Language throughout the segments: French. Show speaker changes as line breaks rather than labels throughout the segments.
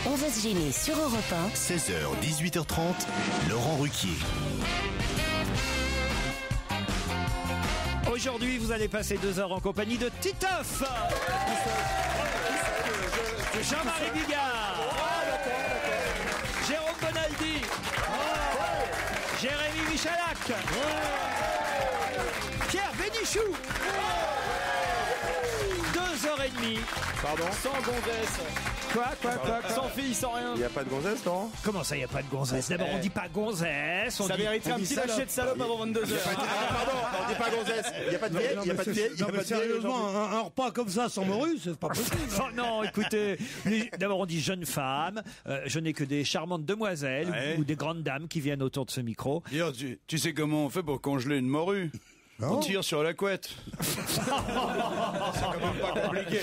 On va se gêner sur Europe 1.
16h, 18h30, Laurent Ruquier.
Aujourd'hui, vous allez passer 2 heures en compagnie de Titoff, Jean-Marie Bigard, Jérôme Bonaldi, Jérémy Michalak, Pierre Bénichou. 2h30.
Pardon. Sans gonzesse.
Quoi
Sans fille, sans rien.
Il n'y a pas de gonzesse, non?
Comment ça, il n'y a pas de gonzesse? D'abord, on dit pas gonzesse.
Ça mériterait un petit lâcher de salope avant 22h.
Pardon, on dit pas gonzesse. Il n'y a pas de vieille, il n'y a pas de vieille.
Non, mais sérieusement, un repas comme ça sans morue, c'est pas possible.
Oh non, écoutez, d'abord on dit jeune femme, je n'ai que des charmantes demoiselles ou des grandes dames qui viennent autour de ce micro.
D'ailleurs, tu sais comment on fait pour congeler une morue? On tire sur la couette. C'est quand même pas compliqué.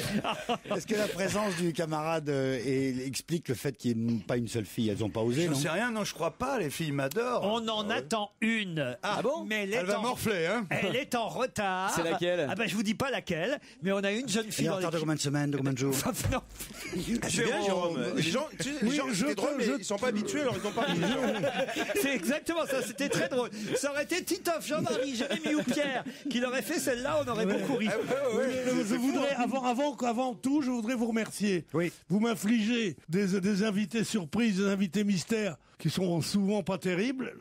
Est-ce que la présence du camarade explique le fait qu'il n'y ait pas une seule fille? Elles n'ont pas osé,
Je
non?
sais rien, non, je crois pas, les filles m'adorent.
On en attend une.
Ah bon?
Mais
Elle va morfler, hein?
Elle est en retard.
C'est laquelle?
Ah ben je vous dis pas laquelle, mais on a une jeune
Il
fille
est en
dans
retard de
l'équipe.
combien de semaines, de combien de jours?
Non.
C'est bien, Jérôme. Les gens, tu sais, les gens, c'était drôle, mais ils sont pas habitués, alors ils ont pas
C'est exactement ça, c'était très drôle. Ça aurait été Titoff, Jean-Marie, Jérémy ou Pierre qui l'aurait fait celle-là, on aurait beaucoup ri.
Je voudrais, avant tout, je voudrais vous remercier.
Oui.
Vous m'infligez des invités surprises, des invités mystères qui sont souvent pas terribles.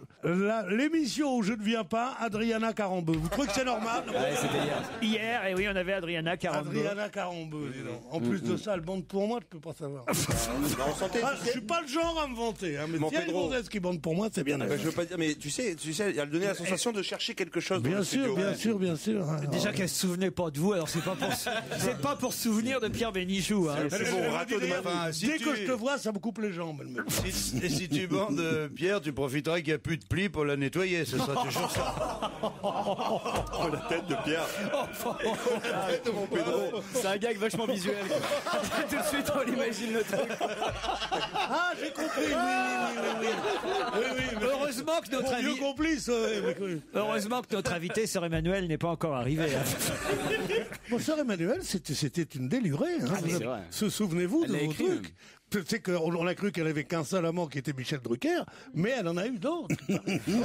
L'émission où je ne viens pas, Adriana Carambeu. Vous trouvez que c'est normal?
Ouais, c'était hier.
Hier, et oui, on avait Adriana Carambeu.
Adriana Carambeu, dis donc. En plus de ça, elle bande pour moi, je peux pas savoir.
On sentait.
Je suis pas le genre à me vanter, hein, mais
Mon
s'il y a une
Pedro.
gonzesse qui bande pour moi, c'est bien.
Je veux pas dire, mais tu sais, elle donnait la sensation de chercher quelque chose. dans
Bien
le
sûr,
studio.
bien sûr.
Déjà qu'elle se souvenait pas de vous, alors c'est pas pour se souvenir de Pierre Bénichou. Hein.
C'est bon, râteau de ma femme.
Enfin, si
Dès
tu-
que je te vois, ça me coupe les jambes. elle me-
Et si tu bandes, Pierre, tu profiteras qu'il n'y a plus de plis pour la nettoyer. Ce sera toujours ça.
Oh, la tête de Pierre. La tête de mon Pedro.
C'est un gag vachement visuel. Tout de suite, on imagine le truc.
Ah, j'ai compris. Oui.
Heureusement que notre
Mon vieux
invité,
complice. Oui.
heureusement que notre invité, Sir Emmanuel, n'est pas encore arrivé. Hein.
Mon sœur Emmanuel, c'était une délurée. Hein.
oui, c'est vrai.
Souvenez-vous
Elle
de
l'a
vos
écrit,
trucs. C'est qu'on a cru qu'elle avait qu'un seul amant qui était Michel Drucker, mais elle en a eu d'autres.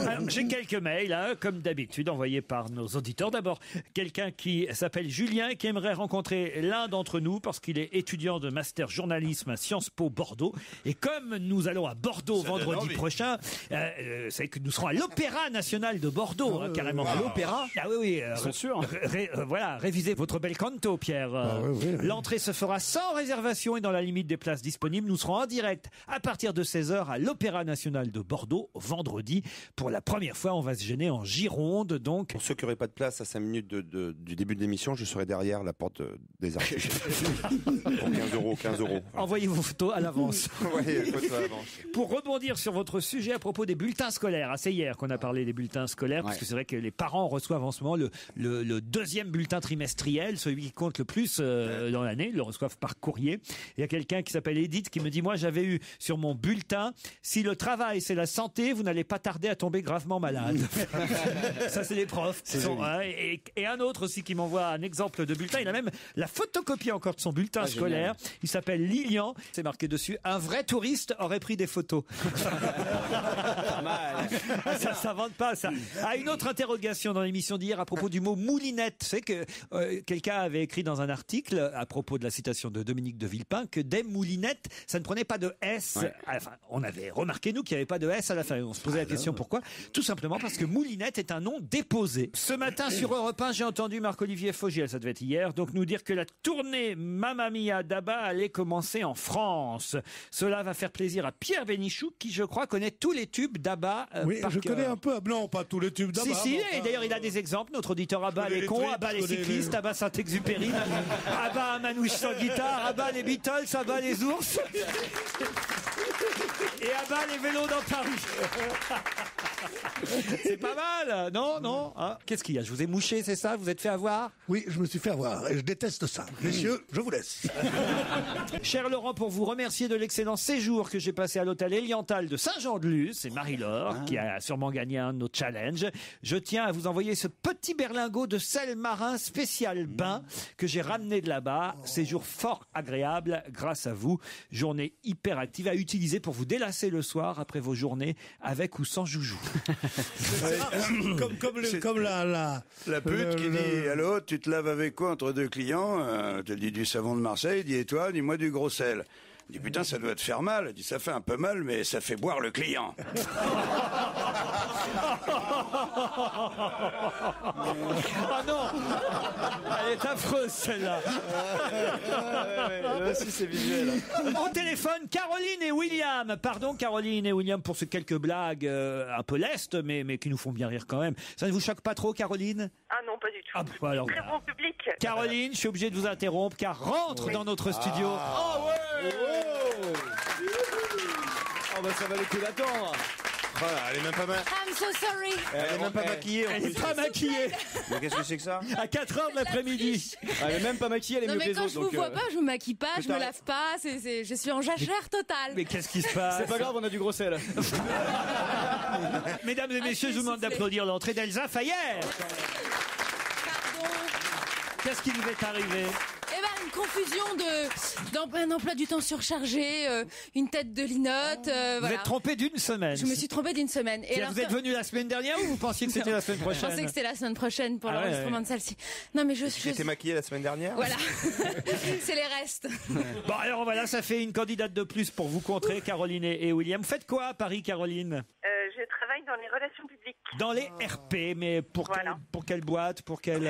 Alors, j'ai quelques mails, hein, comme d'habitude, envoyés par nos auditeurs. D'abord, quelqu'un qui s'appelle Julien et qui aimerait rencontrer l'un d'entre nous parce qu'il est étudiant de master journalisme à Sciences Po Bordeaux. Et comme nous allons à Bordeaux
Ça donne
vendredi
envie.
prochain, c'est que nous serons à l'Opéra National de Bordeaux, hein, carrément. À l'Opéra? Ah oui.
Ils sont sûrs.
Voilà, révisez votre bel canto, Pierre.
oui.
L'entrée se fera sans réservation et dans la limite des places disponibles. Nous serons en direct à partir de 16h à l'Opéra National de Bordeaux, vendredi. Pour la première fois, on va se gêner en Gironde, donc.
Pour ceux qui n'auraient pas de place à 5 minutes du début de l'émission, je serai derrière la porte des artistes. Pour 15 euros.
Envoyez vos photos à l'avance.
Ouais, photo à l'avance.
Pour rebondir sur votre sujet à propos des bulletins scolaires, ah, c'est hier qu'on a parlé des bulletins scolaires, parce que c'est vrai que les parents reçoivent en ce moment le deuxième bulletin trimestriel, celui qui compte le plus dans l'année, ils le reçoivent par courrier. Il y a quelqu'un qui s'appelle Edith qui me dit, moi j'avais eu sur mon bulletin, si le travail c'est la santé, vous n'allez pas tarder à tomber gravement malade. Ça c'est les profs. qui sont, hein, et un autre aussi qui m'envoie un exemple de bulletin, il a même la photocopie encore de son bulletin scolaire. Il s'appelle Lilian, c'est marqué dessus, un vrai touriste aurait pris des photos.
Pas mal.
Ah, ça s'invente pas, ça. Ah, une autre interrogation dans l'émission d'hier à propos du mot moulinette. C'est que quelqu'un avait écrit dans un article à propos de la citation de Dominique de Villepin que des moulinettes, ça ne prenait pas de S.
Ouais.
Enfin, on avait remarqué, nous, qu'il n'y avait pas de S à la fin. On se posait la question pourquoi. Tout simplement parce que moulinette est un nom déposé. Ce matin, sur Europe 1, j'ai entendu Marc-Olivier Fogiel, ça devait être hier, donc nous dire que la tournée Mamma Mia d'Abba allait commencer en France. Cela va faire plaisir à Pierre Bénichou, qui, je crois, connaît tous les tubes d'Abba
Oui,
par
je
cœur.
connais un peu. Non, pas tous les tubes d'Abba.
Si,
mais
et d'ailleurs, il a des exemples. Notre auditeur Abba
connais
les
les
cons,
trucs,
Abba les
je connais
cyclistes,
les-
Abba Saint-Exupéry, Abba Manouche sans guitare, Abba les Beatles, Abba les ours. Et Abba les vélos dans Paris. C'est pas mal, non hein. Qu'est-ce qu'il y a? Je vous ai mouché, c'est ça? Vous êtes fait avoir?
Oui, je me suis fait avoir et je déteste ça. Messieurs, je vous laisse.
Cher Laurent, pour vous remercier de l'excellent séjour que j'ai passé à l'hôtel Eliantal de Saint-Jean-de-Luz, c'est Marie-Laure qui a sûrement gagné un de nos challenges. Je tiens à vous envoyer ce petit berlingot de sel marin spécial bain que j'ai ramené de là-bas. Séjour fort agréable grâce à vous. Journée hyper active à utiliser pour vous délasser le soir après vos journées avec ou sans joujou.
Comme la
pute qui dit allô, tu te laves avec quoi entre deux clients? Tu dis du savon de Marseille, dit et toi, dis-moi du gros sel. Il dit putain, ça doit te faire mal. Il dit ça fait un peu mal, mais ça fait boire le client.
Ah non, elle est affreuse celle-là.
Là aussi c'est visuel.
Au téléphone, Caroline et William. Pardon Caroline et William pour ces quelques blagues un peu lestes, mais qui nous font bien rire quand même. Ça ne vous choque pas trop, Caroline?
Ah non, pas du tout.
Ah, bah alors,
Très bon public.
Caroline, je suis obligé de vous interrompre car rentre dans notre studio.
Oh ouais. Oh bah ça va le coup d'attendre.
Voilà, elle est même pas
I'm so sorry.
Elle est même pas maquillée.
Elle n'est pas maquillée.
Mais qu'est-ce que c'est que ça?
À 4h de l'après-midi.
Elle est même pas maquillée, elle est
Non
mieux
mais
que les
quand
autres.
je vous vois pas, je me maquille pas, je me lave pas, je suis en jachère totale.
Mais qu'est-ce qui se passe?
C'est pas grave, on a du gros sel.
Mesdames et messieurs, je vous demande d'applaudir l'entrée d'Elsa Fayer.
Pardon.
Qu'est-ce qui vous est arrivé?
Eh ben une confusion d'un emploi du temps surchargé, une tête de linotte,
Vous
voilà.
êtes trompé d'une semaine.
Je me suis trompée d'une semaine. Et
Vous êtes venu la semaine dernière ou vous pensiez que c'était la semaine
Je
prochaine?
pensais que c'était la semaine prochaine pour
Ah ouais,
l'enregistrement de celle-ci. Non mais
Tu étais maquillée la semaine dernière?
Voilà, c'est les restes.
Bon alors voilà, ça fait une candidate de plus pour vous contrer, Caroline et William. Vous faites quoi à Paris, Caroline?
Je travaille dans les relations publiques.
Dans les RP, mais pour,
Voilà.
pour quelle boîte? Pour quel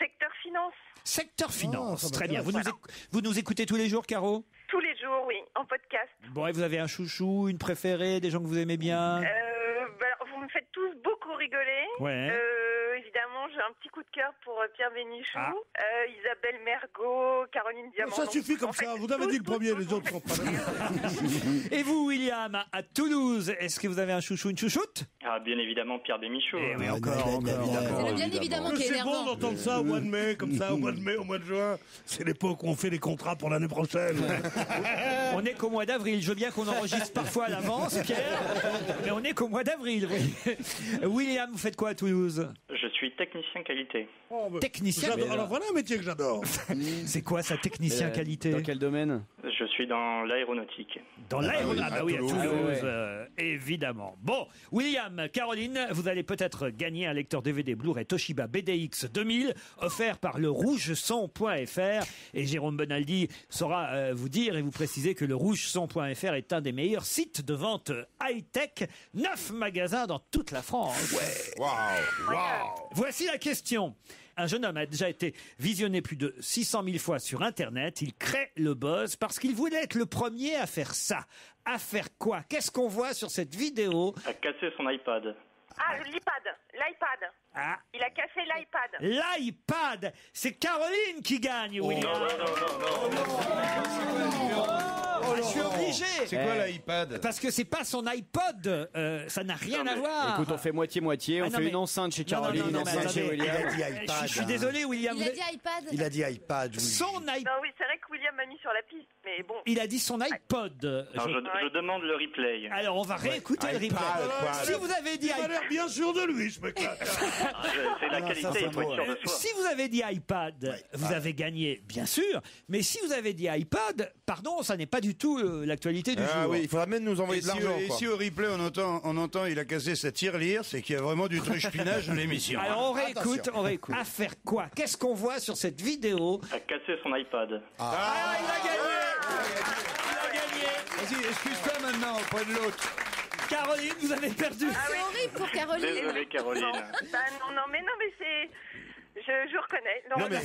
Secteur finance.
secteur finance?
ça
Très bien.
m'intéresse.
Vous nous écoutez tous les jours, Caro?
Tous les jours, oui, en podcast.
Bon, et vous avez un chouchou, une préférée, des gens que vous aimez bien?
Vous me faites tous beaucoup rigoler.
Ouais.
Évidemment, j'ai un petit coup de cœur pour Pierre Bénichou,
Ah.
Isabelle Mergo, Caroline Diamant.
Ça
Donc,
suffit comme
en fait,
ça. Vous avez dit le premier, les autres sont pas là.
Et vous, William, à Toulouse, est-ce que vous avez un chouchou, une chouchoute?
Ah, bien évidemment, Pierre Bémichaud.
Eh oui,
Ah,
encore.
C'est le bien évidemment qui est
C'est bon
énervant.
d'entendre ça au mois de mai, comme ça, au mois de mai, au mois de juin. C'est l'époque où on fait les contrats pour l'année prochaine.
On n'est qu'au mois d'avril. Je veux bien qu'on enregistre parfois à l'avance, Pierre, mais on n'est qu'au mois d'avril. Oui. William, vous faites quoi à Toulouse?
Je suis technicien qualité.
Technicien.
J'adore. Alors voilà un métier que j'adore.
C'est quoi ça, technicien qualité?
Dans quel domaine?
Je suis dans l'aéronautique.
Dans l'aéronautique. Ah bah oui, à Toulouse,
ouais.
évidemment. Bon, William, Caroline, vous allez peut-être gagner un lecteur DVD Blu-ray Toshiba BDX 2000 offert par le rougeson.fr. Et Jérôme Bonaldi saura vous dire et vous préciser que le rougeson.fr est un des meilleurs sites de vente high-tech. 9 magasins dans toute la France. Voici la question. Un jeune homme a déjà été visionné plus de 600 000 fois sur Internet. Il crée le buzz parce qu'il voulait être le premier à faire ça. À faire quoi? Qu'est-ce qu'on voit sur cette vidéo?
A cassé son iPad.
Ah, l'iPad.
Ah,
Il a cassé l'iPad.
l'iPad. C'est Caroline qui gagne, William. Je suis obligé.
C'est quoi l'iPad?
Parce que c'est pas son iPod. Ça n'a rien à voir.
Écoute, on fait moitié-moitié,
Ah
on
non,
fait
mais-
une enceinte chez
Non, non,
Caroline,
non,
une
non, mais
enceinte chez
attendez.
William.
Il a dit iPad.
Je suis désolé, William.
Il a dit iPad.
Il a dit iPad. Oui.
Son iPod.
Non, oui, c'est vrai que William m'a mis sur la piste, mais bon.
Il a dit son iPod.
Alors, je demande le replay.
Alors, on va réécouter le replay. Si vous avez dit
Il a
iPad.
l'air bien sûr de lui, ce mec-là.
C'est la qualité, il faut être sûr de soi.
Si vous avez dit iPad, vous avez gagné, bien sûr. Mais si vous avez dit iPad, pardon, ça n'est pas du tout l'actualité du
Ah
jour.
oui, il faudra même nous envoyer
Et
de l'argent.
et
quoi.
si au replay on entend il a cassé sa tirelire, c'est qu'il y a vraiment du truche-pinage dans l'émission.
Alors on réécoute, À faire quoi? Qu'est-ce qu'on voit sur cette vidéo?
A cassé son iPad.
Ah, il a gagné! Il a gagné!
Vas-y, excuse-toi maintenant auprès de l'autre.
Caroline, vous avez perdu.
C'est horrible pour Caroline.
Désolé, Caroline.
Mais c'est... Je reconnais.
Non mais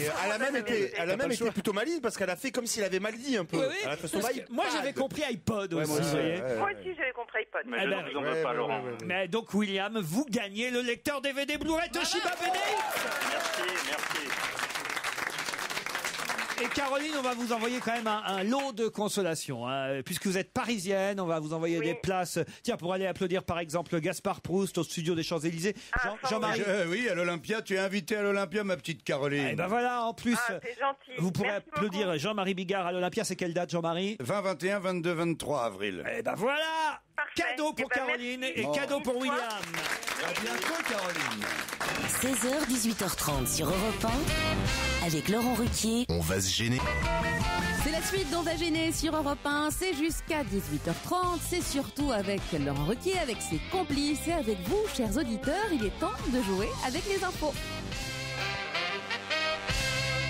elle a même été plutôt maligne parce qu'elle a fait comme s'il avait mal dit un peu.
Oui, oui,
Elle a fait son
parce que
iPad.
moi j'avais compris iPod aussi.
moi aussi,
vous voyez.
Moi aussi, j'avais compris iPod.
Mais
Ah
je
ben,
ne vous en veux pas, Laurent.
Mais donc William, vous gagnez le lecteur DVD Blu-ray Toshiba BDX.
Merci, merci.
Et Caroline, on va vous envoyer quand même un lot de consolation. Hein. Puisque vous êtes parisienne, on va vous envoyer des places. Tiens, pour aller applaudir par exemple Gaspard Proust au studio des Champs-Élysées. Jean-Marie.
Oui, à l'Olympia, tu es invité à l'Olympia, ma petite Caroline.
Et ben voilà, en plus,
c'est gentil.
vous pourrez
Merci
applaudir
beaucoup.
Jean-Marie Bigard à l'Olympia. C'est quelle date, Jean-Marie?
20, 21, 22, 23 avril.
Et ben voilà, cadeau pour
Eh ben,
Caroline
merci.
et cadeau pour William.
À bientôt, Caroline.
16h, 18h30 sur Europe 1, avec Laurent Ruquier.
On va se gêner.
C'est la suite d'On va gêner sur Europe 1. C'est jusqu'à 18h30. C'est surtout avec Laurent Ruquier, avec ses complices et avec vous, chers auditeurs. Il est temps de jouer avec les infos.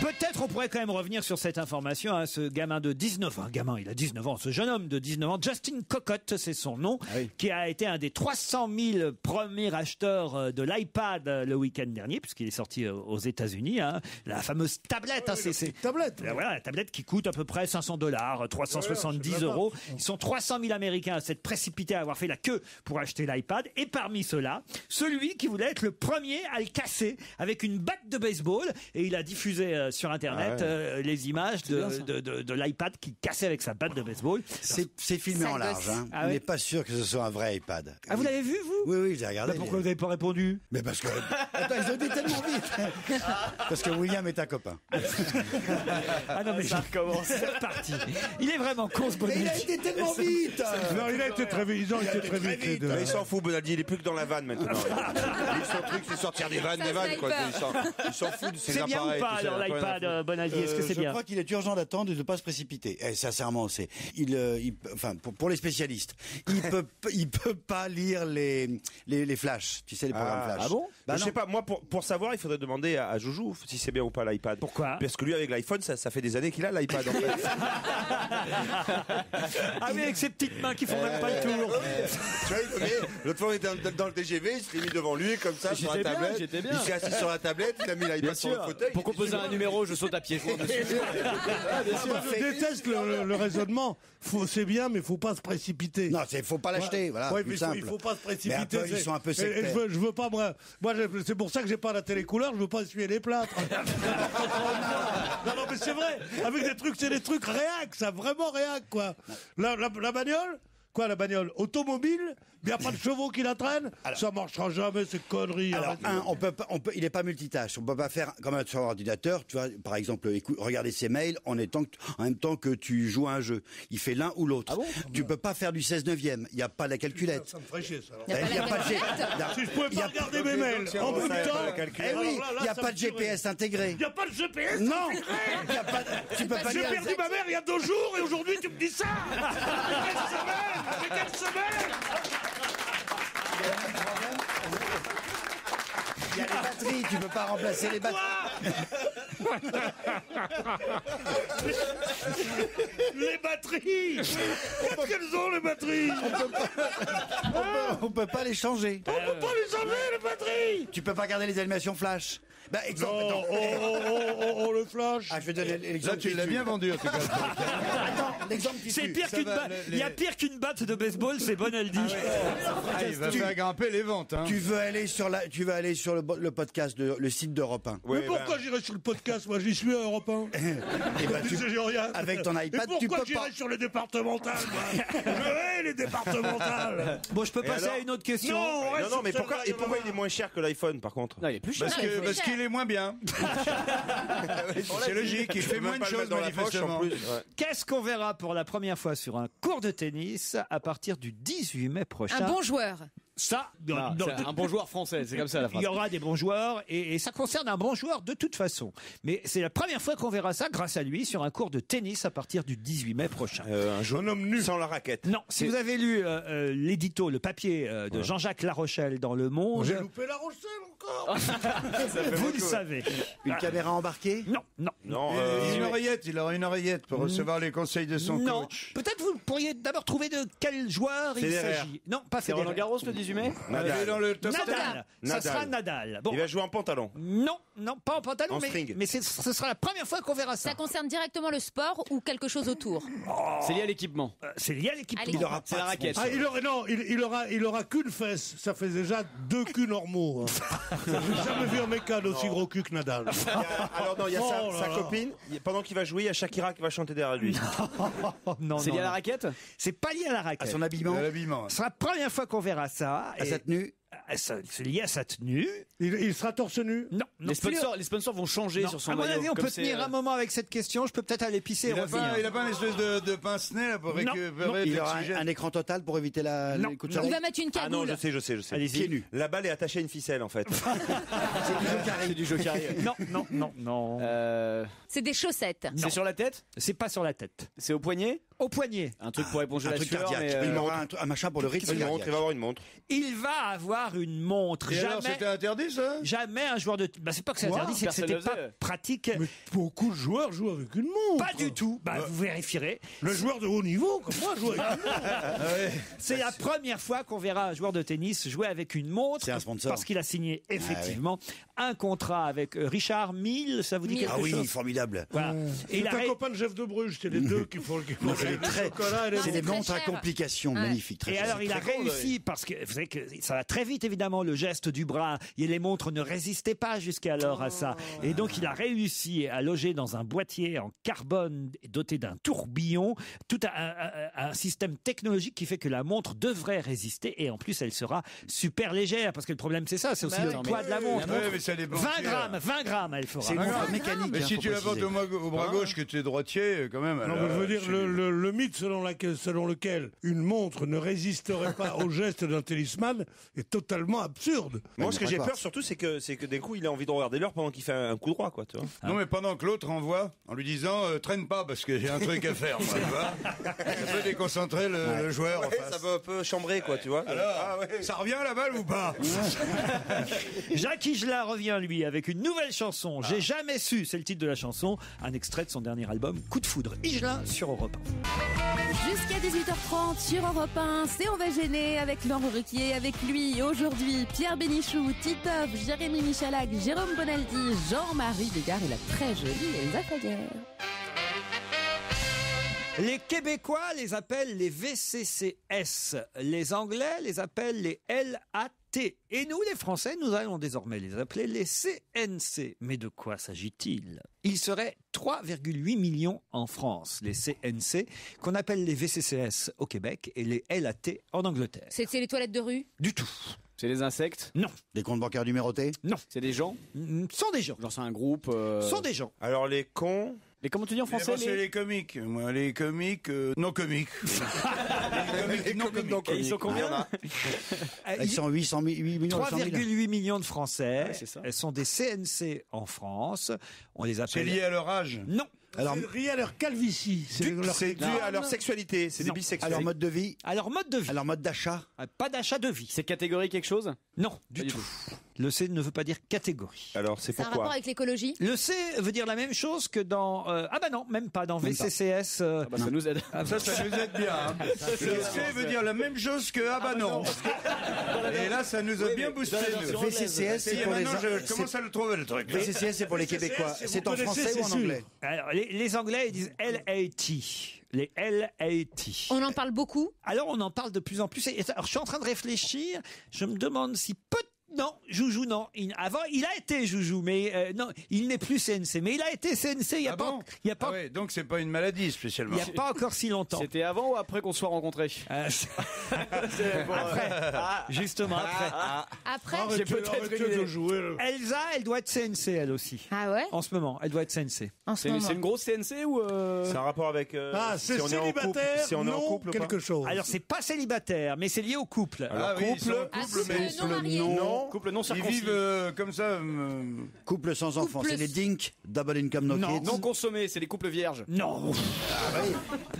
Peut-être on pourrait quand même revenir sur cette information. Hein, ce gamin de 19 ans, il a 19 ans, ce jeune homme de 19 ans, Justin Cocotte, c'est son nom, qui a été un des 300 000 premiers acheteurs de l'iPad le week-end dernier, puisqu'il est sorti aux États-Unis. Hein, la fameuse tablette. Hein, c'est
tablette.
Voilà, la tablette qui coûte à peu près $500, 370 euros. Ils sont 300 000 Américains à s'être précipités à avoir fait la queue pour acheter l'iPad. Et parmi ceux-là, celui qui voulait être le premier à le casser avec une batte de baseball. Et il a diffusé sur Internet les images de l'iPad qui cassait avec sa batte de baseball.
C'est filmé en large. Hein.
Ah
On
oui.
n'est pas sûr que ce soit un vrai iPad.
Ah, vous l'avez vu, vous?
Oui, j'ai regardé.
Pourquoi vous n'avez pas répondu?
Mais parce que... Attends, ils ont dit tellement vite. Parce que William est un copain.
Ah non, mais ça recommence. C'est reparti. Il est vraiment con, ce
Mais il a
Bonaldi.
été tellement vite.
Non, il a été très vite. Ils ont été très vite, les deux.
Mais il s'en fout, Bonaldi, il est plus que dans la vanne maintenant. Lui, son truc, c'est sortir des vannes, quoi. Il s'en fout de ses
C'est bien
appareils.
ou pas,
tu sais,
alors,
il a rien à
l'iPad,
foutre.
Bonaldi? Est-ce que c'est
Je
bien?
crois qu'il est urgent d'attendre et de ne pas se précipiter. Sincèrement, enfin, pour les spécialistes, il peut pas lire les flashs. Tu sais, les programmes flash.
Ah bon?
Bah
Je
non.
sais pas, moi pour savoir, il faudrait demander à Joujou si c'est bien ou pas l'iPad.
Pourquoi?
Parce que lui avec l'iPhone, ça fait des années qu'il a l'iPad en fait.
Ah oui, avec ses petites mains qui font même pas le tour.
Tu vois, l'autre fois on était dans le TGV, il s'est mis devant lui comme ça sur la tablette.
j'étais bien.
Il s'est assis sur la tablette, il a mis l'iPad sur le fauteuil.
Pour composer un numéro, je saute à pieds joints dessus.
Je déteste le raisonnement. C'est bien, mais il faut pas se précipiter.
Non, il faut pas l'acheter. Voilà,
Ouais,
plus
mais
simple.
il faut pas se
Mais
précipiter.
Apple, ils sont un peu
Et
sectaires.
je veux pas, moi c'est pour ça que j'ai pas la télé couleur, je veux pas essuyer les plâtres. Non, mais c'est vrai. Avec des trucs, c'est des trucs réac, ça, vraiment réac, quoi. La bagnole? Quoi, la bagnole? Automobile? Il n'y a pas de chevaux qui la traînent? Ça marchera jamais, ces conneries.
Alors,
arrêtez.
il n'est pas multitâche. On peut pas faire comme sur ordinateur. Tu vois, par exemple, regarder ses mails en même temps que tu joues à un jeu. Il fait l'un ou l'autre. Tu peux pas faire du 16/9. Il n'y a pas la calculette.
Ça me ferait chier, ça.
Il n'y a pas de
Si je pouvais pas regarder mes mails en même temps.
Eh oui, il n'y a pas de GPS intégré.
Il n'y a pas de GPS
Non,
intégré.
il y a pas tu peux pas
J'ai
lire.
perdu ma mère il y a 2 jours et aujourd'hui tu me dis ça. Mais quelle semaine.
Il y a les batteries, tu peux pas remplacer les batteries.
Les batteries. Qu'est-ce qu'elles ont, les batteries?
On peut pas les changer.
On peut pas les enlever, les batteries.
Tu peux pas garder les animations flash. Bah, exemple.
Non,
attends.
le flash.
Ah, je vais donner l'exemple.
Là, tu l'as bien vendu, en tout cas.
Attends, l'exemple qui
C'est
tue.
pire qu'une batte. Il y a pire qu'une batte de baseball, c'est Bonaldi.
Il va faire grimper les ventes. Hein.
Tu veux aller sur le podcast le site d'Europe 1.
Mais pourquoi j'irais sur le podcast? Moi, j'y suis à Europe 1.
Et bah, avec ton iPad,
Et
tu
pourquoi
peux pas.
j'irais sur les départementales, moi? Je hais les départementales.
Bon, je peux passer à une autre question.
Non, mais pourquoi il est moins cher que l'iPhone par contre?
Non, il est plus cher.
Parce qu'il est moins bien. C'est logique, il fait moins de choses manifestement.
Qu'est-ce qu'on verra pour la première fois sur un court de tennis à partir du 18 mai prochain?
Un bon joueur.
Ça,
C'est un bon joueur français, c'est comme ça la phrase.
il y aura des bons joueurs et ça concerne un bon joueur de toute façon. Mais c'est la première fois qu'on verra ça grâce à lui sur un cours de tennis à partir du 18 mai prochain.
Un jeune homme nu. Sans la raquette.
Non, si vous avez lu l'édito, le papier de Jean-Jacques Larochelle dans Le Monde,
J'ai loupé la Rochelle encore.
vous le savez.
Une caméra embarquée?
Non.
Non,
Il aura une oreillette pour recevoir les conseils de son
Non.
coach.
Peut-être vous pourriez d'abord trouver de quel joueur il
Federer.
s'agit. Non, pas
C'est Roland
Federer.
Garros le 18 mai.
Nadal.
Dans le top
Nadal. Ça
Nadal.
sera Nadal. Bon.
Il va jouer en pantalon.
Non, pas en pantalon,
En string.
mais ce sera la première fois qu'on verra ça.
Ça concerne directement le sport ou quelque chose autour?
C'est lié à l'équipement.
C'est lié à l'équipe.
Allez.
Il aura
C'est la raquette.
Ah, il aura qu'une fesse. Ça fait déjà 2 culs normaux. Hein. J'ai jamais vu un mec aussi gros cul que Nadal.
Alors non, il y a
Oh là
sa
là.
copine, pendant qu'il va jouer, il y a Shakira qui va chanter derrière lui.
Non,
C'est
non,
lié à la
non.
raquette?
C'est pas lié à la raquette.
À son habillement.
Ce sera la première fois qu'on verra ça.
À
et-
sa tenue.
C'est lié à sa tenue.
Il sera torse nu.
Non, non.
Les sponsors vont changer
Non,
sur son
à mon
maillot.
avis, on
comme
peut
c'est,
tenir un moment avec cette question. Je peux peut-être aller pisser et revenir.
Il a pas une espèce de pince-nez là pour
Non,
récupérer
Il
de
aura
l'oxygène.
un écran total pour éviter les coups de
Il
soleil.
va mettre une
Ah non,
cagoule.
je sais.
Allez-y.
Pieds nus.
La balle est attachée à une ficelle en fait.
C'est du jeu carré.
Non.
C'est des chaussettes.
C'est sur la tête?
C'est pas sur la tête.
C'est au poignet?
Au poignet.
Un truc pour éponger
Un
la
truc
sueur,
cardiaque.
mais
Il aura un machin pour le rythme
Une montre, il
cardiaque.
va avoir une montre.
Il va avoir une montre.
Et alors,
Jamais,
c'était interdit ça?
jamais un joueur de. Bah, c'est pas que c'est
Quoi
interdit, c'est que
Personne
c'était
le
pas
faisait.
pratique.
Mais beaucoup de joueurs jouent avec une montre.
Pas du tout. Bah, vous vérifierez.
Le joueur de haut niveau, comme moi, joue avec une montre.
C'est la première fois qu'on verra un joueur de tennis jouer avec une montre.
C'est un sponsor.
Parce qu'il a signé effectivement un contrat avec Richard Mille. Ça vous dit
Mille.
quelque
Ah oui,
chose?
formidable.
Voilà. Et
C'est un copain de Jeff de Bruges, c'est les deux qui font
Non,
les chocolats et les
C'est des
très
montres à
cher.
complications
Ouais.
magnifiques. Très
Et
cher.
alors, il a
Très grand,
réussi, parce que vous savez que ça va très vite, évidemment, le geste du bras. Et les montres ne résistaient pas jusqu'alors à ça. Et donc, il a réussi à loger dans un boîtier en carbone doté d'un tourbillon, tout un système technologique qui fait que la montre devrait résister. Et en plus, elle sera super légère. Parce que le problème, c'est ça, c'est aussi le poids de la montre.
Ouais, mais ça dépend
20
qui,
grammes, 20 grammes, elle fera.
C'est une montre mécanique.
Mais
hein,
si
faut
tu la portes
préciser.
au bras gauche que tu es droitier, quand même.
Non, mais je veux dire, le mythe selon lequel une montre ne résisterait pas au geste d'un tennisman est totalement absurde.
Moi, ce que
ne
j'ai
crois pas.
peur surtout, c'est que d'un coup, il a envie de regarder l'heure pendant qu'il fait un coup droit, quoi. Tu vois.
Non, mais pendant que l'autre envoie, en lui disant traîne pas parce que j'ai un truc à faire, moi, tu vois. Ça peut déconcentrer le joueur en
Ouais,
face.
ça peut un peu chambrer, quoi, tu vois.
Alors, ça revient la balle ou pas?
Jacques Higelin revient, lui, avec une nouvelle chanson. J'ai jamais su, c'est le titre de la chanson. Un extrait de son dernier album, Coup de foudre. Higelin sur Europe 1.
Jusqu'à 18h30 sur Europe 1, c'est On va gêner avec Laurent Ruquier, avec lui aujourd'hui Pierre Bénichou, Titoff, Jérémy Michalak, Jérôme Bonaldi, Jean-Marie Bégard et la très jolie Elsa Faguer.
Les Québécois les appellent les VCCS. Les Anglais les appellent les LAT. Et nous, les Français, nous allons désormais les appeler les CNC. Mais de quoi s'agit-il? Il serait 3,8 millions en France, les CNC, qu'on appelle les VCCS au Québec et les LAT en Angleterre.
C'est les toilettes de rue?
Du tout.
C'est des insectes?
Non.
Des comptes bancaires numérotés?
Non.
C'est des gens?
Sont des gens.
Genre c'est un groupe?
Sont des gens.
Alors, les cons.
Et comment tu dis en français?
C'est les comiques. Moi, les comiques non comiques. Les comiques non
Et ils sont combien?
Ils sont 800 000, 8 millions 800 000.
3,8 millions de Français.
Ouais, c'est ça.
Elles sont des CNC en France. On les
C'est
appelle.
lié à leur âge.
Non.
Alors,
C'est lié à leur calvitie.
C'est dû à leur sexualité, c'est des
Non.
bisexuels.
alors mode de vie,
Alors, mode de vie.
alors mode d'achat.
Pas d'achat de vie.
C'est catégorie quelque chose?
Non, du
Pas du
tout. Le C ne veut pas dire catégorie.
Alors, c'est
Ça a un
pourquoi
rapport avec l'écologie?
Le C veut dire la même chose que dans... ah bah non, même pas. Dans
Même pas.
VCCS...
Ah bah, ça nous aide.
Ça nous aide bien. Hein. Le C veut dire la même chose que ah bah non. Et là, ça nous a bien boosté. nous.
VCCS, c'est pour les
Maintenant, je commence à le trouver, le truc.
VCCS, c'est pour les Québécois. C'est en français ou en anglais?
Alors, les Anglais, ils disent LAT. Les LAT.
On en parle beaucoup?
Alors, on en parle de plus en plus. Alors, je suis en train de réfléchir. Je me demande si non, Joujou, non. Avant, il a été Joujou, mais non, il n'est plus CNC. Mais il a été CNC il n'y a pas, il y a pas,
Ah ouais, donc c'est pas une maladie spécialement.
il y a pas encore si longtemps.
C'était avant ou après qu'on se soit rencontrés?
Après, justement après.
Après?
Arrêtez de jouer. là.
Elsa, elle doit être CNC elle aussi.
Ah ouais?
En ce moment, elle doit être CNC.
En ce
C'est
moment.
une grosse CNC ou
C'est un rapport avec.
Ah, c'est
si on est en couple,
célibataire,
si on est en
non,
couple ou pas.
quelque chose.
Alors c'est pas célibataire, mais c'est lié au couple.
Ah oui, ils sont en
Ah,
couple,
couple
mais
non marié.
couple non
ils
circoncis?
vivent comme ça.
Couple sans enfants,
Couple-
c'est les DINK, Double Income No
Non.
Kids.
Non consommés, c'est les couples vierges.
Non.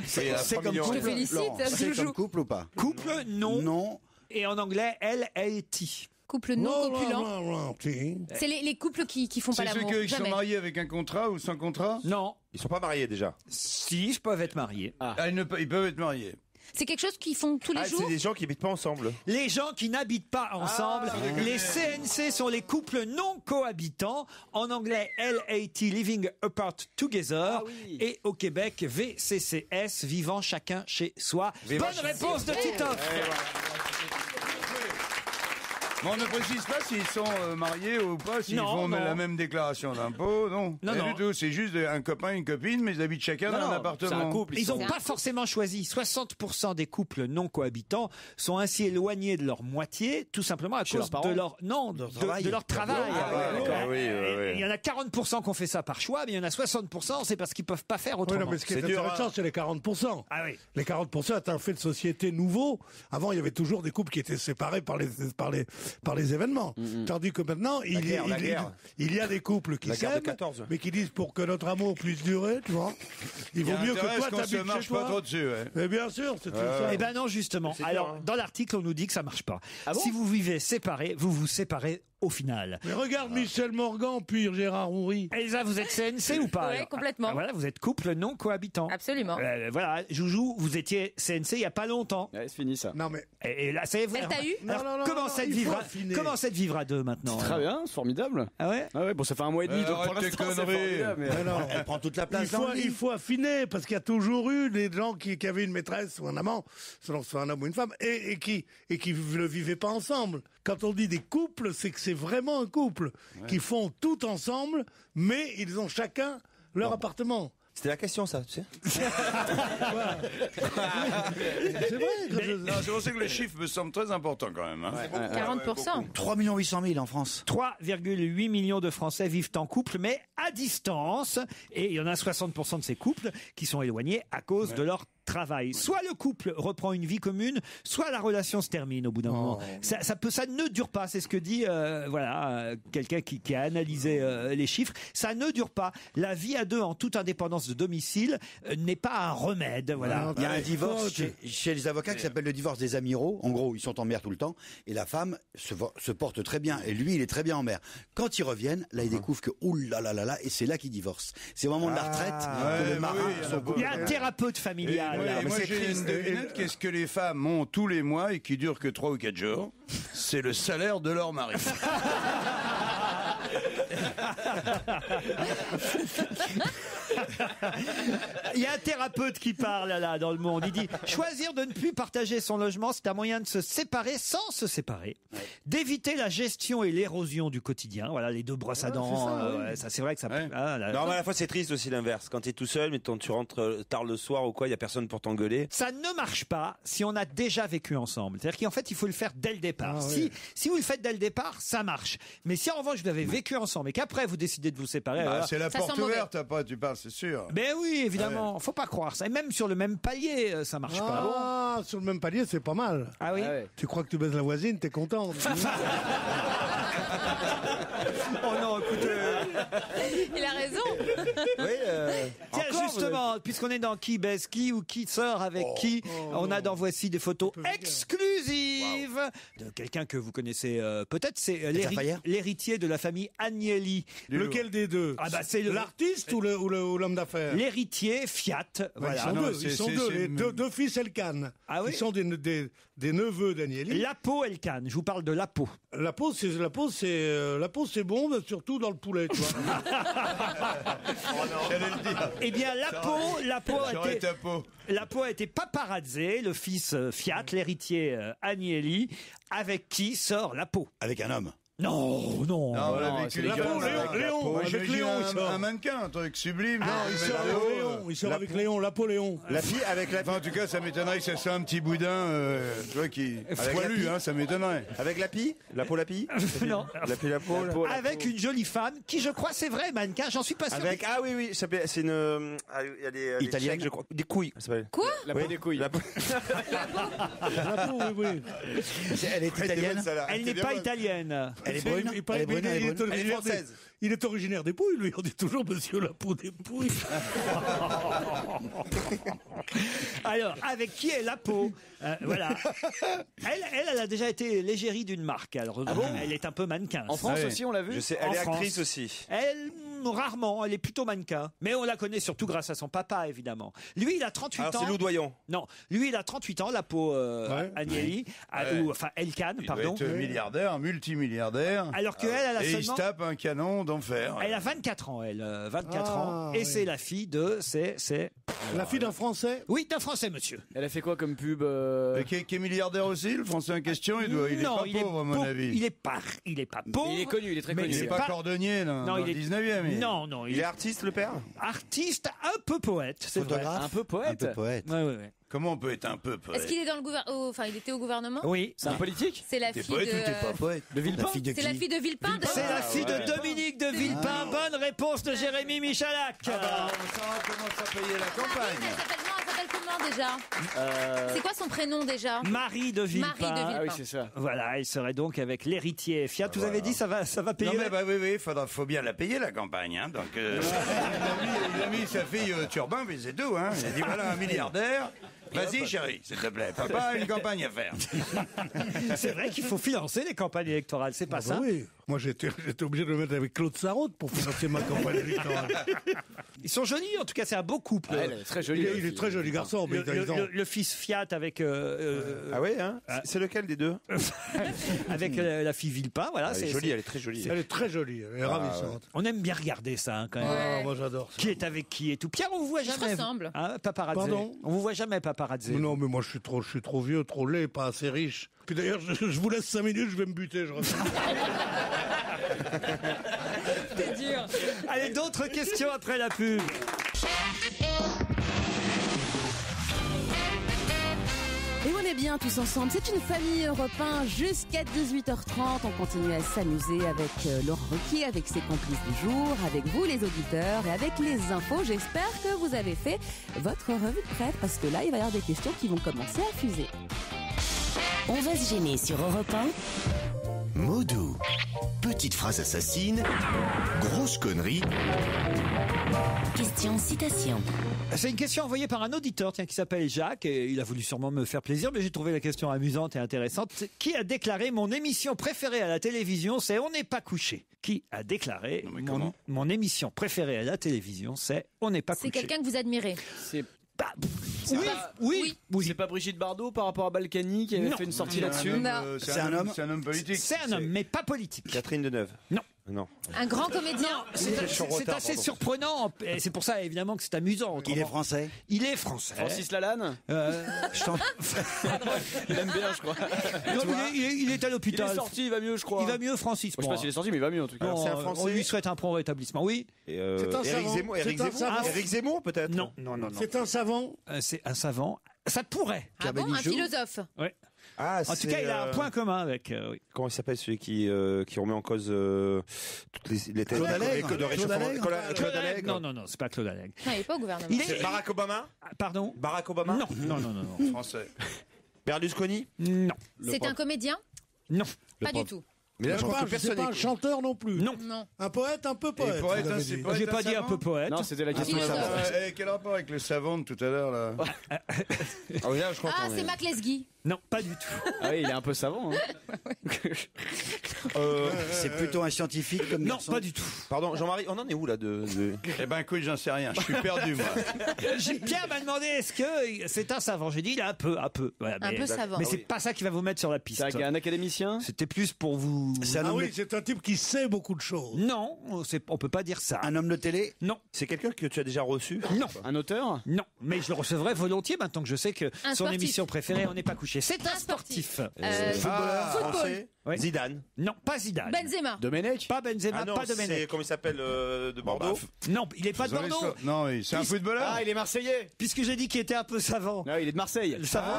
C'est
trois
comme
millions.
couple,
Je te félicite,
Laurent. C'est
Joujou.
comme couple ou pas?
Couple, non.
Non.
Et en anglais, LAT.
Couple non copulent.
non, si.
C'est les couples qui font pas
C'est ceux
l'amour.
qui sont
Jamais.
mariés avec un contrat ou sans contrat.
Non.
Ils sont pas mariés déjà.
Si, ils peuvent être mariés.
Ah, ils peuvent être mariés.
C'est quelque chose qu'ils font tous les
Ah,
jours?
c'est des gens qui habitent pas ensemble.
Les gens qui n'habitent pas ensemble, les CNC sont les couples non cohabitants. En anglais, LAT, Living Apart Together.
Ah oui.
Et au Québec, VCCS, vivant chacun chez soi.
Vivant
Bonne
chez
réponse de Titoff.
Mais on ne précise pas s'ils sont mariés ou pas, s'ils
Non,
font
non.
la même déclaration d'impôt, non.
Non,
Rien
non.
du tout, c'est juste un copain, une copine, mais ils habitent chacun dans un appartement.
Ils n'ont pas forcément choisi. 60% des couples non cohabitants sont ainsi éloignés de leur moitié, tout simplement à
Chez
cause
leurs
de
parents
leur travail.
oui.
Il y en a 40% qui ont fait ça par choix, mais il y en a 60%, c'est parce qu'ils peuvent pas faire
Oui,
autrement.
non, mais ce qui est intéressant, c'est les 40%.
Ah oui.
Les 40% est un fait de société nouveau. Avant, il y avait toujours des couples qui étaient séparés par les événements. Tandis que maintenant, il y a des couples qui
La guerre de
s'aiment,
14.
mais qui disent pour que notre amour puisse durer, tu vois, il vaut mieux que toi
qu'on se
t'habites chez
marche
toi.
pas trop dessus, ouais.
Mais bien sûr, c'est tout ça.
Eh ben non, justement. Alors, dans l'article, on nous dit que ça marche pas. Si vous vivez séparés, vous vous séparez au final.
Mais regarde Michel Morgan, puis Gérard Houry.
Elsa, vous êtes CNC ou pas
Oui,
alors
complètement.
Ah, voilà, vous êtes couple non cohabitant.
Absolument.
Voilà, Joujou, vous étiez CNC il y a pas longtemps.
Ouais, c'est fini ça.
Non mais
Et là, c'est
Elle t'a eu
Alors, comment c'est de vivre à deux maintenant
Très bien, c'est formidable.
Ah ouais.
Ah ouais, bon, ça fait un mois et demi, donc pour
arrête tes
l'instant, c'est
conneries.
formidable. Mais...
Mais non.
Elle prend toute la place
Il faut affiner, parce qu'il y a toujours eu des gens qui avaient une maîtresse ou un amant, selon que ce soit un homme ou une femme, et qui ne vivaient pas ensemble. Quand on dit des couples, c'est que c'est vraiment un couple, qui font tout ensemble, mais ils ont chacun leur appartement.
C'était la question, ça, tu sais.
C'est vrai.
Non, c'est pour ça que le chiffre me semble très important quand même. Hein.
40%.
3 800 000 en France.
3,8 millions de Français vivent en couple, mais à distance. Et il y en a 60% de ces couples qui sont éloignés à cause de leur travail. Soit le couple reprend une vie commune, soit la relation se termine au bout d'un moment. Ça ne dure pas. C'est ce que dit quelqu'un qui a analysé les chiffres. Ça ne dure pas. La vie à deux en toute indépendance de domicile n'est pas un remède. Voilà.
Il y a un divorce chez les avocats qui s'appelle le divorce des amiraux. En gros, ils sont en mer tout le temps et la femme se porte très bien et lui, il est très bien en mer. Quand ils reviennent, là, ils découvrent que oulala, et c'est là qu'ils divorcent. C'est au moment de la retraite que le marin sont
Il y a un thérapeute familial.
Moi, j'ai une devinette. Qu'est-ce que les femmes ont tous les mois et qui dure que 3 ou 4 jours? C'est le salaire de leur mari.
Il y a un thérapeute qui parle là dans le monde. Il dit choisir de ne plus partager son logement, c'est un moyen de se séparer sans se séparer, d'éviter la gestion et l'érosion du quotidien. Voilà, les deux brosses à dents. Ça, c'est vrai que ça.
Non, mais à la fois c'est triste aussi l'inverse. Quand t'es tout seul, mais quand tu rentres tard le soir ou quoi, il y a personne pour t'engueuler.
Ça ne marche pas si on a déjà vécu ensemble. C'est-à-dire qu'en fait, il faut le faire dès le départ. Si vous le faites dès le départ, ça marche. Mais si en revanche vous avez vécu ensemble et qu'après vous décidez de vous séparer,
c'est la porte ouverte, après tu parles, c'est sûr.
Ben oui, évidemment. Faut pas croire ça. Et même sur le même palier, ça marche pas.
Ah, sur le même palier, c'est pas mal.
Ah oui.
Tu crois que tu baises la voisine, t'es content.
Oh non, écoutez.
Il a raison.
Tiens, justement, puisqu'on est dans qui baise qui ou qui sort avec qui, on a dans Voici des photos exclusives de quelqu'un que vous connaissez peut-être, c'est l'héritier de la famille Agnelli.
Lequel des deux?
Ah bah c'est
l'artiste ou l'homme d'affaires?
L'héritier Fiat. Voilà.
Ils sont deux, les deux fils Elkann.
Ah oui?
Ils sont des neveux d'Agnelli.
Lapo Elkann, je vous parle de Lapo.
Lapo, c'est bon, mais surtout dans le poulet, tu vois.
J'allais le dire.
Eh bien, Lapo a été paparazzé, le fils Fiat, l'héritier Agnelli, avec qui sort Lapo?
Avec un homme.
Non, non.
Avec
Léon, avec Léon, il sort.
Un mannequin, un truc sublime.
Il sort avec Léon, Napoléon.
La fille avec la.
Enfin, en tout cas, ça m'étonnerait que ça soit un petit boudin, tu vois, qui poilu, ça m'étonnerait.
Avec Lapi? Lapo Lapi?
Non.
Lapo.
Avec une jolie femme qui, je crois, c'est vrai, mannequin, j'en suis pas sûr.
Ah oui, c'est une. Il y a des.
Italienne,
je crois. Des couilles, ça s'appelle.
Quoi?
La peau des couilles.
Lapo, oui.
Elle est italienne.
Elle n'est pas italienne.
Elle est brune.
Elle est française. Il est originaire des Pouilles, lui. On dit toujours Monsieur Lapo des Pouilles.
Alors, avec qui est Lapo? Voilà. Elle a déjà été l'égérie d'une marque. Alors, elle est un peu mannequin.
En France aussi, on l'a vu.
Je sais, elle est actrice aussi.
Elle, rarement, elle est plutôt mannequin. Mais on la connaît surtout grâce à son papa, évidemment. Lui, il a 38 ans.
C'est Loudoyon.
Non, lui, il a 38 ans, Lapo Agnelli. Ou, enfin, Elkann, pardon.
Il doit être milliardaire, multimilliardaire.
Alors qu'elle, elle a
et
seulement.
il se tape un canon d'enfer.
Elle a 24 ans, elle. 24 ans. Et
oui.
c'est la fille de... C'est...
La fille d'un Français?
Oui, d'un Français, monsieur.
Elle a fait quoi comme pub
Qui est milliardaire aussi, le Français en question? Il est
Non,
pas pauvre, à mon avis.
Il est pas pauvre.
Il est connu, il est très
mais
connu.
Il est pas cordonnier, là,
Non,
dans
il
le
est
19e.
Non,
Il est artiste, le père?
artiste, un peu poète, c'est vrai.
Photographe.
Un peu poète.
Un peu poète.
Ouais.
Comment on peut être un peu
Est-ce
poète?
qu'il est dans le gouvernement? Enfin, il était au gouvernement?
Oui.
C'est un politique.
C'est la
T'es
fille
poète
de.
ou t'es pas poète?
De Villepin.
La fille de
C'est la
qui?
fille de Villepin.
C'est la fille
ouais.
de Dominique de Villepin. Bonne réponse de Jérémy Michalak.
On saura comment ça payer la campagne.
Elle s'appelle comment déjà? C'est quoi son prénom déjà?
Marie de Villepin.
Marie de Villepin.
Ah oui, c'est ça.
Voilà, elle serait donc avec l'héritier Fiat. Vous avez dit ça va payer.
Non mais oui, faut bien la payer la campagne. Hein. Donc il a mis sa fille Turbin, mais c'est tout. Hein. Il a dit voilà un milliardaire. Vas-y chérie, s'il te plaît. Papa a une campagne à faire.
C'est vrai qu'il faut financer les campagnes électorales, c'est pas ça.
Oui. Moi, j'étais obligé de le mettre avec Claude Sarraute pour financer ma campagne électorale.
Ils sont jolis, en tout cas, c'est un beau couple.
Elle est très jolie.
Il est très joli garçon, mais
Le fils Fiat avec
Ah oui, hein? C'est lequel des deux?
avec la fille Villepin, voilà.
Elle est jolie, elle est très jolie.
elle est très jolie, elle est ravissante.
On aime bien regarder ça, hein, quand même.
Ah, moi j'adore ça.
Qui est avec qui et tout. Pierre, on vous voit
Ils se
jamais.
ressemblent.
Hein, paparazzi.
Pardon?
On vous voit jamais paparazzi.
Non, mais moi je suis trop vieux, trop laid, pas assez riche. Puis d'ailleurs, je vous laisse 5 minutes, je vais me buter, je reviens.
C'est dur.
Allez, d'autres questions après la pub.
Et on est bien tous ensemble. C'est une famille Europe 1 jusqu'à 18h30. On continue à s'amuser avec Laurent Ruquier, avec ses complices du jour, avec vous les auditeurs et avec les infos. J'espère que vous avez fait votre revue de presse parce que là, il va y avoir des questions qui vont commencer à fuser.
On va se gêner sur Europe 1.
Mots doux. Petite phrase assassine. Grosse connerie.
Question citation.
C'est une question envoyée par un auditeur qui s'appelle Jacques et il a voulu sûrement me faire plaisir mais j'ai trouvé la question amusante et intéressante. Qui a déclaré mon émission préférée à la télévision c'est On n'est pas couché? Qui a déclaré mon émission préférée à la télévision c'est On n'est pas couché?
C'est quelqu'un que vous admirez.
C'est
Oui.
C'est pas Brigitte Bardot par rapport à Balkany qui avait fait une sortie là-dessus.
C'est un homme. C'est un homme politique.
C'est un homme, mais pas politique.
Catherine Deneuve.
Non.
Un grand comédien.
C'est assez surprenant. Et c'est pour ça, évidemment, que c'est amusant.
Il
autrement.
est français.
Il est français.
Francis Lalanne.
Je t'en-
Il aime bien, je crois.
Non, il est à
Il
l'hôpital.
est sorti, il va mieux, je crois.
Il va mieux, Francis.
Je sais pas s'il est sorti, mais il va mieux en tout cas.
Bon,
c'est un Français.
on lui souhaite un prompt rétablissement. Oui.
C'est un savant.
Éric Zemmour, peut-être?
Non.
C'est un savant.
C'est un savant. Ça pourrait.
Ah bon, un philosophe.
Ouais.
Ah,
En tout cas, il a un point commun avec. Oui.
Comment il s'appelle celui qui remet en cause toutes les thèses
Claude Allègre.
de réchauffement? Claude Allègre.
Non, c'est pas Claude Allègre.
Non, il n'est pas au gouvernement.
Il est-
C'est Barack Obama?
Pardon.
Barack Obama?
Non.
Français.
Berlusconi?
Non.
C'est un comédien?
Non.
Pas du tout.
Mais là, je crois que
C'est
personne
pas un
n'écoute.
chanteur non plus.
Non.
Non.
Un poète, un peu poète.
poète,
vous avez
c'est
dit.
poète.
J'ai pas dit un peu poète.
Non, c'était la question.
Philosophe.
Quel rapport avec le savant de tout à l'heure là?
Ah oui, là, je crois
Ah,
qu'on
c'est
est-
Mac Lesguy.
Non, pas du tout.
Ah oui, il est un peu savant. Hein.
C'est plutôt un scientifique comme
Non,
garçon.
pas du tout.
Pardon, Jean-Marie, on en est où là
Eh ben écoute, j'en sais rien. Je suis perdu moi.
Pierre m'a demandé est-ce que c'est un savant. J'ai dit il est un peu. Voilà,
Un peu savant.
Mais c'est pas ça qui va vous mettre sur la piste.
C'est un académicien.
C'était plus pour vous.
C'est un
Ah
homme,
oui, c'est un type qui sait beaucoup de choses.
Non, on peut pas dire ça.
un homme de télé.
Non,
C'est quelqu'un que tu as déjà reçu?
non,
Un auteur.
non. Mais je le recevrai volontiers maintenant que je sais que
Un
son
sportif.
émission préférée, on n'est pas couché. C'est un
Un sportif.
sportif.
Football.
Français?
Oui.
Zidane?
Non, pas Zidane.
Benzema.
Domenech.
Pas Benzema,
Ah non,
pas
c'est
Domenech.
comment il s'appelle de Bordeaux?
Non, il est pas de Bordeaux.
Non, c'est un footballeur.
Ah, il est marseillais.
Puisque j'ai dit qu'il était un peu savant.
Non, il est de Marseille.
Le savant.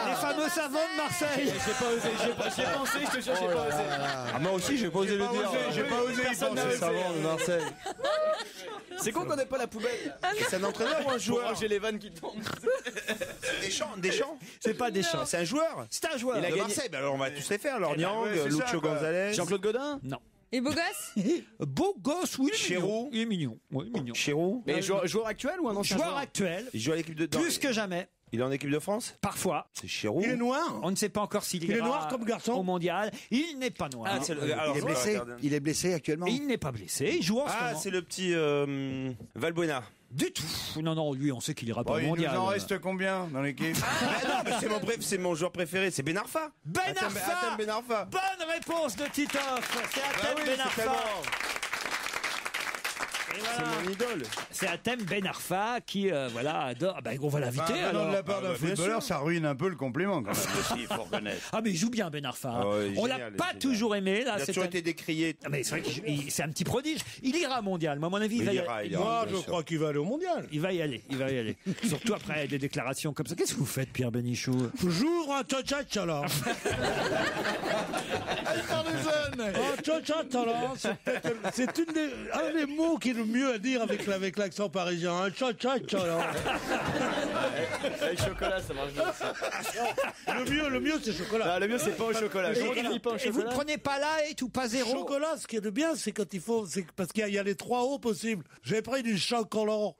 Les fameux savants de Marseille.
J'ai pas osé, j'ai pensé, je te jure, j'ai pas osé.
Ah, moi aussi, j'ai pas osé le dire.
J'ai pas osé y
Personne n'a
penser.
osé.
Savant de Marseille.
C'est con qu'on n'ait pas la poubelle.
C'est un entraîneur ou un
Pour
joueur?
ranger les vannes qui tombent.
Deschamps?
C'est pas Deschamps.
C'est un joueur?
C'est un joueur.
Il a
De
gagné.
Marseille? Ben alors on va tous les faire. Lorniang,
ouais, c'est
Lucho
ça, quoi.
Gonzalez.
Jean-Claude Godin.
Non.
Et beau gosse?
Beau gosse, oui.
Chérou.
Il est mignon. Oui, mignon.
Chérou?
Mais joueur actuel ou un ancien
Joueur actuel,
Il joue à l'équipe de...
plus que jamais.
Il est en équipe de France?
Parfois.
C'est Chérou?
Il est noir.
On ne sait pas encore s'il
Il est
ira
noir comme garçon.
au mondial. Il n'est pas noir.
Ah, c'est le... alors,
Il est blessé. Il est blessé actuellement.
Et il n'est pas blessé. Il joue en ce
Ah,
moment.
c'est le petit Valbuena.
Du tout. Non, lui, on sait qu'il ira pas
Oh,
au
il nous
mondial.
en reste combien dans l'équipe?
Ah non, mais c'est mon joueur préféré, c'est Ben Arfa.
Ben
Atem
Arfa.
Ben Arfa.
Bonne réponse de Titoff. C'est Atem
oui,
Ben
c'est
Arfa.
tellement-
C'est mon idole. C'est un thème Ben Arfa qui, adore. Ah ben, on va l'inviter.
Enfin,
alors.
de la part d'un footballeur, ça ruine un peu le compliment, quand même, aussi, il faut reconnaître.
Ah, mais il joue bien, Ben Arfa. hein.
ouais,
on l'a
génial,
pas
génial.
toujours aimé. Là,
Il a toujours été décrié.
Ah, mais c'est vrai que c'est un petit prodige. Il ira au mondial. Moi, à mon avis, il va y aller.
Moi, je crois qu'il va aller au mondial.
Il va y aller. Surtout après des déclarations comme ça. Qu'est-ce que vous faites, Pierre Bénichou?
J'ouvre un tchatcha là. C'est un des mots qui est le mieux à dire avec l'accent parisien. Un tchatcha là.
Avec chocolat, ça marche bien aussi.
Le mieux c'est chocolat.
Ah, le mieux, c'est pain au chocolat.
Et vous ne prenez pas light ou pas zéro?
Chocolat, ce qui est de bien, c'est quand il faut, c'est parce qu'il y a les 3 hauts possibles. J'ai pris du chocolat.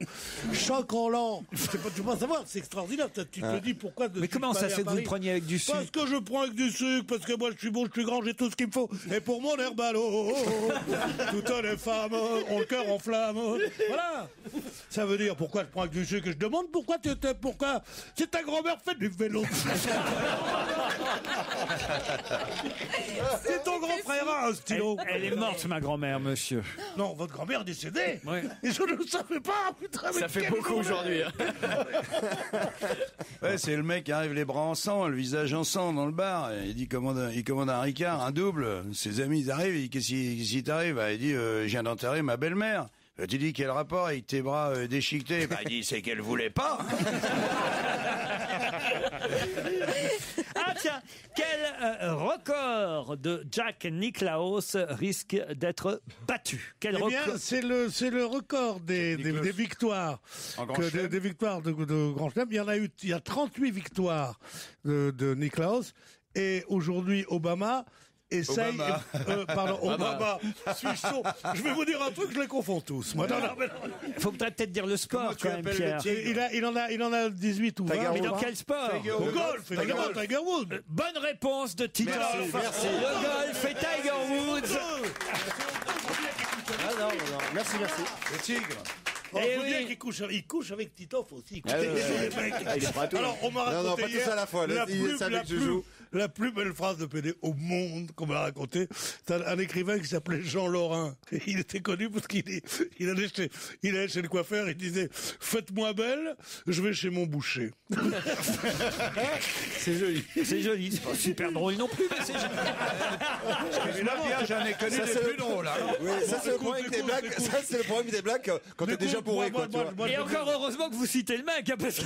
Chocolat. Tu peux pas savoir, c'est extraordinaire. Tu te dis pourquoi.
Mais comment ça se fait que vous le preniez avec du sucre?
Parce que je prends avec du sucre, parce que moi je suis beau, je suis grand, j'ai tout ce qu'il me faut. Et pour mon herbalo, toutes les femmes ont le cœur en flamme. Voilà. Ça veut dire pourquoi je prends avec du sucre. Je demande pourquoi c'est ta grand-mère fait du vélo. C'est ton grand frère a un stylo.
Elle est morte, ma grand-mère, monsieur.
Non, votre grand-mère est décédée.
Ouais.
Et je ne le savais pas. Putain,
Ça fait beaucoup aujourd'hui.
Ouais, c'est le mec qui arrive les bras en sang, le visage en sang dans le bar. Et il commande un Ricard, un double. Ses amis, ils arrivent. Qu'est-ce qui t'arrive? Il dit, je viens d'enterrer ma belle-mère. Tu dis, quel rapport avec tes bras déchiquetés? Il dit, c'est qu'elle voulait pas.
Ah tiens, quel record de Jack Nicklaus risque d'être battu? Quel
Eh bien,
record?
c'est le record des victoires.
En Grand Chelem.
Des victoires de Grand Chelem. Il y a 38 victoires de Nicklaus. Et aujourd'hui, Obama essaye. Obama. Je vais vous dire un truc, je les confonds tous. Moi.
Il faut peut-être dire le sport quand même, Pierre.
Il en a 18 ou 20.
Mais dans quel sport?
Au golf, évidemment, Tiger Woods.
Bonne réponse de Tito.
Merci.
Le golf et Tiger Woods.
Ah non. Merci.
Le tigre.
Il faut bien qu'il couche avec Titoff aussi.
Il est prêt à tout.
Alors, on m'a raconté
Non, pas tous à la fois.
la plus belle phrase de PD au monde qu'on m'a raconté. C'est un écrivain qui s'appelait Jean Lorrain. Et il était connu parce qu'il allait chez le coiffeur, il disait « Faites-moi belle, je vais chez mon boucher. »
C'est joli. C'est joli. C'est pas super drôle non plus, mais c'est joli.
Évidemment, j'en ai connu des plus drôles.
Oui, ça c'est le problème des blagues. Ça c'est le problème des blagues quand t'es déjà bourré, quoi.
Et encore heureusement que vous citez le mec, hein, parce que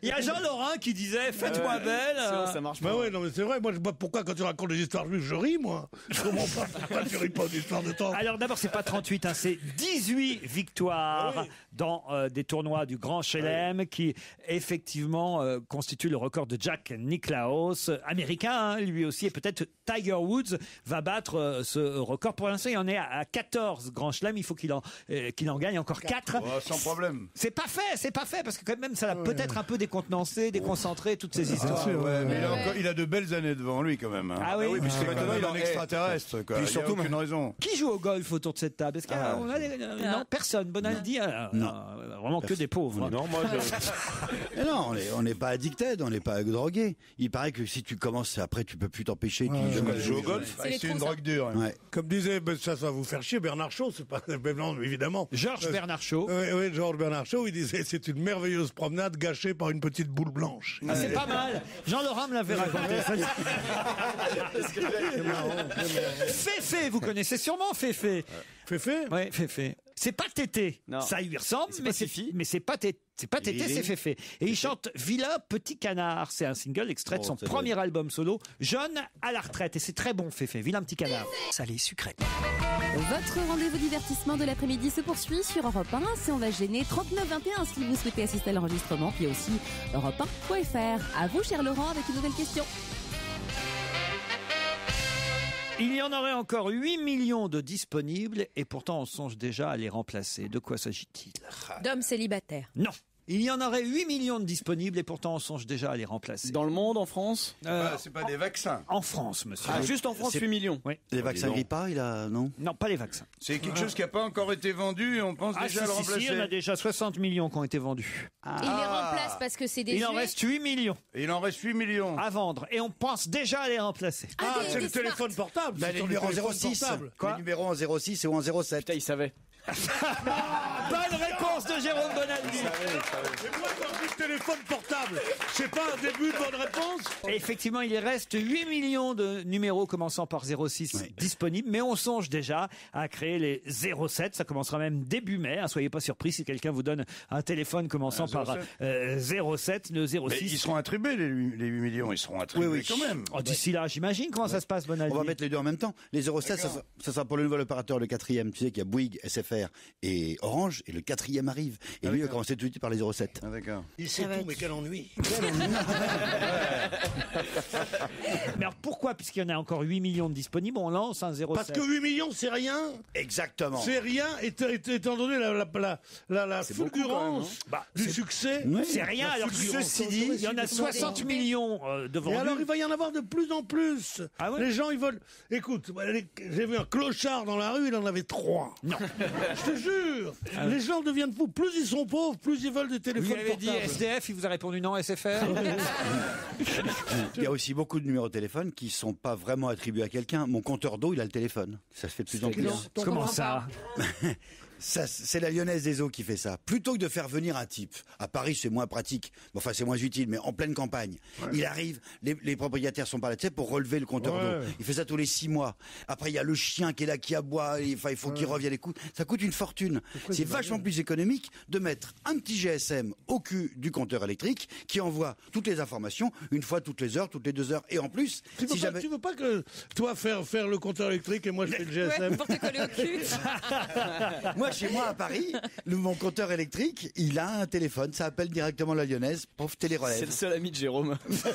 il y a Jean Lorrain qui disait faites-moi belle.
Ça marche pas.
Bah ouais, non mais c'est vrai. Moi, je vois pourquoi quand tu racontes des histoires juives, je ris, moi. Je comprends pas pourquoi tu ris pas d'histoires de temps.
Alors d'abord, c'est pas 38, hein, c'est 18 victoires dans des tournois du Grand Chelem qui effectivement constituent le record de Jack Nicklaus, américain, hein, lui aussi, et peut-être Tiger Woods va battre ce record. Pour l'instant, il en est à 14 Grand Chelem. Il faut qu'il en gagne encore 4.
Sans problème.
C'est pas fait, parce que quand même, ça l'a peut-être un peu décontenancé, déconcentré, toutes ces histoires.
Mais il a de belles années devant lui, quand même. Hein.
Ah oui,
puisque maintenant, il est un extraterrestre, quoi.
Puis
Il y a
surtout,
aucune raison.
Qui joue au golf autour de cette table? Est-ce qu'il y a, non, personne. Bonaldi, vraiment que des pauvres. Hein.
Non, moi
Mais non, on n'est pas addicted, on n'est pas drogué. Il paraît que si tu commences après, tu peux plus t'empêcher.
Tu joues au golf. C'est une drogue dure.
Ouais.
Comme disait, ça va vous faire chier, Bernard Shaw, c'est pas non, évidemment.
Georges Bernard Shaw.
Oui, Georges Bernard Shaw, il disait c'est une merveilleuse promenade gâchée par une petite boule blanche.
Ah, c'est pas mal. Jean Laurent me l'avait raconté. Féfé, vous connaissez sûrement Féfé.
Féfé?
Oui, Féfé. C'est pas Tété.
Non.
Ça lui ressemble, mais c'est pas Tété. C'est pas Tété, c'est Féfé. Et il chante Villa Petit Canard. C'est un single extrait de son premier album solo, Jeune à la retraite. Et c'est très bon, Féfé. Vilain Petit Canard. Salé, sucré.
Votre rendez-vous divertissement de l'après-midi se poursuit sur Europe 1. Si on va gêner 3921 si vous souhaitez assister à l'enregistrement. Puis aussi europe1.fr. À vous, cher Laurent, avec une nouvelle question.
Il y en aurait encore 8 millions de disponibles et pourtant on songe déjà à les remplacer. De quoi s'agit-il?
D'hommes célibataires.
Non. Il y en aurait 8 millions de disponibles et pourtant on songe déjà à les remplacer.
Dans le monde, en France?
C'est pas des vaccins.
En France, monsieur.
Ah, juste en France, 8 millions.
Oui.
Les vaccins Grippa, non?
Non, pas les vaccins.
C'est quelque chose qui n'a pas encore été vendu et on pense déjà à le remplacer.
Il y en a déjà 60 millions qui ont été vendus.
Il les remplace parce que c'est des
Il en reste 8 millions.
Et il en reste 8 millions.
À vendre. Et on pense déjà à les remplacer.
C'est le téléphone portable.
Les numéros en 06.
Quoi?
Les numéros en 06 ou en 07.
Putain, il savait.
Bonne réponse de Jérôme Bonaldi.
Et moi, quand je dis téléphone portable, c'est pas un début de bonne réponse?
Et effectivement, il reste 8 millions de numéros commençant par 06 disponibles, mais on songe déjà à créer les 07. Ça commencera même début mai. Soyez pas surpris si quelqu'un vous donne un téléphone commençant par 07, le 06.
Mais ils seront attribués, les 8 millions, ils seront attribués quand même.
D'ici là, j'imagine. Comment ça se passe, Bonaldi?
On va mettre les deux en même temps. Les 07, ça sera pour le nouvel opérateur, le 4e. Tu sais qu'il y a Bouygues, SFR et Orange, et le 4e arrive. Et lui, il va commencer tout de suite par les 07.
Ah, d'accord.
Il sait tout, mais quel ennui.
Mais alors pourquoi, puisqu'il y en a encore 8 millions de disponibles, on lance un 07?
Parce que 8 millions, c'est rien.
Exactement.
C'est rien, étant donné la fulgurance du succès.
C'est rien, alors que ceci dit, il y en a 60 millions de vendus.
Et alors, il va y en avoir de plus en plus.
Ah ouais?
Les gens, ils veulent... Écoute, j'ai vu un clochard dans la rue, il en avait 3.
Non.
Je te jure. Les gens deviennent fous. Plus ils sont pauvres, plus ils veulent des téléphones
Vous lui avez dit
portables.
SDF, il vous a répondu non, SFR?
Il y a aussi beaucoup de numéros de téléphone qui sont pas vraiment attribués à quelqu'un. Mon compteur d'eau, il a le téléphone. Ça se fait de plus en plus.
Comment ça?
Ça, c'est la Lyonnaise des Eaux qui fait ça. Plutôt que de faire venir un type, à Paris c'est moins pratique, enfin c'est moins utile, mais en pleine campagne, il arrive, les propriétaires sont pas là, tu sais, pour relever le compteur d'eau. Il fait ça tous les 6 mois. Après il y a le chien qui est là, qui aboie, il faut qu'il revienne. Ça coûte une fortune. C'est vachement plus économique de mettre un petit GSM au cul du compteur électrique qui envoie toutes les informations une fois toutes les heures, toutes les 2 heures. Et en plus,
tu veux pas que toi faire le compteur électrique et moi je fais le GSM
pour te coller au cul.
Moi, chez moi à Paris, mon compteur électrique, il a un téléphone, ça appelle directement la Lyonnaise, pauvre télérelève.
C'est le seul ami de Jérôme.
Je suis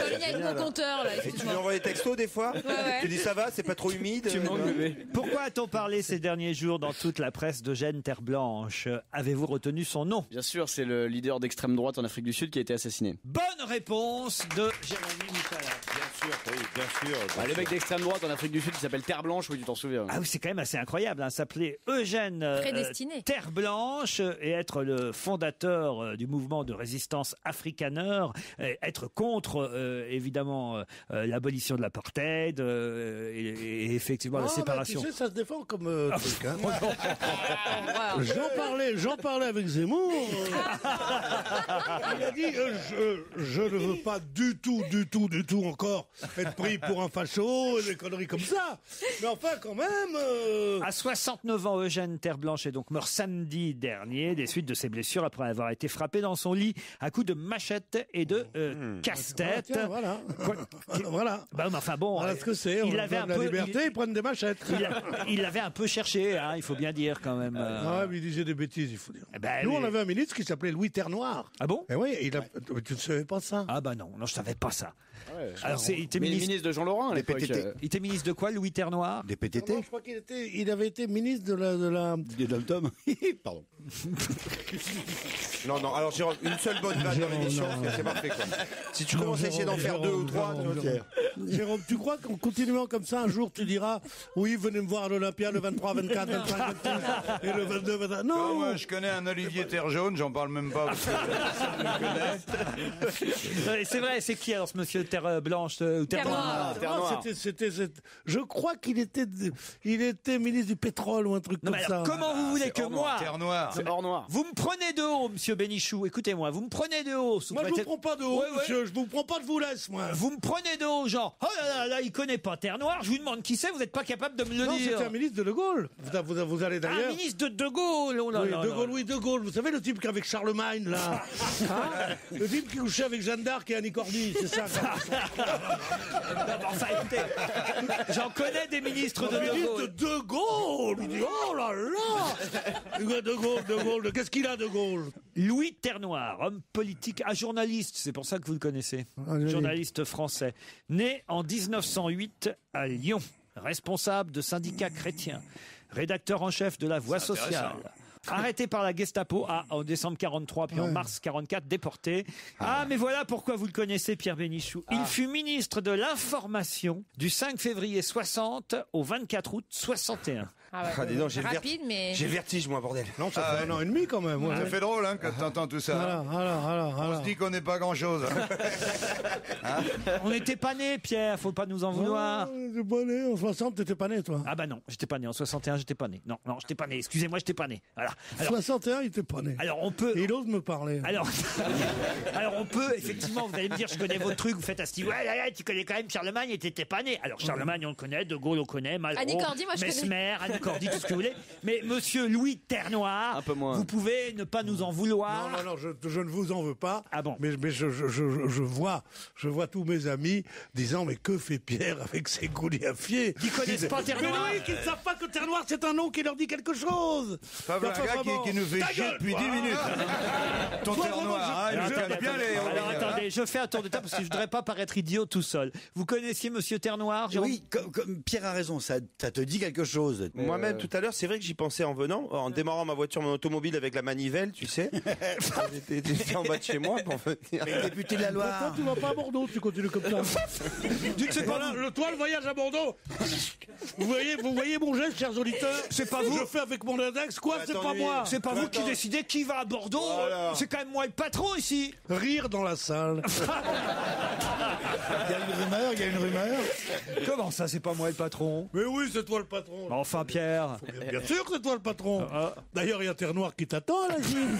en ligne avec mon compteur là.
Et tu lui envoies des textos des fois?
Ouais.
Tu dis ça va, c'est pas trop humide?
Tu manques bébé.
Pourquoi a-t-on parlé ces derniers jours dans toute la presse d'Eugène Terre-Blanche? Avez-vous retenu son nom?
Bien sûr, c'est le leader d'extrême droite en Afrique du Sud qui a été assassiné.
Bonne réponse de Jérémy Michalak.
Bien sûr.
Le mec d'extrême droite en Afrique du Sud qui s'appelle Terre Blanche, oui, tu t'en souviens.
Ah oui, c'est quand même assez incroyable, s'appeler Eugène Terre Blanche et être le fondateur du mouvement de résistance afrikaneur, être contre évidemment l'abolition de l'apartheid et effectivement la séparation.
Tu sais, ça se défend comme truc. Hein. J'en parlais avec Zemmour. Il a dit je ne veux pas du tout encore être pris pour un facho, des conneries comme ça. Mais enfin, quand même.
À 69 ans, Eugène Terre-Blanche est donc mort samedi dernier des suites de ses blessures après avoir été frappé dans son lit à coups de machette et de casse-tête.
Tiens, voilà. Voilà.
Bah, mais enfin bon,
voilà ce que c'est.
Il avait un
la
peu
liberté, ils prennent des machettes.
Il l'avait un peu cherché, hein, il faut bien dire quand même.
Ah, mais il disait des bêtises, il faut dire.
Ben,
nous, on avait un ministre qui s'appelait Louis Terre-Noir.
Ah bon?
Eh oui, tu ne savais pas ça?
Ah bah non, je savais pas ça.
Ouais,
alors il était
ministre de Jean Laurent à l'époque.
Il était ministre de quoi, Louis Terre-Noir?
Des PTT.
Non, je crois qu'il avait été ministre de la...
Des dom-tom. Pardon.
Non, alors Jérôme, une seule bonne vanne dans l'émission, c'est parfait quoi. Si tu commences à essayer d'en faire 2 ou 3,
Jérôme, tu crois qu'en continuant comme ça, un jour tu diras oui, venez me voir à l'Olympia le 23, 24, 25, 26 et le 22, 23. Non,
moi je connais un Olivier Terre Jaune, j'en parle même pas.
C'est vrai, c'est qui alors ce monsieur Terre Blanche ou Terre Noire?
Je crois qu'il était ministre du pétrole ou un truc comme ça.
Comment vous voulez que moi,
Terre Noire,
c'est hors noir.
Vous me prenez de haut, monsieur Bénichou. Écoutez-moi, vous me prenez de haut.
Moi, je vous prends pas de haut, monsieur. Je vous prends pas de vous laisse, moi.
Vous me prenez de haut, genre, oh là, il connaît pas Terre Noire. Je vous demande qui c'est. Vous n'êtes pas capable de me le dire.
Non, c'était un ministre de De Gaulle. Vous allez d'ailleurs.
Un ministre de Gaulle. Oh là,
oui,
là,
de Gaulle, oui, De Gaulle. Vous savez le type qu'avec Charlemagne là. Le type qui couchait avec Jeanne d'Arc et Annie Cordy, c'est ça.
Enfin, écoutez, j'en connais des ministres de Gaulle.
De Gaulle. Il dit oh là là. De Gaulle. Qu'est-ce qu'il a De Gaulle?
Louis Terre-Noire, homme politique, journaliste, c'est pour ça que vous le connaissez, journaliste français, né en 1908 à Lyon, responsable de syndicats chrétiens, rédacteur en chef de La Voix sociale. Arrêté par la Gestapo en décembre 43, puis en mars 44, déporté. Mais voilà pourquoi vous le connaissez, Pierre Bénichou. Il fut ministre de l'Information du 5 février 60 au 24 août 61.
Dis donc, j'ai
Rapide, mais...
J'ai le vertige, moi, bordel.
Non, ça fait 1 an et demi quand même.
Ça fait drôle hein, quand t'entends tout ça.
Alors.
On se dit qu'on n'est pas grand-chose.
On n'était pas nés, Pierre, faut pas nous en vouloir.
T'es pas né en 60, t'étais pas né, toi.
Ah bah non, j'étais pas né. En 61, j'étais pas né. Non, j'étais pas né. Excusez-moi, j'étais pas né. Voilà. Alors,
61, il était pas né.
alors on peut...
Et il ose me parler.
Alors on peut, effectivement, vous allez me dire, je connais votre truc, vous faites un style, ouais, tu connais quand même Charlemagne et t'étais pas né. Alors Charlemagne, on le connaît, De Gaulle, on connaît, Malraux,
Annie Cordy, moi, je connais.
Mesmer, Annie Cordy, tout ce que vous voulez. Mais monsieur Louis Ternoir,
Un peu moins.
vous pouvez ne pas nous en vouloir.
Non, je ne vous en veux pas.
Ah bon?
Mais je vois tous mes amis disant, mais que fait Pierre avec ses gouliafiers?
Qui connaissent pas Ternoir.
Mais oui, qui ne savent pas que Ternoir, c'est un nom qui leur dit quelque chose.
Pas un gars qui nous fait chier depuis 10 minutes. Ton terre noir, il nous cache bien les...
Alors attendez, je fais un tour de table parce que je ne voudrais pas paraître idiot tout seul. Vous connaissiez monsieur Ternoir, Jérôme?
Oui, comme Pierre a raison, ça te dit quelque chose.
Moi-même, tout à l'heure, c'est vrai que j'y pensais en venant, en démarrant ma voiture, mon automobile avec la manivelle, tu sais. J'étais en bas de chez moi pour venir.
Mais député de la
Pourquoi
Loire.
tu vas pas à Bordeaux, tu continues comme ça? Voilà, le voyage à Bordeaux. Vous voyez mon geste, chers auditeurs?
C'est pas vous.
Je fais avec mon index, quoi, c'est pas moi.
C'est pas vous qui décidez qui va à Bordeaux.
Voilà.
C'est quand même moi le patron ici.
Rire dans la salle.
Il y a une rumeur.
Comment ça, c'est pas moi le patron?
Mais oui, c'est toi le patron.
Enfin, Pierre.
Bien sûr que c'est toi le patron. D'ailleurs, il y a Terre Noire qui t'attend à la gym.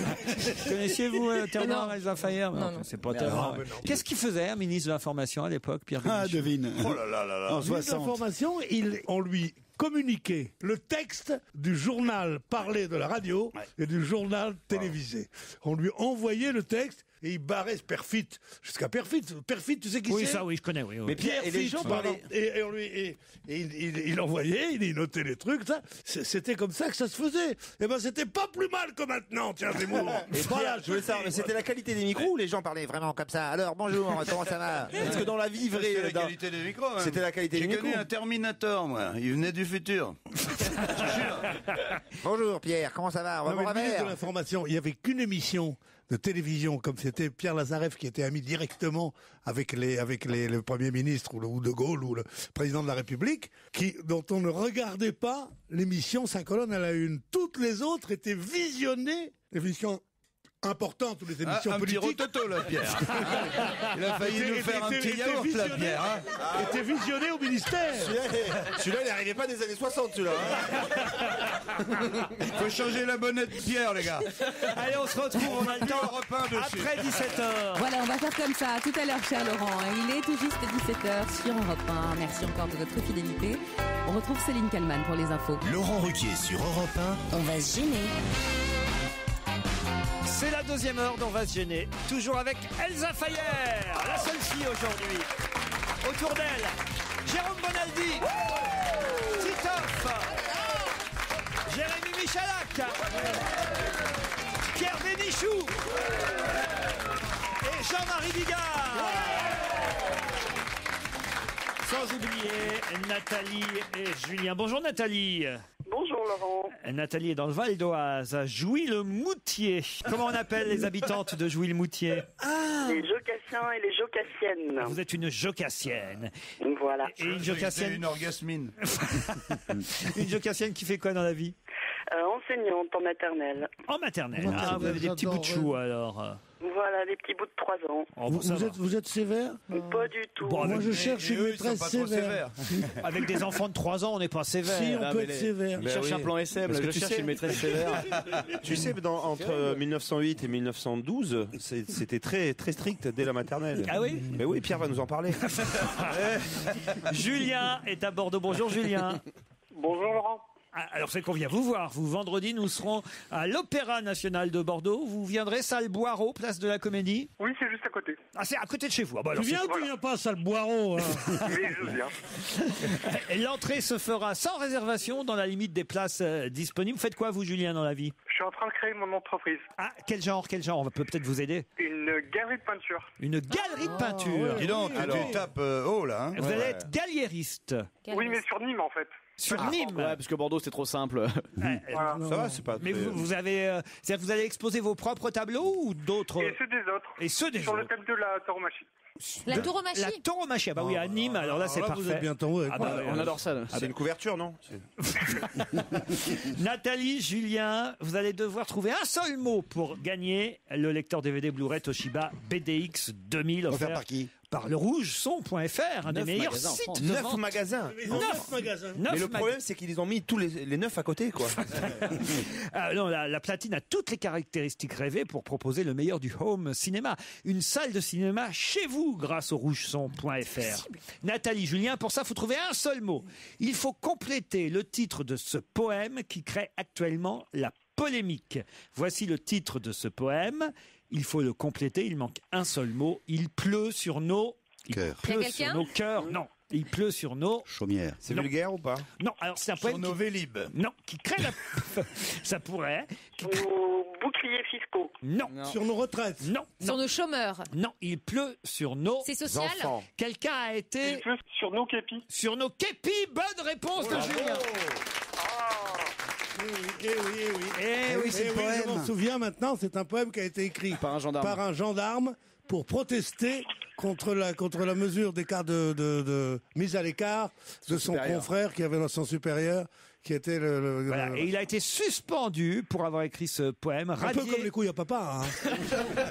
Connaissiez-vous Terre Noire, Elsa Fayer?
Non.
C'est pas Terre Noire. Qu'est-ce qu'il faisait, un ministre de l'Information à l'époque, Pierre
Ah,
Bénichou?
devine.
Oh là là là là.
En 60.
L'information, on lui communiquait le texte du journal parlé de la radio et du journal télévisé. On lui envoyait le texte et il barrait ce Perfit jusqu'à Perfit. Perfit, tu sais qui c'est?
Oui, ça, oui, je connais, oui.
Mais Pierre, et les gens parlaient...
Et on lui, il envoyait, il notait les trucs, ça. C'était comme ça que ça se faisait. Et ben, c'était pas plus mal que maintenant, tiens, Zemmour.
Et voilà, je voulais savoir, mais c'était la qualité des micros ou les gens parlaient vraiment comme ça? Alors, bonjour, comment ça va? Parce que dans la vie vraie...
C'était la qualité des micros. Hein.
C'était la qualité des micros.
J'ai connu un Terminator, moi. Il venait du futur.
Bonjour, Pierre, comment ça va? On va
Non, mais
boire un
le ministre
verre.
de l'Information, il n'y avait qu'une émission de télévision, comme c'était Pierre Lazareff qui était ami directement avec le Premier ministre ou De Gaulle ou le Président de la République, dont on ne regardait pas l'émission 5 colonnes à la une. Toutes les autres étaient visionnées, l'émission importante, ou les émissions
un
politiques.
petit rototo, là, Pierre. Il a failli nous faire un petit yaourt, là, Pierre. Hein.
Était visionné au ministère.
Celui-là, il n'arrivait pas des années 60, celui-là.
Faut changer la bonnette de Pierre, les gars.
Allez, on se retrouve, on a le temps
après
17h.
Voilà, on va faire comme ça. Tout à l'heure, cher Laurent. Il est tout juste 17h sur Europe 1. Merci encore de votre fidélité. On retrouve Céline Kallmann pour les infos.
Laurent Ruquier sur Europe 1.
On va se gêner.
C'est la deuxième heure d'On va se gêner. Toujours avec Elsa Fayer, la seule fille aujourd'hui. Autour d'elle, Jérôme Bonaldi, Titoff, Jérémy Michalak, Pierre Bénichou et Jean-Marie Bigard. Sans oublier Nathalie et Julien. Bonjour Nathalie.
Bonjour Laurent.
Nathalie est dans le Val d'Oise, à Jouy-le-Moutier. Comment on appelle les habitantes de Jouy-le-Moutier?
Les Jocassiens et les Jocassiennes.
Vous êtes une Jocassienne.
Voilà.
Et une Jocassienne,
une orgasmine.
une Jocassienne qui fait quoi dans la vie?
Enseignante en maternelle.
En maternelle. Ah, vous avez des petits bouts de chou alors.
Voilà, les petits bouts de 3 ans.
Oh, bon, ça va.
Vous êtes sévère?
Pas du tout.
Bon,
Moi,
avec,
je cherche une maîtresse sévère.
avec des enfants de 3 ans, on n'est pas sévère.
Si, on peut être sévère.
Il cherche un plan SM,
Parce que
je
tu
cherche
sais-
une maîtresse sévère.
Tu sais, entre 1908 et 1912, c'était très, très strict dès la maternelle.
Ah oui?
Mais oui, Pierre va nous en parler.
Julien est à Bordeaux. Bonjour Julien.
Bonjour Laurent.
Ah, alors c'est qu'on vient vous voir. Vous, vendredi, nous serons à l'Opéra National de Bordeaux. Vous viendrez, salle Boireau, place de la Comédie.
Oui, c'est juste à côté.
Ah, c'est à côté de chez vous. Ah, bah,
Tu
alors,
viens ou tu viens pas, sale Boireau?
Mais je viens.
c'est- L'entrée se fera sans réservation dans la limite des places disponibles. Vous faites quoi, vous, Julien, dans la vie?
Je suis en train de créer mon entreprise.
Ah, quel genre? On peut peut-être vous aider.
Une galerie de peinture.
Une galerie de peinture.
Dis donc, tu tapes haut, là. Hein.
Vous allez être galliériste.
Oui, mais sur Nîmes en fait.
Sur Nîmes.
Ouais, parce que Bordeaux, c'est trop simple.
Ouais,
Voilà.
Ça va, c'est pas
Mais
très-
vous avez, c'est-à-dire que vous allez exposer vos propres tableaux ou d'autres?
Et ceux des autres.
Et ceux des
Sur le
autres.
thème de la tauromachie.
La tauromachie.
La tauromachie, ah bah oui, à Nîmes, alors là c'est parfait.
Vous êtes bien tombé.
Ah bah,
On adore ça.
C'est une couverture, non?
Nathalie, Julien, vous allez devoir trouver un seul mot pour gagner le lecteur DVD Blu-ray Toshiba BDX 2000
Offert par qui?
Par le rougeson.fr, un des meilleurs sites de
9
vente.
magasins.
9 magasins.
Mais le problème, c'est qu'ils ont mis tous les 9 à côté, quoi.
Non, la platine a toutes les caractéristiques rêvées pour proposer le meilleur du home cinéma. Une salle de cinéma chez vous grâce au rougeson.fr. Nathalie, Julien, pour ça, il faut trouver un seul mot. Il faut compléter le titre de ce poème qui crée actuellement la polémique. Voici le titre de ce poème. Il faut le compléter, il manque un seul mot. Il pleut sur nos
Cœurs.
Il pleut sur nos cœurs. Non. Il pleut sur nos
chaumières.
C'est vulgaire ou pas?
Non, alors c'est un poème
Sur nos vélib.
Non, qui crée la... Ça pourrait.
Nos boucliers fiscaux.
Non.
Sur nos retraites.
Non.
Sur nos chômeurs.
Non, il pleut sur nos
C'est social.
Enfants.
Quelqu'un a été...
Il pleut sur nos képis.
Sur nos képis. Bonne réponse de Julien.
Eh oui,
c'est le
je
poème.
m'en souviens maintenant, c'est un poème qui a été écrit
Par un gendarme.
Pour protester contre la mesure d'écart de mise à l'écart de son confrère qui avait son supérieur, qui était
Voilà, et il a été suspendu pour avoir écrit ce poème.
un peu comme les couilles à papa. Hein.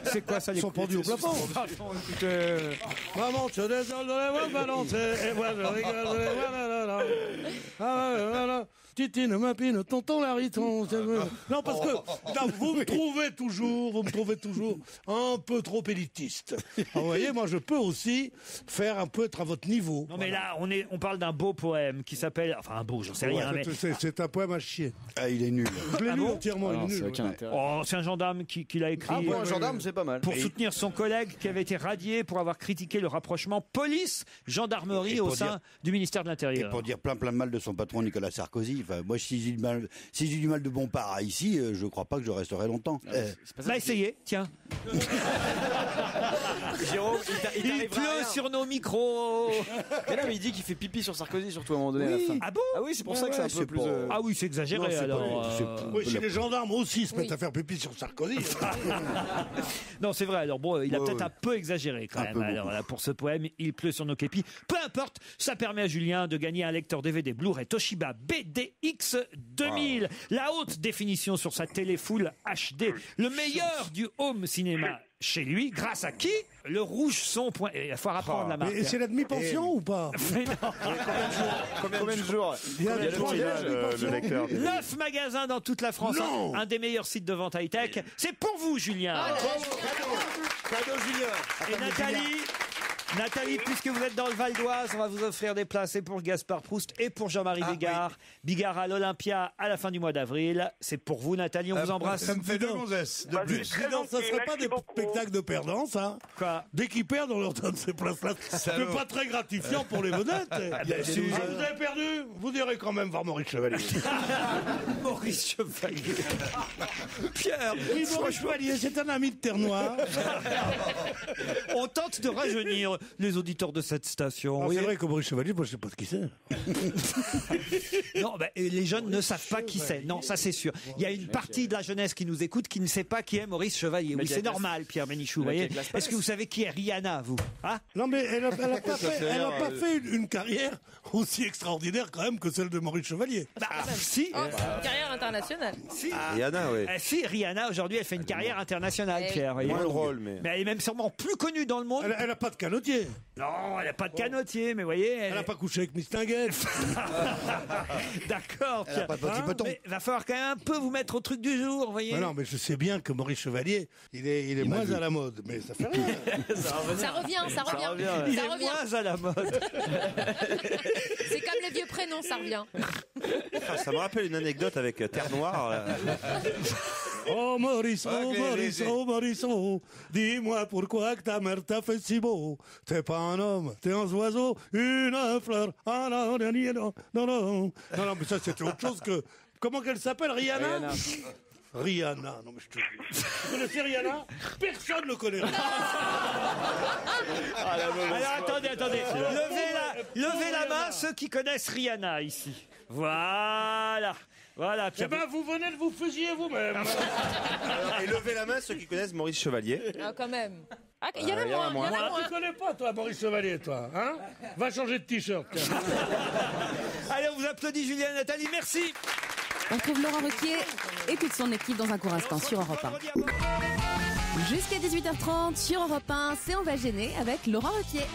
C'est quoi ça, les
Ils sont pendus au plafond. Maman, je descends de la voie balancer, et moi je rigole. Voilà. Titine, ma pine, tonton Lariton. Non, parce que vous me trouvez toujours un peu trop élitiste. Alors, vous voyez, moi je peux aussi faire un peu être à votre niveau.
Non mais là, on parle d'un beau poème qui s'appelle... Enfin, un beau, j'en sais rien. Mais...
C'est un poème à chier.
Ah, il est nul.
Je l'ai
Ah
lu
bon
entièrement. il est nul.
Oh, c'est un gendarme qui l'a écrit.
Ah bon, un gendarme, c'est pas mal.
Pour soutenir son collègue qui avait été radié pour avoir critiqué le rapprochement police-gendarmerie
Et
au
pour
sein
dire-
du ministère de
Et
l'Intérieur.
pour dire plein de mal de son patron Nicolas Sarkozy, enfin, moi si j'ai du mal de bon part ici, je crois pas que je resterai longtemps.
Bah essayez, tiens.
Jérôme, il
Il
t'arrivera
pleut
rien.
sur nos micros.
Mais non, mais il dit qu'il fait pipi sur Sarkozy, surtout à un moment donné à la fin.
Ah bon?
Ah oui, c'est pour ça que c'est un peu
c'est
plus.
pas-
Ah oui, c'est exagéré
Non, c'est pas-
alors.
c'est-
Oui, si les gendarmes aussi se mettent à faire pipi sur Sarkozy.
Non, c'est vrai. Alors bon, il a
Ouais,
peut-être
ouais.
un peu exagéré quand
Un
même.
peu
Alors
beaucoup.
là, pour ce poème, il pleut sur nos képis. Peu importe, ça permet à Julien de gagner un lecteur DVD Blu-ray Toshiba BDX 2000. La haute définition sur sa télé full HD. Le meilleur du home cinéma chez lui, grâce à qui? Le rougeson. Il va falloir apprendre la marque.
Et c'est la demi-pension ou pas?
Mais non.
Combien de jours
Il y a
Combien de
des
jours il a
le lecteur.
9 magasins dans toute la France.
Non.
Un des meilleurs sites de vente high-tech. C'est pour vous, Julien.
Cadeau Julien.
Et Nathalie, puisque vous êtes dans le Val d'Oise, on va vous offrir des places et pour Gaspard Proust et pour Jean-Marie Bigard. Bigard à l'Olympia à la fin du mois d'avril. C'est pour vous, Nathalie. On vous embrasse.
Ça me fait 2 gonzesses de
Bah,
plus.
c'est très
Non, ça
gentil,
serait pas
merci
des
beaucoup.
spectacles de perdants, ça?
Quoi?
Dès qu'ils perdent, on leur donne ces places-là. C'est pas très gratifiant pour les vedettes.
si.
Vous avez perdu, vous irez quand même voir Maurice Chevalier.
Maurice Chevalier. Pierre,
Oui, Maurice Chevalier, c'est un ami de Terre-Noire.
on tente de rajeunir les auditeurs de cette station.
C'est
Oui.
vrai que Maurice Chevalier, moi je sais pas ce qu'il c'est.
Non, et les jeunes ne savent pas qui c'est. Non, ça c'est sûr. Il y a une partie de la jeunesse qui nous écoute qui ne sait pas qui est Maurice Chevalier. Oui, c'est normal, Pierre Bénichou. Vous voyez. Est-ce que vous savez qui est Rihanna, vous? Hein?
Non, mais elle a pas fait une carrière aussi extraordinaire quand même que celle de Maurice Chevalier.
Bah, si.
Oh, c'est une carrière internationale.
Si.
Rihanna, oui.
Si, Rihanna, aujourd'hui, elle fait une carrière internationale,
Eh oui.
Pierre. voyez.
Moins le rôle, mais.
Mais elle est même sûrement plus connue dans le monde.
Elle a pas de canotier.
Non, elle n'a pas de canotier, mais vous voyez.
Elle a pas couché avec Miss Tinguette.
D'accord,
Elle a pas de petit peton.
mais va falloir quand même un peu vous mettre au truc du jour, vous voyez.
Mais non, mais je sais bien que Maurice Chevalier, il est moins à la mode, mais ça fait rien.
Ça revient, ça revient.
Il
Ça
est
revient.
moins à la mode.
C'est comme les vieux prénoms, ça revient.
Ah, ça me rappelle une anecdote avec Terre Noire.
Oh Maurice, oh
Ok,
Maurice,
vas-y.
oh Maurice, oh, dis-moi pourquoi que ta mère t'a fait si beau. T'es pas un homme, t'es un oiseau, une fleur. Ah non, non, non, non, non. Non, non, mais ça c'était autre chose que... Comment qu'elle s'appelle, Rihanna? Rihanna, non mais je te dis. Vous connaissez Rihanna? Personne ne le connaît.
Alors attendez. Levez la main ceux qui connaissent Rihanna ici. Voilà. Voilà,
Eh
Pierre.
ben, vous venez de vous fusiller vous-même.
Et levez la main ceux qui connaissent Maurice Chevalier.
Ah, quand même.
Ah, il y en a moins, il y en a moins.
Tu connais pas, toi, Maurice Chevalier, toi, hein? Va changer de t-shirt.
Allez, on vous applaudit, Julien et Nathalie, merci.
On retrouve Laurent Ruquier et toute son équipe dans un court instant sur Europe 1. Jusqu'à 18h30 sur Europe 1, c'est On va gêner avec Laurent Ruquier.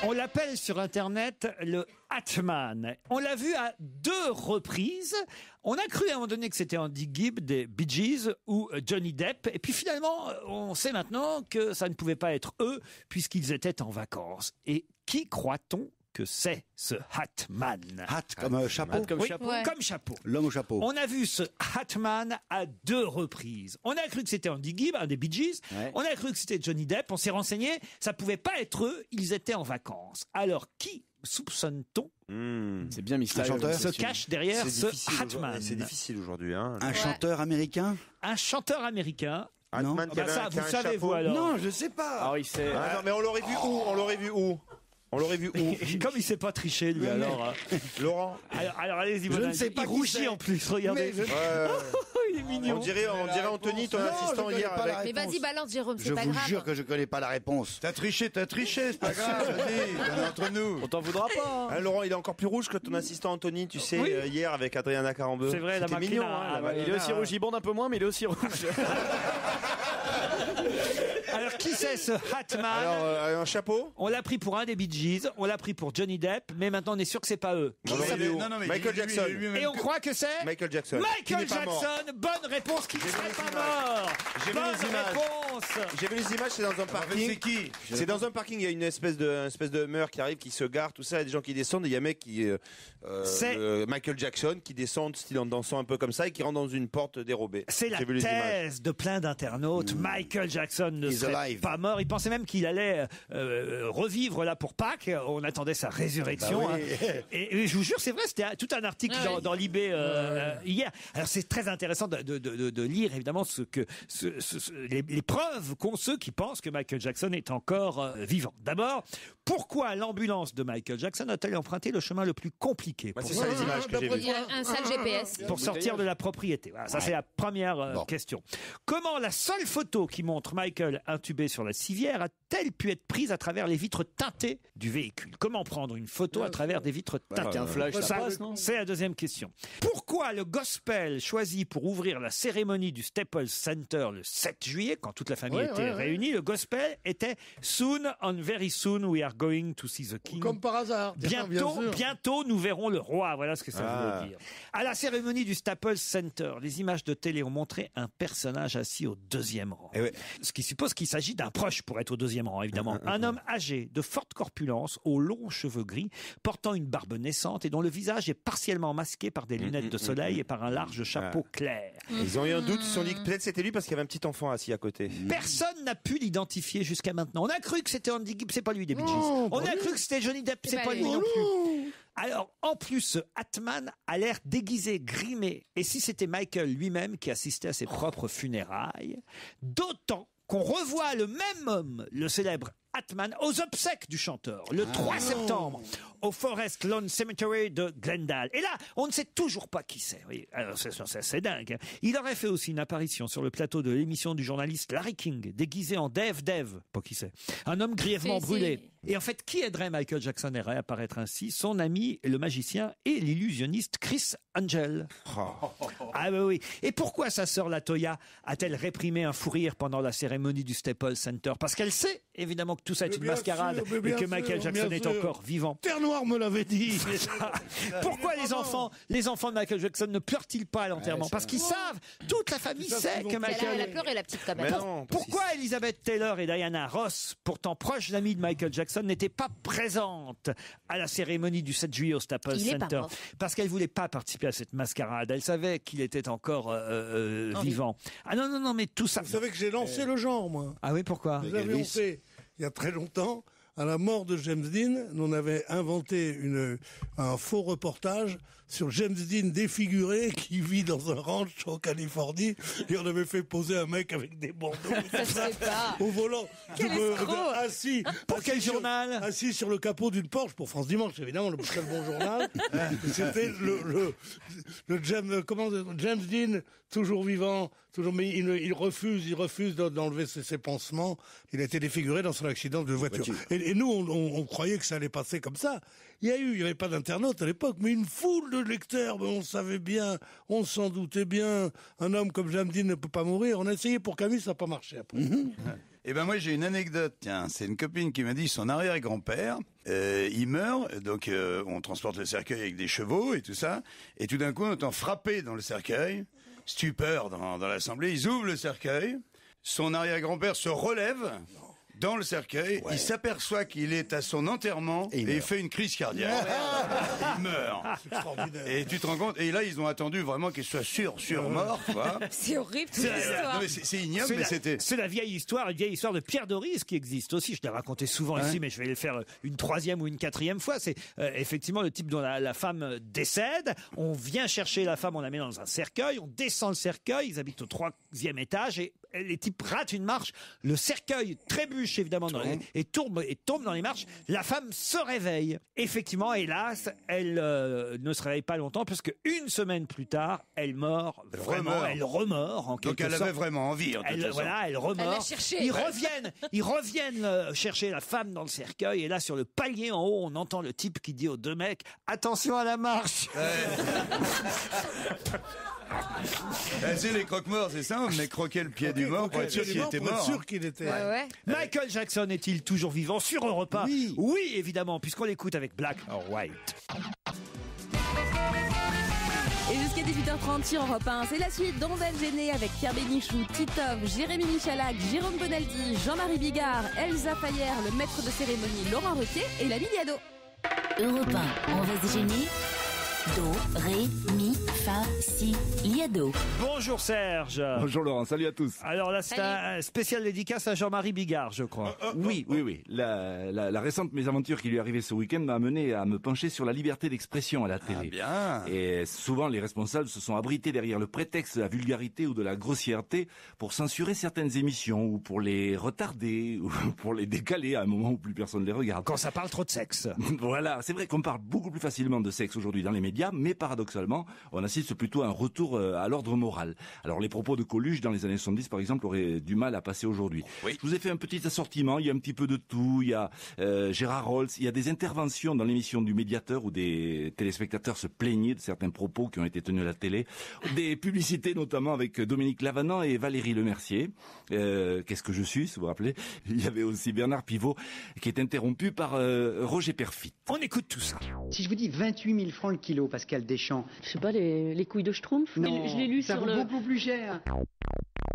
On l'appelle sur Internet le Hatman. On l'a vu à 2 reprises. On a cru à un moment donné que c'était Andy Gibb des Bee Gees ou Johnny Depp. Et puis finalement, on sait maintenant que ça ne pouvait pas être eux puisqu'ils étaient en vacances. Et qui croit-on que c'est ce Hatman?
Hat comme chapeau.
Hat comme chapeau. Comme chapeau.
L'homme au chapeau.
On a vu ce Hatman à 2 reprises. On a cru que c'était Andy Gibb, un des Bee Gees. Ouais. On a cru que c'était Johnny Depp. On s'est renseigné. Ça pouvait pas être eux. Ils étaient en vacances. Alors, qui soupçonne-t-on
C'est bien mystérieux.
Un chanteur
se cache derrière ce Hatman?
C'est difficile aujourd'hui. Hein.
Un chanteur américain.
Un chanteur américain.
Non.
Ça, vous savez, vous alors?
Non, je sais pas.
Ah oui, c'est.
Ah, non, mais on l'aurait vu où? On l'aurait vu où? On l'aurait vu où?
Comme il sait pas tricher, lui, alors.
Laurent.
Alors allez-y,
je ne sais pas.
Il rougit en plus, regardez.
Il est mignon. On dirait Anthony, ton assistant hier.
Mais vas-y, balance, Jérôme, c'est pas
grave. Je
grave.
vous jure que je connais pas la réponse.
T'as triché, c'est pas grave. Vas-y, viens entre nous.
On t'en voudra pas.
Hein, Laurent, il est encore plus rouge que ton assistant Anthony, tu sais, hier avec Adriana Carambeu.
C'est vrai,
c'était mignon.
Il est aussi rouge, il bande un peu moins, mais il est aussi rouge.
Alors, qui c'est ce Hatman?
Alors, un chapeau?
On l'a pris pour un des Bee Gees, on l'a pris pour Johnny Depp, mais maintenant on est sûr que c'est pas eux.
Michael Jackson.
Et on croit que c'est
Michael Jackson.
Michael Jackson. Bonne réponse, qui ne serait pas mort. Bonne réponse.
J'ai vu les images, c'est dans un parking.
C'est qui?
C'est dans un parking, il y a une espèce de Hummer qui arrive, qui se gare, tout ça, il y a des gens qui descendent, et il y a un mec qui Michael Jackson qui descend style en dansant un peu comme ça et qui rentre dans une porte dérobée.
C'est la thèse de plein d'internautes. Michael Jackson ne serait pas mort. Il pensait même qu'il allait revivre là pour Pâques. On attendait sa résurrection.
Bah oui.
Et je vous jure, c'est vrai, c'était tout un article dans l'IB hier. Alors c'est très intéressant de lire évidemment les preuves qu'ont ceux qui pensent que Michael Jackson est encore vivant. D'abord, pourquoi l'ambulance de Michael Jackson a-t-elle emprunté le chemin le plus compliqué?
C'est ça les images que j'ai vues.
Il y a un sale GPS.
Pour sortir de la propriété. Voilà, ça, c'est la première question. Comment la seule photo qui montre Michael intubé sur la civière a-t-elle pu être prise à travers les vitres teintées du véhicule? Comment prendre une photo à travers des vitres teintées?
Un flash, ça passe, non?
C'est la deuxième question. Pourquoi le gospel choisi pour ouvrir la cérémonie du Staples Center le 7 juillet, quand toute la famille était réunie, le gospel était Soon and very soon we are going to see the king.
Comme par hasard.
Bientôt nous verrons le roi. Voilà ce que ça voulait dire. À la cérémonie du Staples Center, les images de télé ont montré un personnage assis au 2e rang. Ce qui suppose qu'il s'agit d'un proche pour être au 2e rang, évidemment. Un homme âgé, de forte corpulence, aux longs cheveux gris, portant une barbe naissante et dont le visage est partiellement masqué par des lunettes de soleil et par un large chapeau clair.
Ils ont eu un doute, ils se sont dit que peut-être c'était lui parce qu'il y avait un petit enfant assis à côté.
Personne n'a pu l'identifier jusqu'à maintenant. On a cru que c'était Andy Gibb, c'est pas lui des Bee Gees. On a cru que c'était Johnny Depp, c'est pas lui non plus. Alors, en plus, ce Hatman a l'air déguisé, grimé. Et si c'était Michael lui-même qui assistait à ses propres funérailles, d'autant qu'on revoit le même homme, le célèbre Hatman, aux obsèques du chanteur, le 3 septembre, au Forest Lawn Cemetery de Glendale. Et là, on ne sait toujours pas qui c'est. Oui, alors c'est dingue. Hein. Il aurait fait aussi une apparition sur le plateau de l'émission du journaliste Larry King, déguisé en Dave, pas qui c'est. Un homme grièvement brûlé. Et en fait, qui aiderait Michael Jackson à réapparaître ainsi? Son ami, le magicien et l'illusionniste Chris Angel. Ah oui. Et pourquoi sa sœur Latoya a-t-elle réprimé un fou rire pendant la cérémonie du Staples Center? Parce qu'elle sait, évidemment, que tout ça est une mascarade et que Michael Jackson est encore vivant.
Terre Noire me l'avait dit.
Pourquoi les enfants de Michael Jackson ne pleurent-ils pas à l'enterrement? Parce qu'ils savent, toute la famille sait que Michael...
Elle a pleuré, la petite, quand même.
Pourquoi Elizabeth Taylor et Diana Ross, pourtant proches amies de Michael Jackson, n'étaient pas présentes à la cérémonie du 7 juillet au Staples Center? Parce qu'elles ne voulaient pas participer à cette mascarade. Elles savaient qu'il était encore vivant. Ah non, mais tout ça...
Vous savez que j'ai lancé le genre, moi.
Ah oui, pourquoi?
Nous avions fait, il y a très longtemps, à la mort de James Dean, on avait inventé un faux reportage sur James Dean défiguré qui vit dans un ranch en Californie et on avait fait poser un mec avec des bandeaux
Ça se fait pas.
au volant.
Quel escroc.
Pour quel journal?
Assis sur le capot d'une Porsche pour France Dimanche, évidemment, le très bon journal. C'était le James Dean, toujours vivant, mais il refuse d'enlever ses pansements. Il a été défiguré dans son accident de voiture. Et nous, on croyait que ça allait passer comme ça. Il y avait pas d'internaute à l'époque, mais une foule de lecteurs, mais on savait bien, on s'en doutait bien. Un homme comme James Dean ne peut pas mourir. On a essayé pour Camus, ça n'a pas marché après.
Eh ben moi j'ai une anecdote, tiens, c'est une copine qui m'a dit son arrière-grand-père, il meurt, donc on transporte le cercueil avec des chevaux et tout ça, et tout d'un coup on entend frapper dans le cercueil, stupeur dans l'assemblée, ils ouvrent le cercueil, son arrière-grand-père se relève dans le cercueil, il s'aperçoit qu'il est à son enterrement et il fait une crise cardiaque. Il meurt. Et tu te rends compte, et là ils ont attendu vraiment qu'il soit sûr mort, tu vois.
C'est horrible toute l'histoire.
C'est ignoble, mais c'était...
C'est la vieille histoire de Pierre Doris qui existe aussi. Je l'ai raconté souvent ici, mais je vais le faire une 3e ou une 4e fois. C'est effectivement le type dont la femme décède. On vient chercher la femme, on la met dans un cercueil, on descend le cercueil, ils habitent au 3e étage et les types ratent une marche, le cercueil trébuche évidemment et tombe dans les marches. La femme se réveille. Effectivement, hélas, elle ne se réveille pas longtemps parce qu'une semaine plus tard, elle meurt vraiment. Elle remord en quelque sorte.
Donc elle avait vraiment envie.
Elle remord.
Elle l'a cherché.
Ils reviennent chercher la femme dans le cercueil et là sur le palier en haut, on entend le type qui dit aux deux mecs attention à la marche.
C'est les croque-morts, c'est ça? On venait croquer le pied du mort pour être sûr qu'il était mort.
Michael Jackson est-il toujours vivant sur Europe 1? Oui, évidemment, puisqu'on l'écoute avec Black or White.
Et jusqu'à 18h30 sur Europe 1, c'est la suite d'On va le gêner avec Pierre Bénichou, Titov, Jérémy Michalak, Jérôme Bonaldi, Jean-Marie Bigard, Elsa Fayer, le maître de cérémonie Laurent Ruquier et la Miliado.
Europe 1, on va se gêner. Do, ré, mi, fa, si, liado.
Bonjour Serge.
Bonjour Laurent, salut à tous.
Alors là, c'est un spécial dédicace à Jean-Marie Bigard, je crois.
Oui. La récente mésaventure qui lui est arrivée ce week-end m'a amené à me pencher sur la liberté d'expression à la télé.
Bien.
Et souvent, les responsables se sont abrités derrière le prétexte de la vulgarité ou de la grossièreté pour censurer certaines émissions ou pour les retarder ou pour les décaler à un moment où plus personne ne les regarde.
Quand ça parle trop de sexe.
Voilà, c'est vrai qu'on parle beaucoup plus facilement de sexe aujourd'hui dans les médias, mais paradoxalement, on assiste plutôt à un retour à l'ordre moral. Alors les propos de Coluche dans les années 70 par exemple auraient du mal à passer aujourd'hui. Oui. Je vous ai fait un petit assortiment, il y a un petit peu de tout, il y a Gérard Rolls, il y a des interventions dans l'émission du Médiateur où des téléspectateurs se plaignaient de certains propos qui ont été tenus à la télé, des publicités notamment avec Dominique Lavanant et Valérie Lemercier. Qu'est-ce que je suis, si vous vous rappelez? Il y avait aussi Bernard Pivot qui est interrompu par Roger Perfit.
On écoute tout ça.
Si je vous dis 28 000 francs le kilo, Pascal Deschamps.
Je sais pas, les couilles de Schtroumpf.
Non,
je l'ai lu
ça
sur
vaut beaucoup plus cher.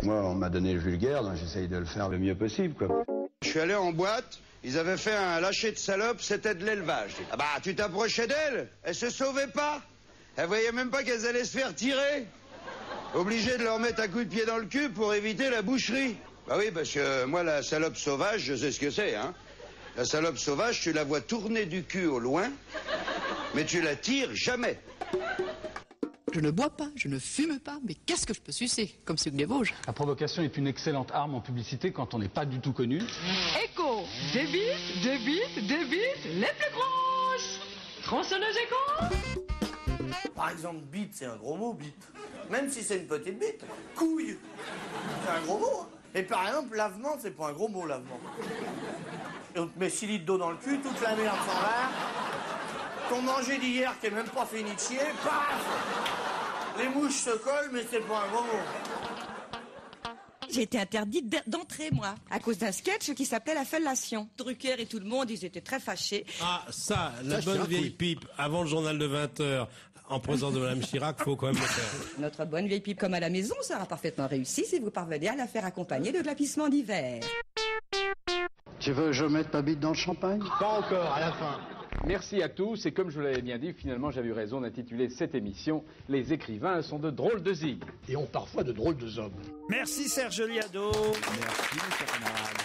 Moi, on m'a donné le vulgaire, donc j'essaye de le faire le mieux possible, quoi.
Je suis allé en boîte, ils avaient fait un lâcher de salope, c'était de l'élevage. Ah bah, tu t'approchais d'elles, elles se sauvaient pas. Elles voyaient même pas qu'elles allaient se faire tirer. Obligé de leur mettre un coup de pied dans le cul pour éviter la boucherie. Bah oui, parce que moi, la salope sauvage, je sais ce que c'est, hein. La salope sauvage, tu la vois tourner du cul au loin, mais tu la tires jamais.
Je ne bois pas, je ne fume pas, mais qu'est-ce que je peux sucer, comme ceux des Vosges.
La provocation est une excellente arme en publicité quand on n'est pas du tout connu.
Écho, des bites, les plus grosses. Tronçonneuse écho.
Par exemple, bite, c'est un gros mot, bite. Même si c'est une petite bite. Couille, c'est un gros mot. Hein. Et par exemple, lavement, c'est pas un gros mot, lavement. Et on te met 6 litres d'eau dans le cul, toute la merde s'en va. Ton manger d'hier qui est même pas fini de chier, paf! Les mouches se collent, mais c'est pas un gros mot.
J'ai été interdite d'entrer, moi, à cause d'un sketch qui s'appelait La Fellation. Drucker et tout le monde, ils étaient très fâchés.
Ah, ça, la bonne vieille pipe, avant le journal de 20h, en présence de Mme Chirac, faut quand même le faire.
Notre bonne vieille pipe comme à la maison sera parfaitement réussie si vous parvenez à la faire accompagner de glapissement d'hiver.
Tu veux que je mette ma bite dans le champagne?
Pas encore, à la fin. Merci à tous, et comme je vous l'avais bien dit, finalement j'avais eu raison d'intituler cette émission « Les écrivains sont de drôles de zig ».
Et ont parfois de drôles de hommes.
Merci Serge Liado.
Merci, cher camarade.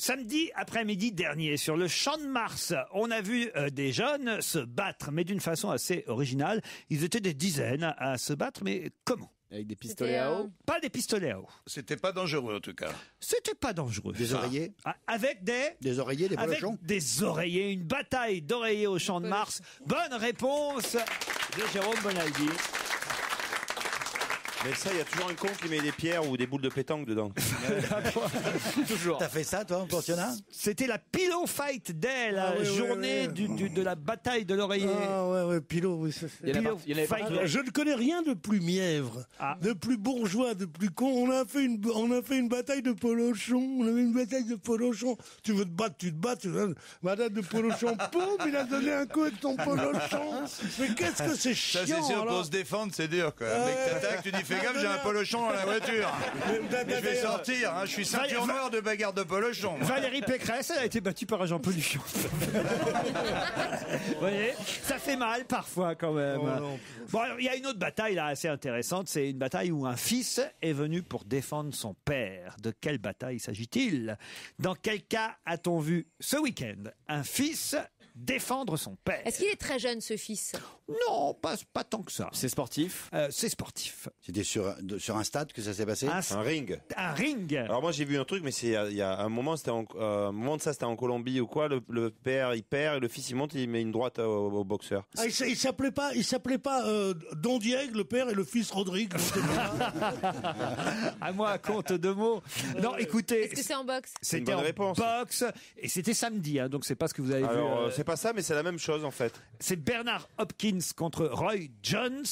Samedi après-midi dernier, sur le Champ de Mars, on a vu des jeunes se battre, mais d'une façon assez originale. Ils étaient des dizaines à se battre, mais comment ?
Avec des pistolets à eau?
Pas des pistolets à eau.
C'était pas dangereux en tout cas.
C'était pas dangereux.
Des oreillers?
Avec des
oreillers, des polochons?
Avec des oreillers, une bataille d'oreillers au Champ de Mars. Bonne réponse de Jérôme Bonaldi.
Mais ça, il y a toujours un con qui met des pierres ou des boules de pétanque dedans.
Toujours.
T'as fait ça, toi, en pensionnat?
C'était la Pillow Fight Day, la journée de la bataille de l'oreiller.
Ah ouais, Pillow, oui, ça c'est. Je ne connais rien de plus mièvre, de plus bourgeois, de plus con. On a fait une bataille de polochon. On avait une bataille de polochon. Tu veux te battre, tu te bats. Bataille de polochon. Poum, il a donné un coup avec ton polochon. Mais qu'est-ce que c'est chiant.
Ça c'est sûr,
alors.
pour se défendre, c'est dur quoi. Un mec t'attaque, tu dis fais gaffe, j'ai un polochon dans la voiture. Je vais sortir, hein, je suis ceinture noire de bagarre de polochon.
Valérie Pécresse, elle a été battue par un Jean Peluchon. Vous voyez, ça fait mal parfois quand même. Bon, alors, il y a une autre bataille là assez intéressante. C'est une bataille où un fils est venu pour défendre son père. De quelle bataille s'agit-il? Dans quel cas a-t-on vu ce week-end un fils défendre son père?
Est-ce qu'il est très jeune, ce fils?
Non, pas tant que ça.
C'est sportif?
C'est sportif.
C'était sur un stade que ça s'est passé?
Un ring.
Un ring.
Alors moi j'ai vu un truc, mais c'est il y a un moment, c'était un moment de ça, c'était en Colombie ou quoi. Le père il perd et le fils il monte, il met une droite au boxeur.
Ah, il s'appelait pas Don Diego, le père, et le fils Rodrigue.
À moi, à compte de mots. Non, écoutez.
Est-ce que c'est en boxe?
C'était en boxe et c'était samedi, hein, donc c'est pas ce que vous avez vu.
Alors c'est pas ça, mais c'est la même chose en fait.
C'est Bernard Hopkins contre Roy Jones.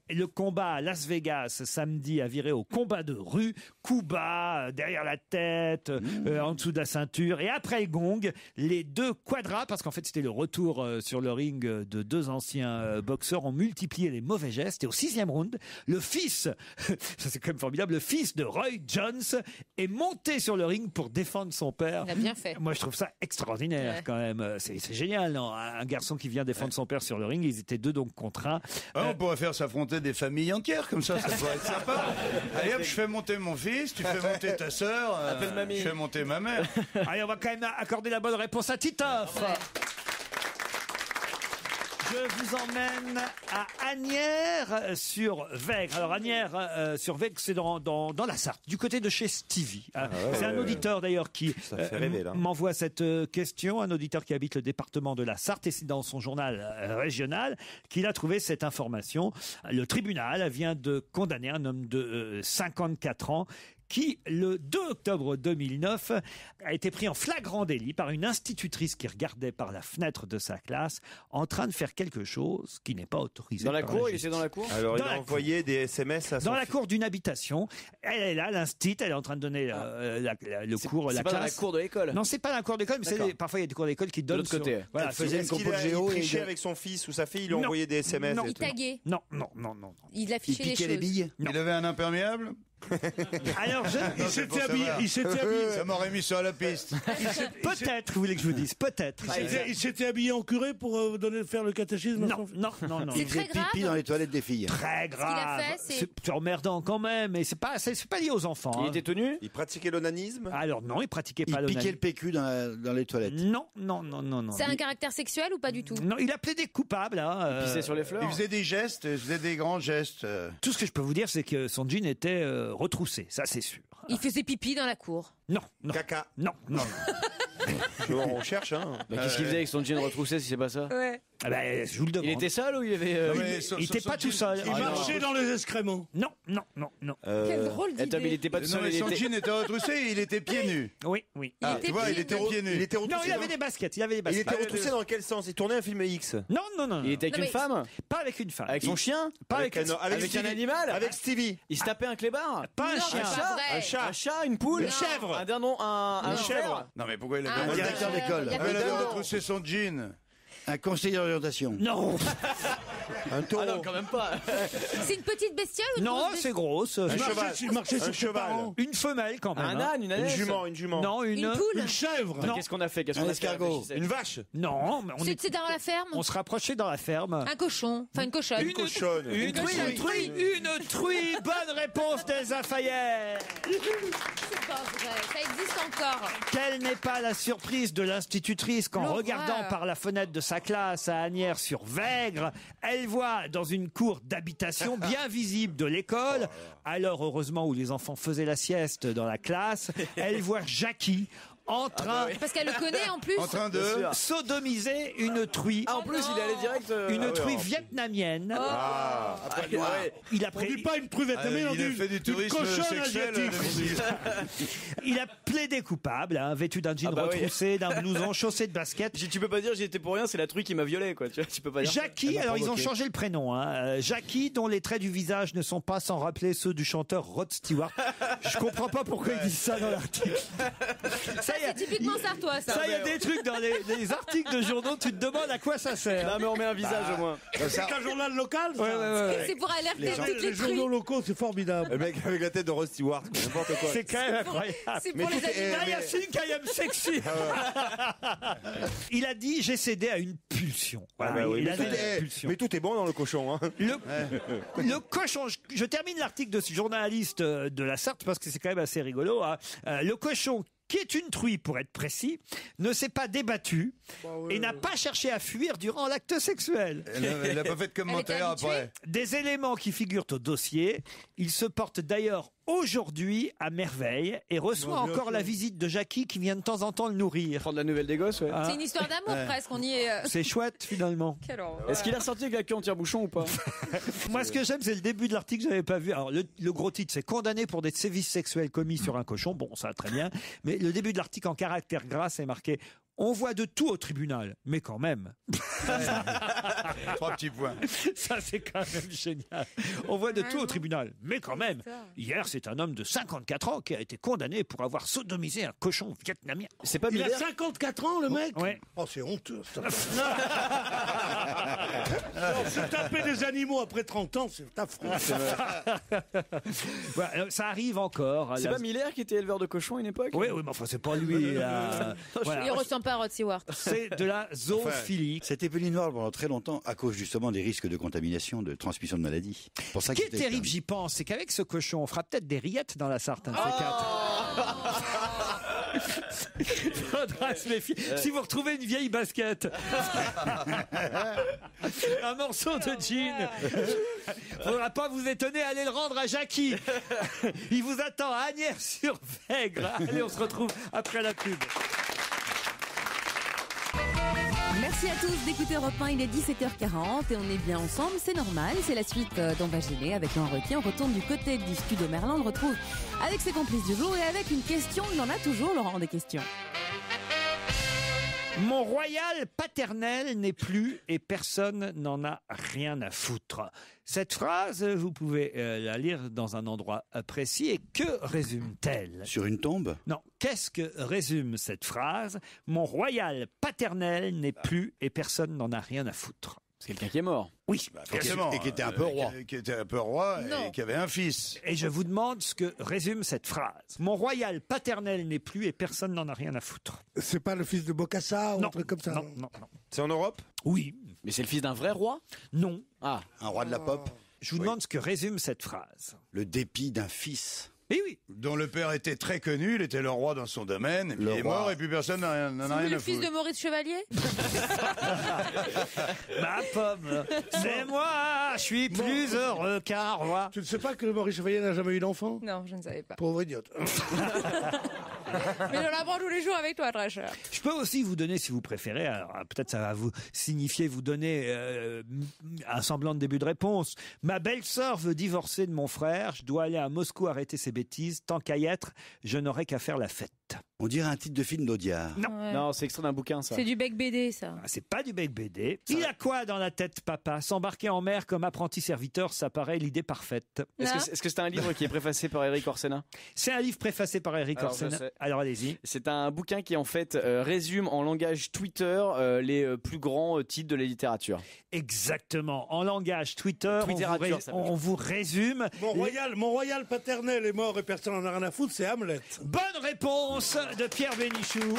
Et le combat à Las Vegas samedi a viré au combat de rue. Coup bas, derrière la tête, en dessous de la ceinture. Et après le gong, les deux quadras, parce qu'en fait c'était le retour sur le ring de deux anciens boxeurs, ont multiplié les mauvais gestes. Et au 6e round, le fils, ça c'est quand même formidable, le fils de Roy Jones est monté sur le ring pour défendre son père.
Il a bien fait.
Moi je trouve ça extraordinaire quand même. C'est génial, non? Un garçon qui vient défendre son père sur le ring. Ils étaient deux donc contre un.
On pourrait faire s'affronter des familles entières comme ça pourrait être sympa. Allez hop, je fais monter mon fils, tu fais monter ta sœur, je fais monter ma mère.
Allez, on va quand même accorder la bonne réponse à Titoff. Je vous emmène à Asnières sur Vègre. Alors Asnières sur Vègre, c'est dans la Sarthe, du côté de chez Stevie. C'est un auditeur d'ailleurs qui m'envoie cette question, un auditeur qui habite le département de la Sarthe, et c'est dans son journal régional qu'il a trouvé cette information. Le tribunal vient de condamner un homme de 54 ans qui, le 2 octobre 2009, a été pris en flagrant délit par une institutrice qui regardait par la fenêtre de sa classe en train de faire quelque chose qui n'est pas autorisé.
Dans la cour, il était dans la cour?
Alors il a envoyé des SMS à son
dans la cour d'une habitation. Elle est là, l'instit, elle est en train de donner le cours, la classe.
C'est pas dans la cour de l'école?
Non, c'est pas dans la cour de l'école, mais parfois il y a des cours d'école qui donnent
de l'autre côté.
Voilà,
il faisait une compo de géo et il trichait avec son fils ou sa fille, il lui envoyait des SMS.
Il taguait.
Non.
Il affichait les choses.
les billes.
Il avait un imperméable?
Alors,
il s'était habillé.
Ça m'aurait mis sur la piste.
Peut-être, vous voulez que je vous dise, peut-être.
Il s'était habillé en curé pour faire le catéchisme.
Non.
Il faisait pipi dans les toilettes des filles.
Très grave. C'est emmerdant quand même, mais c'est pas lié aux enfants.
Il était tenu?
Il pratiquait l'onanisme?
Alors non, il pratiquait pas l'onanisme.
Il piquait le PQ dans les toilettes.
Non.
C'est un caractère sexuel ou pas du tout?
Non, il appelait des coupables.
Il pissait sur les fleurs?
Il faisait des gestes, il faisait des grands gestes.
Tout ce que je peux vous dire, c'est que son jean était retroussé, ça c'est sûr.
Il faisait pipi dans la cour?
Non.
Caca?
Non.
On cherche, hein.
Qu'est-ce qu'il faisait avec son jean retroussé si c'est pas ça?
Ouais.
Je vous le demande.
Il était sale ou il avait...
il était pas tout seul.
Il marchait dans les excréments.
Non.
Quelle drôle d'idée.
Mais il était pas tout seul.
Son jean était retroussé et il était pieds nus.
Oui.
Tu vois, il était pieds nus.
Non, il avait des baskets. Il
était retroussé dans quel sens? Il tournait un film X?
Non.
Il était avec une femme?
Pas avec une femme.
Avec son chien?
Pas avec
un animal?
Avec Stevie?
Il se tapait un clébard?
Pas un chien.
Un chat? Une poule?
Une chèvre?
Un dindon? Un
chèvre?
Non mais pourquoi il
Un
avait
directeur d'école.
retroussé son jean?
Un conseiller d'orientation.
Non.
Un taureau.
Ah non, quand même pas.
C'est une petite bestiole ou une
Non,
grosse
c'est grosse.
Un cheval.
Tu marchais
Un
sur tes
cheval.
parents.
Une femelle quand même.
Un
hein.
âne, une
Une
ânesse.
jument.
Non, une
poule
Une chèvre.
Non.
Qu'est-ce qu'on a fait
Un escargot.
Une vache.
Non, mais
C'est dans la ferme
on se rapprochait dans la ferme.
Un cochon. Enfin, une cochonne.
Une cochonne.
Une truie. Une truie. Bonne réponse d'Elsa Fayer.
C'est pas vrai. Ça existe encore.
Quelle n'est pas la surprise de l'institutrice qu'en
L'horreur.
regardant par la fenêtre de sa classe à Asnières-sur-Vègre, elle voit dans une cour d'habitation bien visible de l'école, alors heureusement où les enfants faisaient la sieste dans la classe, elle voit Jackie en train
Parce qu'elle le connaît en plus.
En train de...
sodomiser une truie.
Ah, en plus, il est allé direct.
Une truie vietnamienne.
Ah,
ouais.
Il a
On
pris...
dit pas une truie vietnamienne, on
il a
dit
fait du
une
tourisme
cochonne
sexuel.
asiatique.
Il a plaidé coupable, hein, vêtu d'un jean
Ah bah oui.
retroussé, d'un blouson, chaussé de basket.
Tu peux pas dire j'y étais pour rien, c'est la truie qui m'a violé, quoi. Tu peux pas dire.
Jackie, alors ils ont changé le prénom. Hein. Jackie, dont les traits du visage ne sont pas sans rappeler ceux du chanteur Rod Stewart. Je comprends pas pourquoi ils disent ça dans l'article. Ça,
C'est typiquement sartois, ça.
Ça, il y a des trucs dans les articles de journaux, tu te demandes à quoi ça sert.
Non, mais on met un visage au moins.
C'est un journal local, ça.
Ouais.
C'est pour alerter toutes
Les
les
journaux
truies.
locaux, c'est formidable.
Le mec avec la tête de Rod Stewart, n'importe quoi.
C'est quand même incroyable.
C'est
Mais
pour les
tout est-
animaux.
Là, Yassine Kayam sexy. Il a dit j'ai cédé à une pulsion. Voilà,
Ah bah oui,
il
mais,
avait
tout
une
est,
pulsion.
mais tout est bon dans le cochon. Hein.
Le cochon, je termine l'article de ce journaliste de la Sarthe parce que c'est quand même assez rigolo. Hein. Le cochon, qui est une truie pour être précis, ne s'est pas débattu et n'a pas cherché à fuir durant l'acte sexuel.
Elle n'a pas fait de commentaire après.
Des éléments qui figurent au dossier. Il se porte d'ailleurs aujourd'hui à merveille et reçoit
Bon, bien
encore
sûr.
la visite de Jackie qui vient de temps en temps le nourrir.
Prendre la nouvelle des gosses, ouais.
Ah.
C'est une histoire d'amour presque, on y est.
C'est chouette finalement.
Quelle horreur.
Est-ce qu'il a ressorti avec la queue en tire-bouchon ou pas?
Moi, ce que j'aime, c'est le début de l'article que j'avais pas vu. Alors, le gros titre, c'est condamné pour des sévices sexuels commis sur un cochon. Bon, ça, très bien. Mais le début de l'article en caractère gras, c'est marqué. On voit de tout au tribunal, mais quand même.
3 petits points.
Ça, c'est quand même génial. On voit de tout au tribunal, mais quand même. Hier, c'est un homme de 54 ans qui a été condamné pour avoir sodomisé un cochon vietnamien.
C'est pas
Il a
Miller
54 ans, le mec.
Ouais.
Oh, c'est honteux. Ça. Se taper des animaux après 30 ans, c'est affreux.
Voilà, ça arrive encore.
C'est
La-
pas Miller qui était éleveur de cochons à une époque?
Oui, mais enfin, c'est pas lui. Voilà.
Il ressemble pas à Rod Stewart.
C'est de la zoophilie.
C'était pénible pendant très longtemps à cause justement des risques de contamination, de transmission de maladies. Pour ça
Ce qui est
qu'il était
terrible,
interdit.
j'y pense, c'est qu'avec ce cochon, on fera peut-être des rillettes dans la Sarthe, un de ces quatre. Faudra se méfier. Si vous retrouvez une vieille basket, un morceau de jean, faudra pas vous étonner, allez le rendre à Jackie. Il vous attend à Asnières-sur-Vègre. Allez, on se retrouve après la pub.
Merci à tous d'écouter Europe 1, il est 17h40 et on est bien ensemble, c'est normal, c'est la suite d'On va gêner avec Laurent Ruquier. On retourne du côté du studio Merlin, on le retrouve avec ses complices du jour et avec une question, il en a toujours Laurent des questions.
Mon royal paternel n'est plus et personne n'en a rien à foutre. Cette phrase, vous pouvez la lire dans un endroit précis. Et que résume-t-elle?
Sur une tombe?
Non. Qu'est-ce que résume cette phrase? Mon royal paternel n'est plus et personne n'en a rien à foutre.
C'est quelqu'un qui est mort.
Oui.
Forcément.
Et qui était un peu roi.
Qui était un peu roi
Non.
et qui avait un fils.
Et je vous demande ce que résume cette phrase. Mon royal paternel n'est plus et personne n'en a rien à foutre.
C'est pas le fils de Bokassa ou
Non.
un truc comme ça.
Non, non, non.
C'est en Europe?
Oui.
Mais c'est le fils d'un vrai roi?
Non.
Ah.
Un roi de la pop?
Je vous demande ce que résume cette phrase.
Le dépit d'un fils.
Eh oui.
Dont le père était très connu, il était le roi dans son domaine, et puis
Le
il est
roi.
mort et puis personne n'en a
C'est
rien
lui
à
le fils
foutre.
de Maurice Chevalier?
Ma pomme, c'est moi, je suis plus heureux qu'un roi.
Tu ne sais pas que Maurice Chevalier n'a jamais eu d'enfant?
Non, je ne savais pas.
Pauvre idiote.
Mais je l'apprends tous les jours avec toi, très cher.
Je peux aussi vous donner, si vous préférez, alors peut-être ça va vous signifier, vous donner un semblant de début de réponse. Ma belle-sœur veut divorcer de mon frère, je dois aller à Moscou arrêter ses bêtises, tant qu'à y être, je n'aurai qu'à faire la fête.
On dirait un titre de film d'Audiard.
Non.
Ouais.
Non, c'est extrait d'un bouquin, ça.
C'est du bec BD, ça.
Ah, c'est pas du bec BD. Il a quoi dans la tête, papa? S'embarquer en mer comme apprenti serviteur, ça paraît l'idée parfaite.
Est-ce que c'est un livre qui est préfacé par Eric Orsena?
C'est un livre préfacé par Eric
Alors,
Orsena.
je sais.
Alors allez-y.
C'est un bouquin qui en fait résume en langage Twitter les plus grands titres de la littérature.
Exactement. En langage Twitter, on vous résume.
Mon royal paternel est mort et personne n'en a rien à foutre, c'est Hamlet.
Bonne réponse de Pierre Bénichou.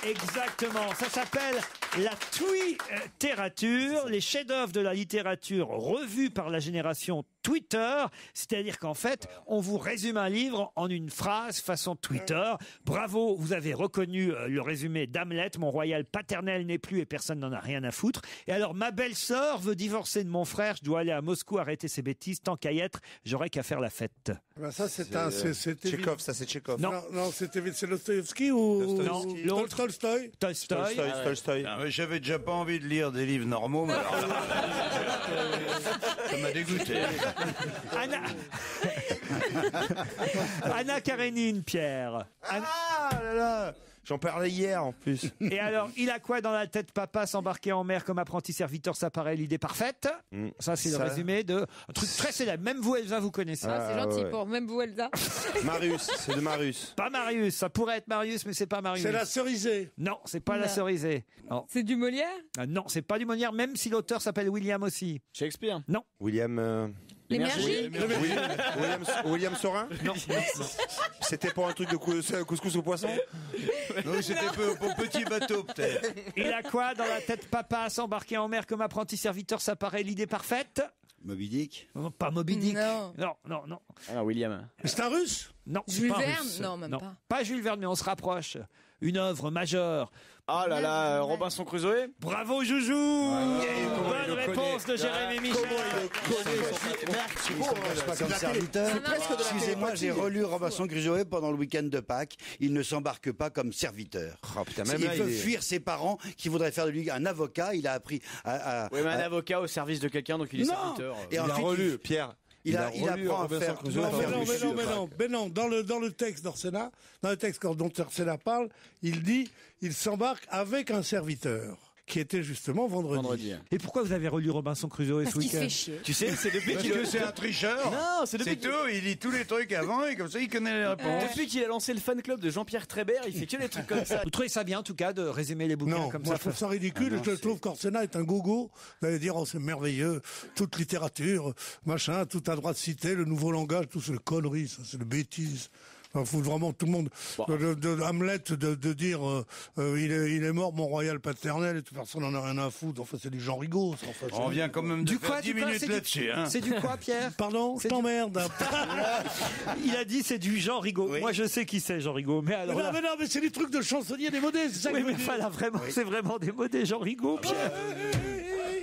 Exactement, ça s'appelle la Twitterature, les chefs-d'œuvre de la littérature revus par la génération Twitter, c'est-à-dire qu'en fait, on vous résume un livre en une phrase façon Twitter. Bravo, vous avez reconnu le résumé d'Hamlet, mon royal paternel n'est plus et personne n'en a rien à foutre. Et alors, ma belle-sœur veut divorcer de mon frère, je dois aller à Moscou arrêter ses bêtises, tant qu'à y être, j'aurais qu'à faire la fête.
Ben ça, c'est
Tchekhov, ça c'est Tchekhov.
Non,
c'est Dostoïevski ou Tolstoï.
Tolstoï.
Ah, mais j'avais déjà pas envie de lire des livres normaux, mais alors là, ça m'a dégoûté.
Anna Karénine, Pierre.
Ah là là, j'en parlais hier en plus.
Et alors, il a quoi dans la tête, papa? S'embarquer en mer comme apprenti serviteur, ça paraît l'idée parfaite. Ça, c'est le résumé de un truc très célèbre. Même vous, Elsa, vous connaissez.
C'est gentil pour même vous, Elsa.
Marius, c'est de Marius.
Pas Marius, ça pourrait être Marius, mais c'est pas Marius.
C'est la Cerisée.
Non, c'est pas la Cerisée. Non.
C'est du Molière?
Non, c'est pas du Molière, même si l'auteur s'appelle William aussi.
Shakespeare?
Non.
William. William Sorin?
Non.
C'était pour un truc de couscous au poisson?
Non, c'était pour petit bateau peut-être.
Il a quoi dans la tête, papa? S'embarquer en mer comme apprenti serviteur, ça paraît l'idée parfaite.
Moby Dick?
Non, pas Moby Dick.
Non.
Non.
Alors, William.
C'est un russe?
Non. c'est
Jules
pas
Verne?
russe.
Non, même pas.
Pas Jules Verne, mais on se rapproche. Une œuvre majeure.
Ah là là, Robinson Crusoe?
Bravo, Joujou! Bonne réponse de Jérémy Michel.
Comme serviteur. Excusez-moi, j'ai relu Robinson Crusoe pendant le week-end de Pâques. Il ne s'embarque pas comme serviteur.
Oh, putain, même
Il
là,
peut fuir ses parents qui voudraient faire de lui un avocat. Il a appris à
Oui, mais un avocat au service de quelqu'un, donc il est serviteur.
Et
il a
ensuite,
relu, Pierre.
Il apprend à faire.
Mais non. Dans le texte d'Orsena, dans le texte dont Orsena parle, il dit il s'embarque avec un serviteur. Qui était justement vendredi.
Et pourquoi vous avez relu Robinson Crusoe ce week-end?
Tu sais, c'est depuis
Parce que c'est un tricheur.
Non, c'est depuis
tout. Il lit tous les trucs avant et comme ça, il connaît les réponses.
Depuis qu'il a lancé le fan club de Jean-Pierre Trébert, il fait que des trucs comme ça.
Vous trouvez ça bien, en tout cas, de résumer les bouquins comme
moi,
ça?
je trouve ça ridicule. Je trouve qu'Orsena est un gogo d'aller dire c'est merveilleux, toute littérature, machin, tout a droit de citer, le nouveau langage, tout c'est le connerie, ça c'est le bêtise. Il faut vraiment tout le monde de Hamlet de dire il est mort mon royal paternel et toute personne n'en a rien à foutre. Enfin c'est du Jean Rigaud.
On vient quand même de faire 10 minutes là-dessus.
C'est du quoi, Pierre?
Pardon, je t'emmerde.
Il a dit c'est du Jean Rigaud. Oui. Moi je sais qui c'est Jean Rigaud, mais alors
mais c'est des trucs de chansonnier démodés. C'est ça.
Oui, mais voilà, vraiment, c'est vraiment démodé Jean Rigaud, Pierre.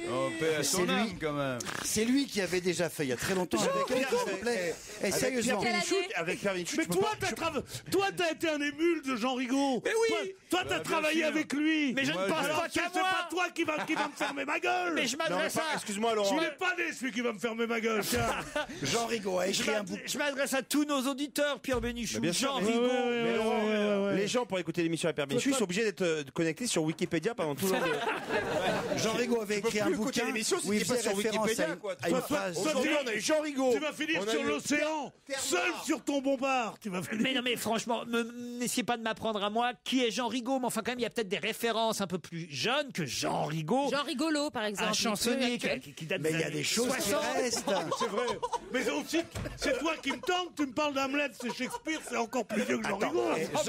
Oh, paix à son âme, quand même.
C'est lui qui avait déjà fait il y a très longtemps avec un complet. Et sérieusement.
Avec Pierre Bénichou.
Mais toi, t'as été un émule de Jean Rigaud.
Mais oui.
Toi, t'as travaillé avec lui.
Mais je ne pense pas qu'à moi.
C'est pas toi qui va me fermer ma gueule.
Mais je m'adresse à.
Excuse-moi, Laurent.
Je n'ai pas né celui qui va me fermer ma gueule. Tiens.
Jean Rigaud a écrit un bouquin.
Je m'adresse à tous nos auditeurs, Pierre Bénichou.
Jean
Rigaud.
Mais Laurent, les gens pour écouter l'émission à Pierre Bénichou, ils sont obligés d'être connectés sur Wikipédia pendant tout le temps.
Jean Rigaud avait écrit un bouquin.
où il faisait référence à une phrase.
Aujourd'hui, on a eu Jean Rigaud. Tu vas finir sur l'océan, seul sur ton bombard.
Mais non, mais franchement, n'essayez pas de m'apprendre à moi qui est Jean Rigaud. Mais enfin, quand même, il y a peut-être des références un peu plus jeunes que Jean Rigaud.
Jean Rigolo, par exemple.
Un chansonnier qui date
mais il y a des choses qui restent.
C'est vrai. Mais aussi, c'est toi qui me tentes. Tu me parles d'Hamlet, c'est Shakespeare, c'est encore plus vieux que Jean Rigaud.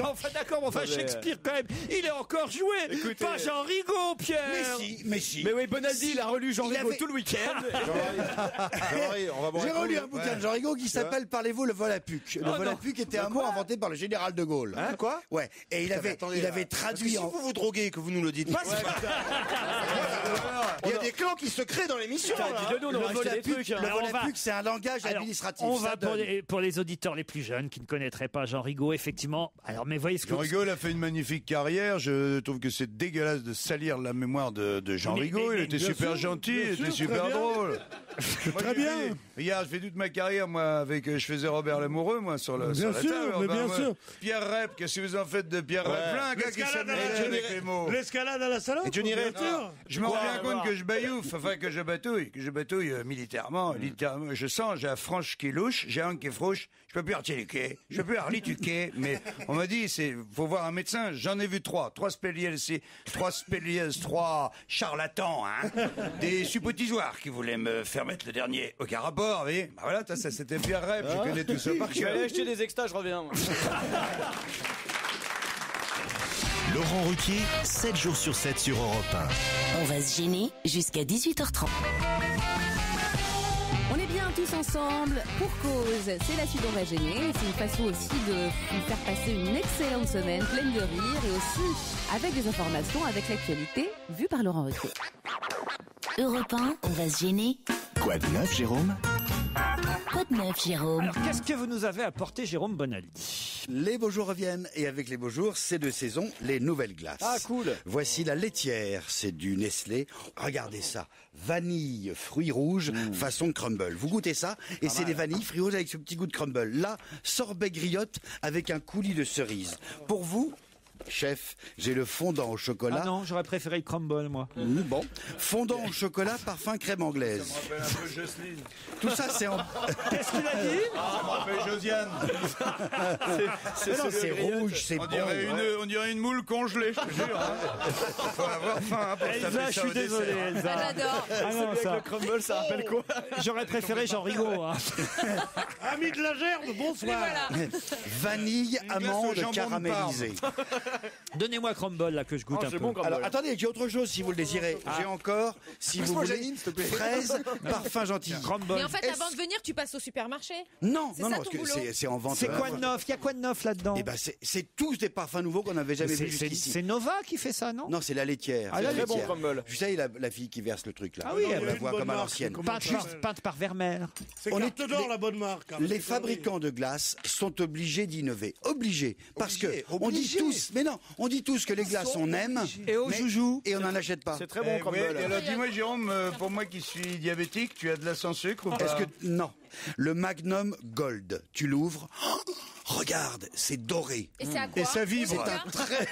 Enfin, d'accord, mais enfin, Shakespeare, quand même, il est encore joué. Écoutez, pas Jean Rigaud, Pierre.
Mais si.
Mais oui, Bonaldi, il a relu Jean Rigaud tout le week-end.
J'ai relu un bouquin de Jean Rigaud qui s'appelle Parlez-vous le Volapuc. Le Volapuc était un mot inventé par le général de Gaulle.
Hein, quoi?
Ouais. Et il avait traduit.
Si vous vous droguez, que vous nous le dites pas. Il y a des clans qui se créent dans l'émission.
Le Volapuc, c'est un langage administratif.
On va pour les auditeurs les plus jeunes qui ne connaîtraient pas Jean Rigaud, effectivement. Alors, mais voyez ce que
Jean Rigaud a fait une magnifique carrière. Je trouve que c'est dégueulasse de salir la mémoire de Jean Rigaud. Il était super gentil. gentil,
Bien sûr,
t'es super
très bien.
drôle. Moi,
Très
j'ai
bien.
fait- Regarde, je fais toute ma carrière, moi, je faisais Robert Lamoureux, moi, sur la
Bien
sur la
sûr,
table.
mais
Enfin,
bien
moi,
sûr.
Pierre Rep, qu'est-ce que vous en faites de Pierre Rep? Plein, gars, qui
L'escalade
s'amène avec les mots.
L'escalade à la salope.
Et Johnny
bien
Rep.
sûr.
Je me rends bien compte que je baillouffe, enfin que je batouille militairement, littéralement. Je sens, j'ai la franche qui louche, j'ai un qui est frouche, je peux plus artiquer, je peux plus arlituquer, mais on m'a dit, faut voir un médecin, j'en ai vu trois spéliès, trois charlatans, hein, des suppositoires qui voulaient me faire mettre le dernier, aucun rapport, vous voyez. Bah voilà, ça c'était Pierre Rep, je connais tout ça par
Je vais
cœur.
aller acheter des extas, je reviens. moi.
Laurent Ruquier, 7 jours sur 7 sur Europe 1.
On va se gêner jusqu'à 18h30.
On est bien tous ensemble pour cause. C'est la suite On va gêner. C'est une façon aussi de vous faire passer une excellente semaine pleine de rire et aussi avec des informations, avec l'actualité vue par Laurent Ruquier.
Europe 1, on va se gêner.
Quoi de neuf, Jérôme?
Quoi de neuf, Jérôme?
Alors, qu'est-ce que vous nous avez apporté, Jérôme Bonaldi?
Les beaux jours reviennent et avec les beaux jours, c'est de saison les nouvelles glaces.
Ah, cool.
Voici la laitière, c'est du Nestlé. Regardez ça, vanille, fruits rouges, façon crumble. Vous goûtez ça et c'est des vanilles, fruits rouges avec ce petit goût de crumble. Là, sorbet griotte avec un coulis de cerise. Pour vous, chef, j'ai le fondant au chocolat.
Ah non, j'aurais préféré le crumble, moi.
Bon, fondant au chocolat, parfum crème anglaise.
Ça me rappelle un peu Jocelyne.
Tout ça, c'est en...
Qu'est-ce qu'il a dit?
Ça me rappelle Josiane.
Mais non, c'est rouge, c'est
On
bon.
dirait, on dirait une moule congelée, je te jure. Hein. Faut avoir faim hein, pour
Elsa,
taper
je
ça
suis
au
désolé,
dessert.
Elsa.
Ah, j'adore.
Ah non,
Celui
ça.
avec le crumble, ça rappelle quoi?
J'aurais préféré Jean Rigaud. Hein.
Ami de la gerbe, bonsoir.
Vanille,
glace au
amande
jambon de
caramélisée.
C'est-moi crumble là que je goûte un
c'est
peu.
bon crumble.
Alors attendez, j'ai autre chose si vous le désirez. J'ai encore, si vous voulez, fraise, parfum gentil.
Crumble.
Mais en fait, avant de venir, tu passes au supermarché.
Non,
C'est
non,
ça
non, parce
ton
que
boulot.
c'est en vente.
C'est quoi de neuf? Il y a quoi de neuf là-dedans?
Eh ben, c'est tous des parfums nouveaux qu'on n'avait jamais vus jusqu'ici.
C'est Nova qui fait ça, non?
Non, c'est la laitière.
Ah,
c'est
la
la
Très bon
laitière.
crumble.
Tu sais, la fille qui verse le truc là.
Ah oui,
on
elle
la
a une
voit
bonne
comme à
marque,
l'ancienne.
comment-
Peinte par Vermeer.
C'est
On est-
carte d'or,
les-
la bonne marque. hein.
Les
C'est
fabricants de glace sont obligés d'innover. Obligés. Parce que on dit
Obligés.
tous, mais non, on dit tous que les glaces on aime.
Et au
mais-
joujou.
Et on n'en achète pas.
C'est très bon crumble.
Et alors dis-moi Jérôme, pour moi qui suis diabétique, tu as de la sans sucre ou pas?
Est-ce que non? Le Magnum Gold, tu l'ouvres. Oh, regarde, c'est doré.
Et c'est à quoi?
Et ça vibre.
C'est
un très.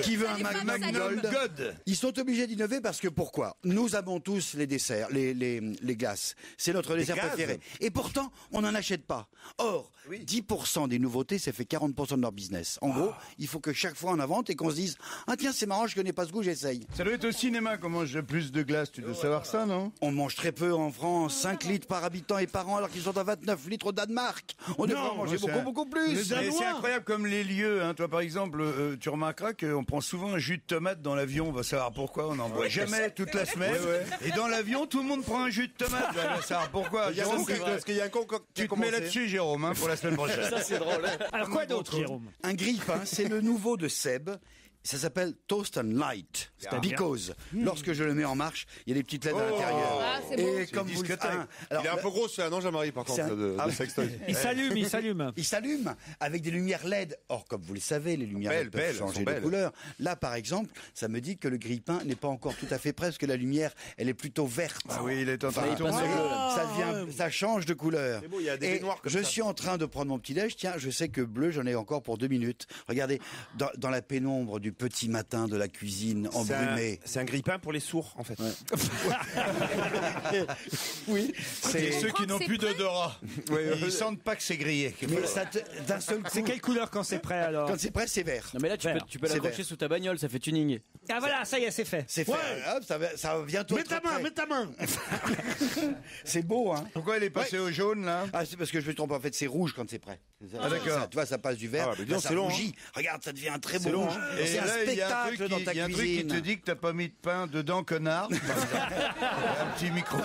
Qui veut un
les femmes
Magnum
salées.
Gold?
God.
Ils sont obligés d'innover parce que pourquoi? Nous avons tous les desserts, les glaces. C'est notre dessert
gaz.
préféré. Et pourtant, on n'en achète pas. Or, 10% des nouveautés, ça fait 40% de leur business. En gros, il faut que chaque fois on invente et qu'on se dise, ah tiens, c'est marrant, je connais pas ce goût, j'essaye.
Ça doit être au cinéma qu'on mange plus de glace, tu dois savoir ça, non?
On mange très peu en France, 5 litres par habitant et par an, alors qu'ils sont à 29 litres au Danemark. On devrait en manger
c'est
beaucoup,
un-
beaucoup plus.
Mais c'est incroyable comme les lieux. Hein. Toi, par exemple, tu remarqueras qu'on prend souvent un jus de tomate dans l'avion. On va savoir pourquoi. On n'en boit jamais toute la semaine. Et dans l'avion, tout le monde prend un jus de tomate. On va savoir pourquoi.
Il y a
Jérôme,
un concurrent, parce qu'il y a un concurrent qui a
tu te mets
commencé.
là-dessus, Jérôme, hein, pour la semaine prochaine.
Ça, c'est drôle. hein.
Alors quoi d'autre, Jérôme?
Un grille-pain, c'est le nouveau de Seb. Ça s'appelle Toast and Light. Because lorsque je le mets en marche, il y a des petites LED à l'intérieur.
Ah, c'est bon.
Et comme vous le
discothèque.
alors,
Il est un peu gros, celui-là, non, Jean-Marie, par contre,
C'est un-
de
Ah,
sextoy.
Il s'allume, il s'allume.
il s'allume avec des lumières LED. Or, comme vous le savez, les lumières
Belles,
LED peuvent
belles, elles
changer
sont
de
belles.
couleur. Là, par exemple, ça me dit que le grille-pain n'est pas encore tout à fait prêt, parce que la lumière, elle est plutôt verte.
Ah oui, il est en train
Enfin,
de tourner.
ça devient, ça change de couleur.
C'est beau, il y a des
Et
baignoires comme
je
ça.
suis en train de prendre mon petit déj. Tiens, je sais que bleu, j'en ai encore pour 2 minutes. Regardez, dans la pénombre du petit matin de la cuisine embrumée.
C'est un grille-pain pour les sourds, en fait.
Oui,
C'est ceux qui n'ont
c'est
plus
prêt
d'odorat. Ils sentent pas que c'est grillé.
Mais ça d'un seul coup,
C'est quelle couleur quand c'est prêt alors?
quand c'est prêt, c'est vert.
Non mais là tu
Vert.
peux
C'est
l'accrocher
vert.
sous ta bagnole, ça fait tuning.
Ah voilà, ça y est, c'est fait.
C'est fait. Hop, ça va bientôt
Mets
être
ta main,
prêt.
mets ta main.
C'est beau, hein.
Pourquoi elle est passée au jaune, là?
Ah, c'est parce que je me trompe. En fait, c'est rouge quand c'est prêt.
Ah, d'accord.
Ça, tu vois, ça passe du vert,
Ah, mais dis
là,
donc,
ça
c'est long,
rougit. Regarde, ça devient un très beau
long,
rouge.
hein.
C'est un
là, il y a un
spectacle
truc
dans ta
il y a un truc qui
cuisine.
te dit que t'as pas mis de pain dedans, connard. Par exemple. Un petit micro.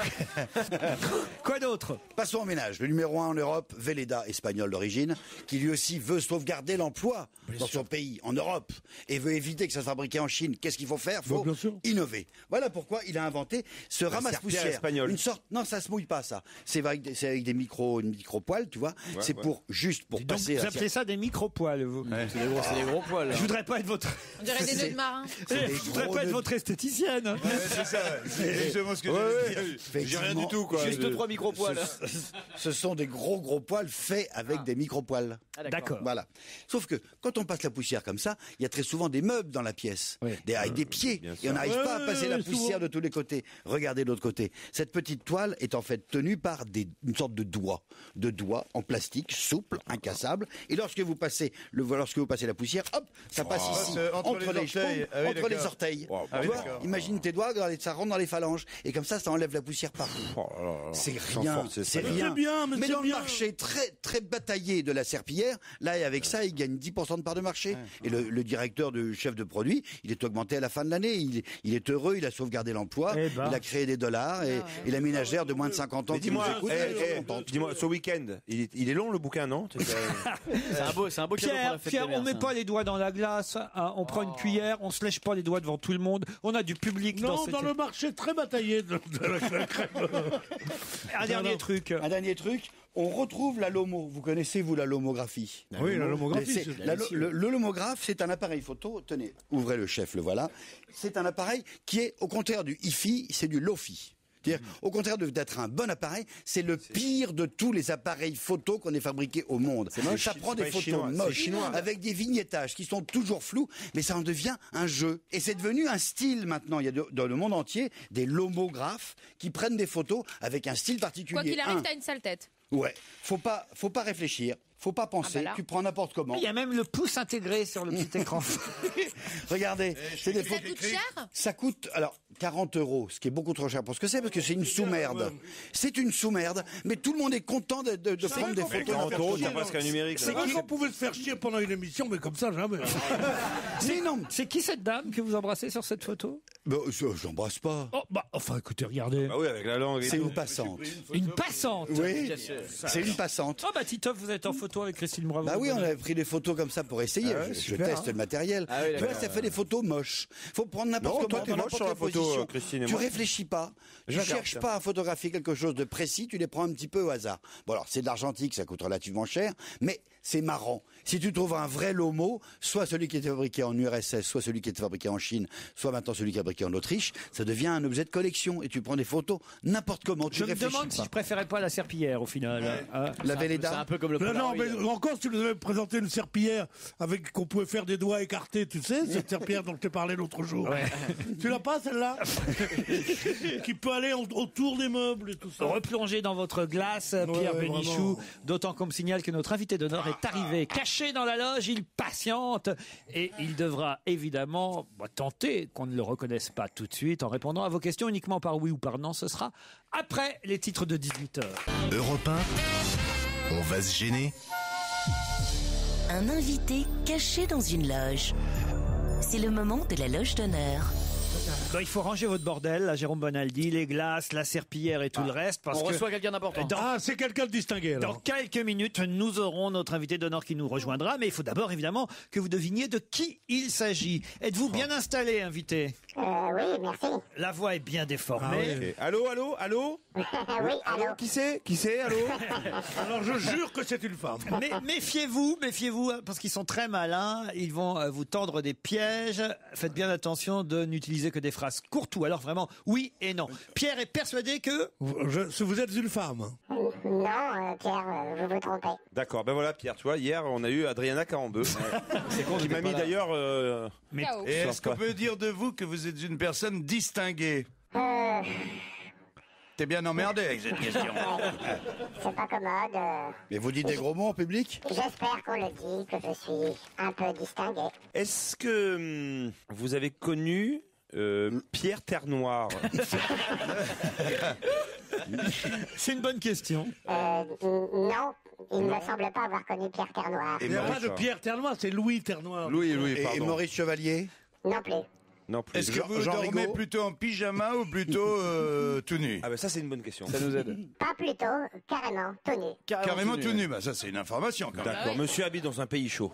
Quoi d'autre?
Passons au ménage. Le numéro 1 en Europe, Velleda, espagnol d'origine, qui lui aussi veut sauvegarder l'emploi dans son pays, en Europe, et veut éviter que ça soit fabriqué en Chine. Qu'est-ce qu'il faut faire? Faut
bien sûr.
innover. Voilà pourquoi il a inventé ce ramasse-poussière.
espagnol.
Une sorte, non, ça se mouille pas, ça. C'est avec des micro-poils, tu vois. C'est pour, juste pour
Donc
passer
vous appelez ça des micro-poils, vous?
C'est des gros poils.
Je voudrais pas être votre
On dirait des nœuds de marin.
Je voudrais pas être votre esthéticienne.
C'est ça, c'est exactement ce que je veux dire. J'ai rien du tout, quoi.
Juste 3 micro-poils.
Ce sont des gros poils faits avec des micro-poils.
Ah, d'accord.
Voilà. Sauf que quand on passe la poussière comme ça, il y a très souvent des meubles dans la pièce, avec des pieds, et on n'arrive pas à passer la poussière de tous les côtés. Regardez de l'autre côté. Cette petite toile est en fait tenue par une sorte de doigt en plastique, souple, incassable. Et lorsque vous passez la poussière, hop, ça passe ici, entre les orteils. Entre les orteils.
Wow,
Tu vois, imagine tes doigts, regardez, ça rentre dans les phalanges, et comme ça enlève la poussière partout. C'est rien, c'est rien. Mais dans le marché très très bataillé de la serpillière, là et avec ça, il gagne 10% de part de marché. Et le directeur de chef de produit, il est augmenté à la fin de l'année. Il est heureux, il a sauvegardé l'emploi, il a créé des dollars, et la ménagère de moins de 50 ans qui nous écoute,
dis-moi, ce week-end, il est long le bouquin, non?
C'est un beau cadeau pour la fête
Pierre,
des mères,
on met
ça.
pas les doigts dans la glace, hein, on prend une cuillère, on se lèche pas les doigts devant tout le monde, on a du public
Non, dans le marché très bataillé de la crème.
Un dernier truc,
on retrouve la lomo. Vous connaissez, vous, la lomographie?
Oui, la lomographie.
Le lomographe, c'est un appareil photo. Tenez, ouvrez le chef, le voilà. C'est un appareil qui est, au contraire du hi-fi, c'est du lofi. C'est-à-dire, au contraire d'être un bon appareil, c'est le pire de tous les appareils photo qu'on ait fabriqués au monde. Ça prend des photos moches, avec des vignettages qui sont toujours flous, mais ça en devient un jeu. Et c'est devenu un style maintenant. Il y a dans le monde entier des lomographes qui prennent des photos avec un style particulier.
Quoi qu'il arrive, t'as une sale tête.
Ouais, faut pas réfléchir. Faut pas penser, tu prends n'importe comment.
Il y a même le pouce intégré sur le petit écran.
Regardez, c'est des
Ça coûte cher?
Ça coûte, alors, 40 €, ce qui est beaucoup trop cher pour ce que c'est, parce que c'est une sous-merde. C'est une sous-merde, mais tout le monde est content de prendre des photos.
40 €, c'est presque un numérique.
C'est qu'on pouvait se faire chier pendant une émission, mais comme ça, jamais.
C'est qui cette dame que vous embrassez sur cette photo?
J'embrasse pas.
Oh, enfin, écoutez, regardez.
Ah oui, avec la langue.
C'est une passante.
Une passante?
Oui, c'est une passante.
Oh, Titoff, vous êtes en photo avec Christine Bravo.
Bah oui, on avait pris des photos comme ça pour essayer. Je teste le matériel. Tu vois, ça fait des photos moches. Faut prendre n'importe comment.
Toi, t'es moche sur la photo, Christine.
Tu réfléchis pas. Tu cherches pas à photographier quelque chose de précis. Tu les prends un petit peu au hasard. Bon, alors, c'est de l'argentique, ça coûte relativement cher, mais c'est marrant. Si tu trouves un vrai Lomo, soit celui qui était fabriqué en URSS, soit celui qui était fabriqué en Chine, soit maintenant celui qui est fabriqué en Autriche, ça devient un objet de collection et tu prends des photos n'importe comment.
Je me demande si je préférais pas la serpillière au final.
Laver les dents.
C'est un peu comme le
Non, mais encore, si tu nous avais présenté une serpillière avec qu'on pouvait faire des doigts écartés, tu sais, cette serpillière dont je t'ai parlé l'autre jour. Tu l'as pas, celle-là? Qui peut aller autour des meubles et tout ça.
Replongez dans votre glace, Pierre Bénichou, d'autant qu'on me signale que notre invité d'honneur est arrivé. Caché dans la loge, il patiente et il devra évidemment tenter qu'on ne le reconnaisse pas tout de suite en répondant à vos questions uniquement par oui ou par non. Ce sera après les titres de 18h.
Europe 1, on va se gêner.
Un invité caché dans une loge. C'est le moment de la loge d'honneur.
Il faut ranger votre bordel, là, Jérôme Bonaldi, les glaces, la serpillière et tout le reste. Parce
on
que
reçoit quelqu'un d'important.
C'est quelqu'un de distingué. Alors.
Dans quelques minutes, nous aurons notre invité d'honneur qui nous rejoindra. Mais il faut d'abord, évidemment, que vous deviniez de qui il s'agit. Êtes-vous bien installé, invité?
Oui, merci.
La voix est bien déformée.
Allô?
Oui, allô.
Qui c'est? Allô?
Alors je jure que c'est une femme.
Mais méfiez-vous, parce qu'ils sont très malins. Ils vont vous tendre des pièges. Faites bien attention de n'utiliser que des phrases courtes ou alors vraiment oui et non. Pierre est persuadé que...
Vous êtes une femme.
Non, Pierre, vous vous trompez.
D'accord, ben voilà, Pierre, tu vois, hier, on a eu Adriana Carambeu. C'est con, qui m'a mis d'ailleurs...
Et est-ce qu'on peut dire de vous que vous êtes une personne distinguée? T'es bien emmerdé avec cette question.
C'est pas commode.
Mais vous dites des gros mots en public?
J'espère qu'on le dit, que je suis un peu distingué.
Est-ce que vous avez connu Pierre Terre-Noire?
C'est une bonne question.
Non, il ne me semble pas avoir connu Pierre Terre-Noire.
Il n'y a pas de Pierre Terre-Noire, c'est Louis Terre-Noire.
Louis, pardon.
Et Maurice Chevalier?
Non plus.
Non plus.
Est-ce que vous dormez plutôt en pyjama ou plutôt tout nu?
Ah ben ça c'est une bonne question.
Ça nous aide.
Pas plutôt, carrément, tout nu.
Carrément tout nu, bah ça c'est une information quand même.
D'accord, monsieur habite dans un pays chaud.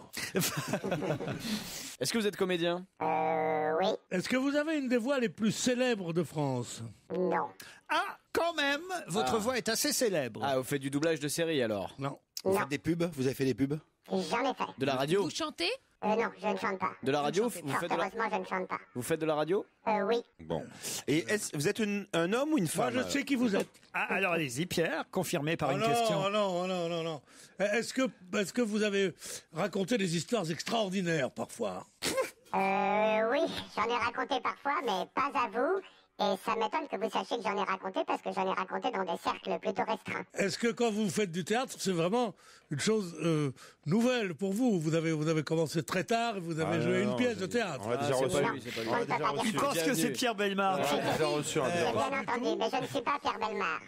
Est-ce que vous êtes comédien?
Oui.
Est-ce que vous avez une des voix les plus célèbres de France?
Non.
Ah, quand même, votre voix est assez célèbre.
Ah, vous faites du doublage de série alors?
Non.
Vous faites des pubs? Vous avez fait des pubs?
J'en ai fait.
De la radio?
Vous chantez?
Non, je ne chante pas.
De la radio?
Heureusement, je ne chante pas.
Vous faites de la radio?
Oui.
Bon. Et vous êtes un homme ou une femme?
Moi, je sais qui vous êtes.
Ah, alors allez-y, Pierre, confirmé par une
non,
question.
Non. Est-ce que vous avez raconté des histoires extraordinaires parfois?
Oui, j'en ai raconté parfois, mais pas à vous. Et ça m'étonne que vous sachiez que j'en ai raconté parce que j'en ai raconté dans des cercles plutôt restreints.
Est-ce que quand vous faites du théâtre, c'est vraiment une chose nouvelle pour vous? Vous avez commencé très tard et vous avez joué une pièce de théâtre.
On l'a déjà reçu.
Il pense que c'est Pierre Bellemare.
On l'a déjà reçu.
Bien entendu, mais je ne suis pas Pierre Bellemare.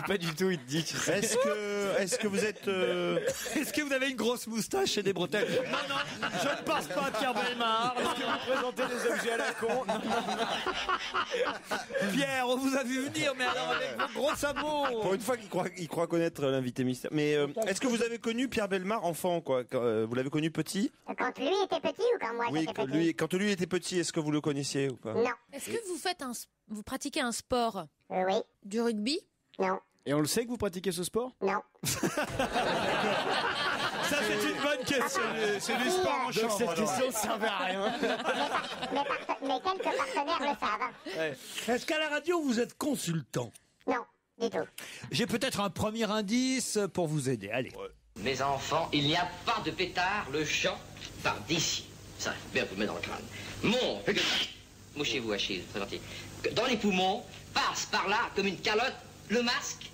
Pas du tout, il te dit.
Est-ce que vous êtes...
Est-ce que vous avez une grosse moustache et des bretelles? Non, je ne pense pas à Pierre Bellemare.
Est-ce que vous présentez des objets à la con?
Pierre, on vous a vu venir, mais alors avec vos gros sabots.
Pour une fois qu'il croit connaître l'invité mystère. Mais est-ce que vous avez connu Pierre Bellemare enfant, quoi? Vous l'avez connu petit?
Quand lui était petit ou quand moi j'étais petit?
Oui, quand lui était petit, est-ce que vous le connaissiez ou pas?
Non.
Est-ce que vous pratiquez un sport?
Oui.
Du rugby?
Non.
Et on le sait que vous pratiquez ce sport?
Non.
Ça, c'est une bonne question.
C'est du sport en chambre.
Cette question ne servait à rien.
Mais quelques partenaires le savent.
Ouais.
Est-ce qu'à la radio, vous êtes consultant?
Non, du tout.
J'ai peut-être un premier indice pour vous aider. Allez.
Mes enfants, il n'y a pas de pétard, le chant part d'ici. Ça, bien vous le mettre dans le crâne. Mouchez-vous, Achille, très gentil. Dans les poumons, passe par là comme une calotte, le masque,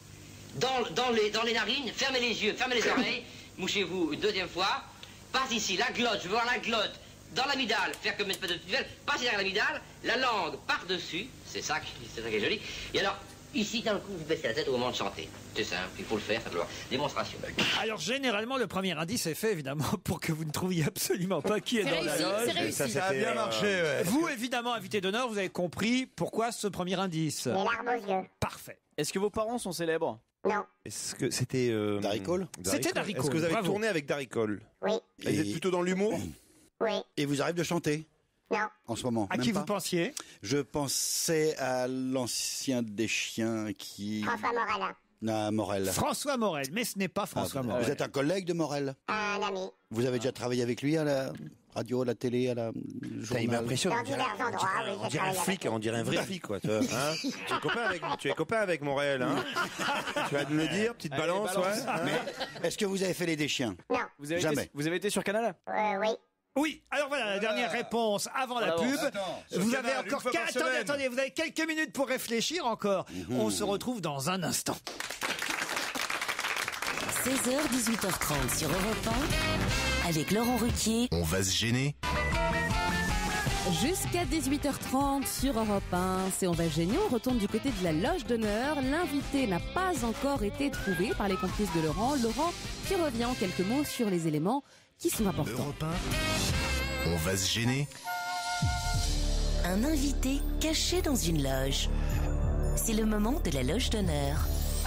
dans les narines, fermez les yeux, fermez les oreilles, mouchez-vous une deuxième fois, passe ici, la glotte, je veux voir la glotte, dans l'amygdale, faire comme une espèce de tunnel, passe dans l'amygdale, la langue par-dessus, c'est ça qui est joli, et alors, ici, dans le coup, vous baissez la tête au moment de chanter. C'est simple, il faut le faire, ça doit. Démonstration.
Alors, généralement, le premier indice est fait, évidemment, pour que vous ne trouviez absolument pas qui est dans la loge.
Ça a bien marché, ouais.
Vous, évidemment, invité d'honneur, vous avez compris pourquoi ce premier indice.
Les larmes aux yeux.
Parfait.
Est-ce que vos parents sont célèbres?
Non.
Est-ce que c'était...
Darry Cole?
C'était Darry Cole.
Est-ce que vous avez
bravo.
tourné avec Darry Cole?
Oui.
Vous êtes plutôt dans l'humour?
Oui.
Et vous arrivez de chanter?
Non.
En ce moment?
À
même
qui
pas
vous pensiez?
Je pensais à l'ancien des chiens qui...
François Morel.
Ah, Morel.
François Morel, mais ce n'est pas François Morel.
Vous êtes un collègue de Morel?
Un ami.
Vous avez déjà travaillé avec lui à la radio, à la télé, à la journal?
Il m'impressionne.
Dans divers endroits, oui.
On dirait un flic, on dirait un vrai flic, quoi. Tu vois, hein? Tu es copain avec Morel, hein? Tu vas nous le dire, petite balance, ouais. Hein?
Mais est-ce que vous avez fait les des chiens?
Non.
Jamais.
Vous avez été sur Canal?
Oui.
Oui, alors voilà la dernière réponse avant la pub. Vous avez encore attendez, vous avez quelques minutes pour réfléchir encore. On se retrouve dans un instant.
16h, 18h30 sur Europe 1, avec Laurent Ruquier.
On va se gêner.
Jusqu'à 18h30 sur Europe 1, c'est On va gêner. On retourne du côté de la loge d'honneur. L'invité n'a pas encore été trouvé par les complices de Laurent. Laurent qui revient en quelques mots sur les éléments qui sont importants.
Europe 1, on va se gêner.
Un invité caché dans une loge. C'est le moment de la loge d'honneur.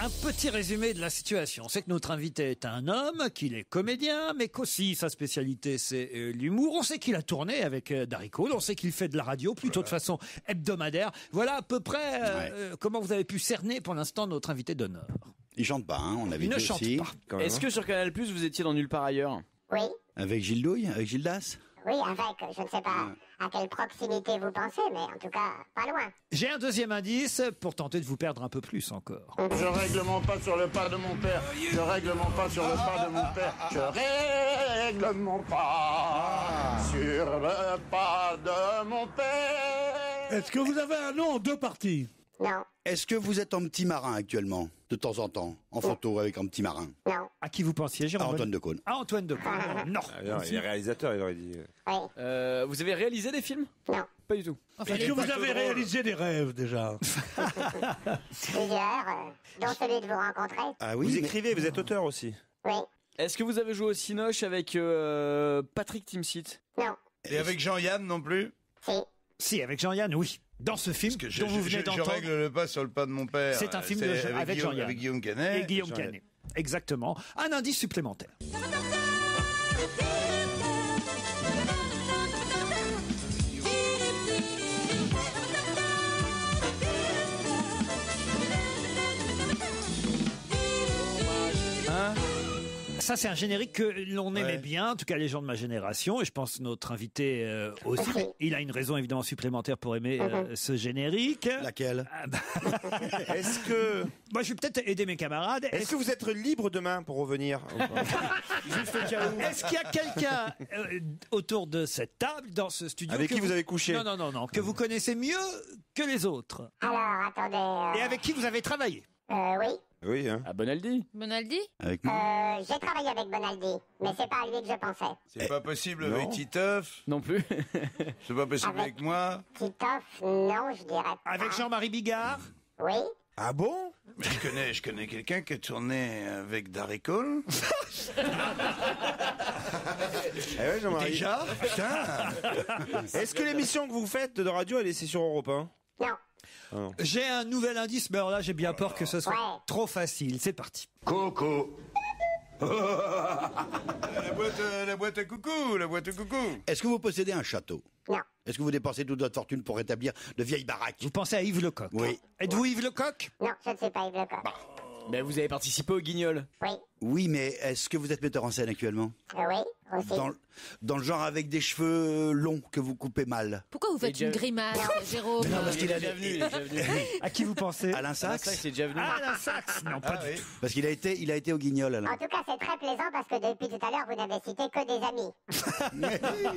Un petit résumé de la situation. C'est que notre invité est un homme, qu'il est comédien, mais qu'aussi sa spécialité c'est l'humour. On sait qu'il a tourné avec Darry Cole, on sait qu'il fait de la radio plutôt de façon hebdomadaire. Voilà à peu près comment vous avez pu cerner pour l'instant notre invité d'honneur.
Il chante pas, hein, on avait
Il ne
dit
chante
aussi.
pas.
Est-ce que sur Canal+, vous étiez dans Nulle part ailleurs?
Oui.
Avec Gilles Douille, avec Gilles Das?
Oui, avec, je ne sais pas à quelle proximité vous pensez, mais en tout cas, pas loin.
J'ai un deuxième indice pour tenter de vous perdre un peu plus encore.
Je règle mon pas sur le pas de mon père. Je règle mon pas sur le pas de mon père. Je règle mon pas sur le pas de mon père.
Est-ce que vous avez un nom en deux parties?
Non.
Est-ce que vous êtes en petit marin actuellement, de temps en temps, en photo avec un petit marin?
Non.
À qui vous pensiez, Jérôme?
À Antoine Decaune.
Ah, Antoine Decaune. Non.
Il est réalisateur, il aurait dit.
Oui.
Vous avez réalisé des films?
Non.
Pas du tout.
Est-ce que vous avez réalisé des rêves déjà?
Plusieurs, dont celui de vous rencontrer.
Ah oui,
Vous écrivez, vous êtes auteur aussi.
Oui.
Est-ce que vous avez joué au Cinoche avec Patrick Timsit?
Non.
Et avec Jean-Yann non plus?
Si.
Si, avec Jean-Yann, oui. Dans ce film
Parce que
dont vous venez
je
d'entendre.
règle le pas sur le pas de mon père.
C'est un film avec Jean-Yann.
Avec Guillaume Canet.
Et Guillaume Canet. Exactement. Un indice supplémentaire. Ça, c'est un générique que l'on aimait bien, en tout cas les gens de ma génération, et je pense notre invité aussi. Il a une raison évidemment supplémentaire pour aimer ce générique.
Laquelle?
Est-ce que...
Moi, je vais peut-être aider mes camarades.
Est-ce que vous êtes libre demain pour revenir?
Juste au cas où. Est-ce qu'il y a quelqu'un autour de cette table, dans ce studio...
Avec qui vous avez couché?
Non, que vous connaissez mieux que les autres?
Alors, attendez...
Et avec qui vous avez travaillé?
Oui.
Oui, hein.
Ah, Bonaldi.
Bonaldi?
Avec
J'ai travaillé avec Bonaldi, mais c'est pas à lui que je pensais.
C'est pas possible avec Titoff?
Non plus.
C'est pas possible avec moi?
Titoff, non, je dirais pas.
Avec Jean-Marie Bigard?
Oui.
Ah bon? Mais je connais quelqu'un qui a tourné avec Darry Cole.
Déjà?
Putain.
Est-ce que l'émission que vous faites de radio, elle est sur Europe 1?
Non.
J'ai un nouvel indice, mais alors là, j'ai bien peur que ce soit trop facile. C'est parti.
Coco. La boîte à coucou, la boîte à coucou.
Est-ce que vous possédez un château?
Non.
Est-ce que vous dépensez toute votre fortune pour rétablir de vieilles baraques?
Vous pensez à Yves Lecoq?
Oui.
Êtes-vous Yves Lecoq?
Non, je ne sais pas Yves Lecoq.
Mais vous avez participé au Guignol.
Oui.
Oui, mais est-ce que vous êtes metteur en scène actuellement?
Oui, aussi.
Dans le genre avec des cheveux longs que vous coupez mal.
Pourquoi vous faites une grimace, Jérôme?
Non, parce qu'il a
déjà venu.
À qui vous pensez?
Alain Sachs?
C'est déjà venu.
Alain Sachs? Non, pas du tout.
Parce qu'il a été au Guignol, Alain.
En tout cas, c'est très plaisant parce que depuis tout à l'heure, vous n'avez cité que des amis.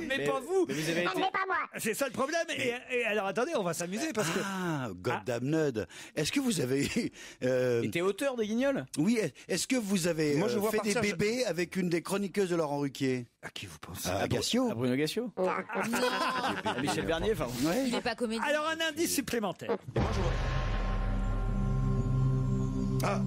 mais pas vous.
Mais vous avez été...
Mais pas moi.
C'est ça le problème. Et alors attendez, on va s'amuser parce que...
Ah, Goddamned. Est-ce que vous avez...
T'es auteur des Guignols?
Oui, est-ce que vous avez
Moi, je vois
fait des
partir-
bébés avec une des chroniqueuses de Laurent Ruquier?
À qui vous pensez?
À Gassio?
À Bruno Gassio? À Michel Bernier, enfin.
Il n'est pas comédien.
Alors un indice supplémentaire.
Ah.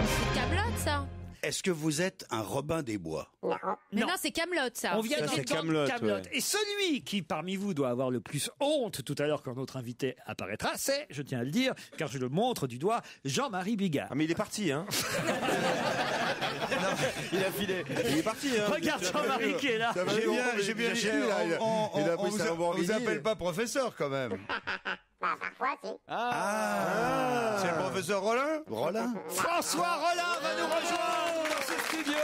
C'est Camelot, ça?
Est-ce que vous êtes un Robin des Bois?
Mais non, c'est Camelot, ça.
On vient
Ça, c'est
d'entendre
Camelot, ouais.
Et celui qui, parmi vous, doit avoir le plus honte tout à l'heure quand notre invité apparaîtra, c'est, je tiens à le dire, car je le montre du doigt, Jean-Marie Bigard.
Ah, mais il est parti, hein.
Il a filé.
Il est parti, hein.
Regarde Jean-Marie qui est là.
J'ai bien dit, on vous appelle pas professeur quand même.
Bah, parfois, si.
C'est le professeur Rollin?
Rollin?
François Rollin va nous rejoindre dans ce studio.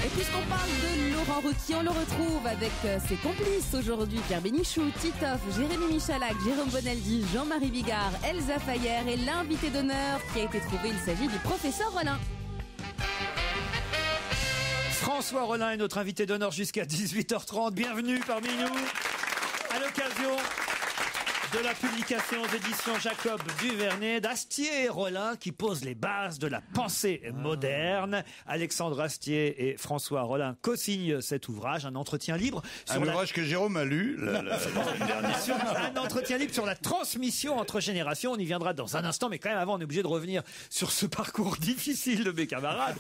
Et puisqu'on parle de Laurent Ruquier, on le retrouve avec ses complices aujourd'hui. Pierre Bénichou, Titoff, Jérémy Michalak, Jérôme Bonaldi, Jean-Marie Bigard, Elsa Fayer et l'invité d'honneur qui a été trouvé. Il s'agit du professeur Rollin.
François Rollin est notre invité d'honneur jusqu'à 18h30. Bienvenue parmi nous à l'occasion de la publication aux éditions Jacob Duvernay d'Astier et Rollin qui pose les bases de la pensée moderne. Alexandre Astier et François Rollin co-signent cet ouvrage, un entretien libre sur
Un ouvrage que Jérôme a lu.
un entretien libre sur la transmission entre générations. On y viendra dans un instant, mais quand même avant, on est obligé de revenir sur ce parcours difficile de mes camarades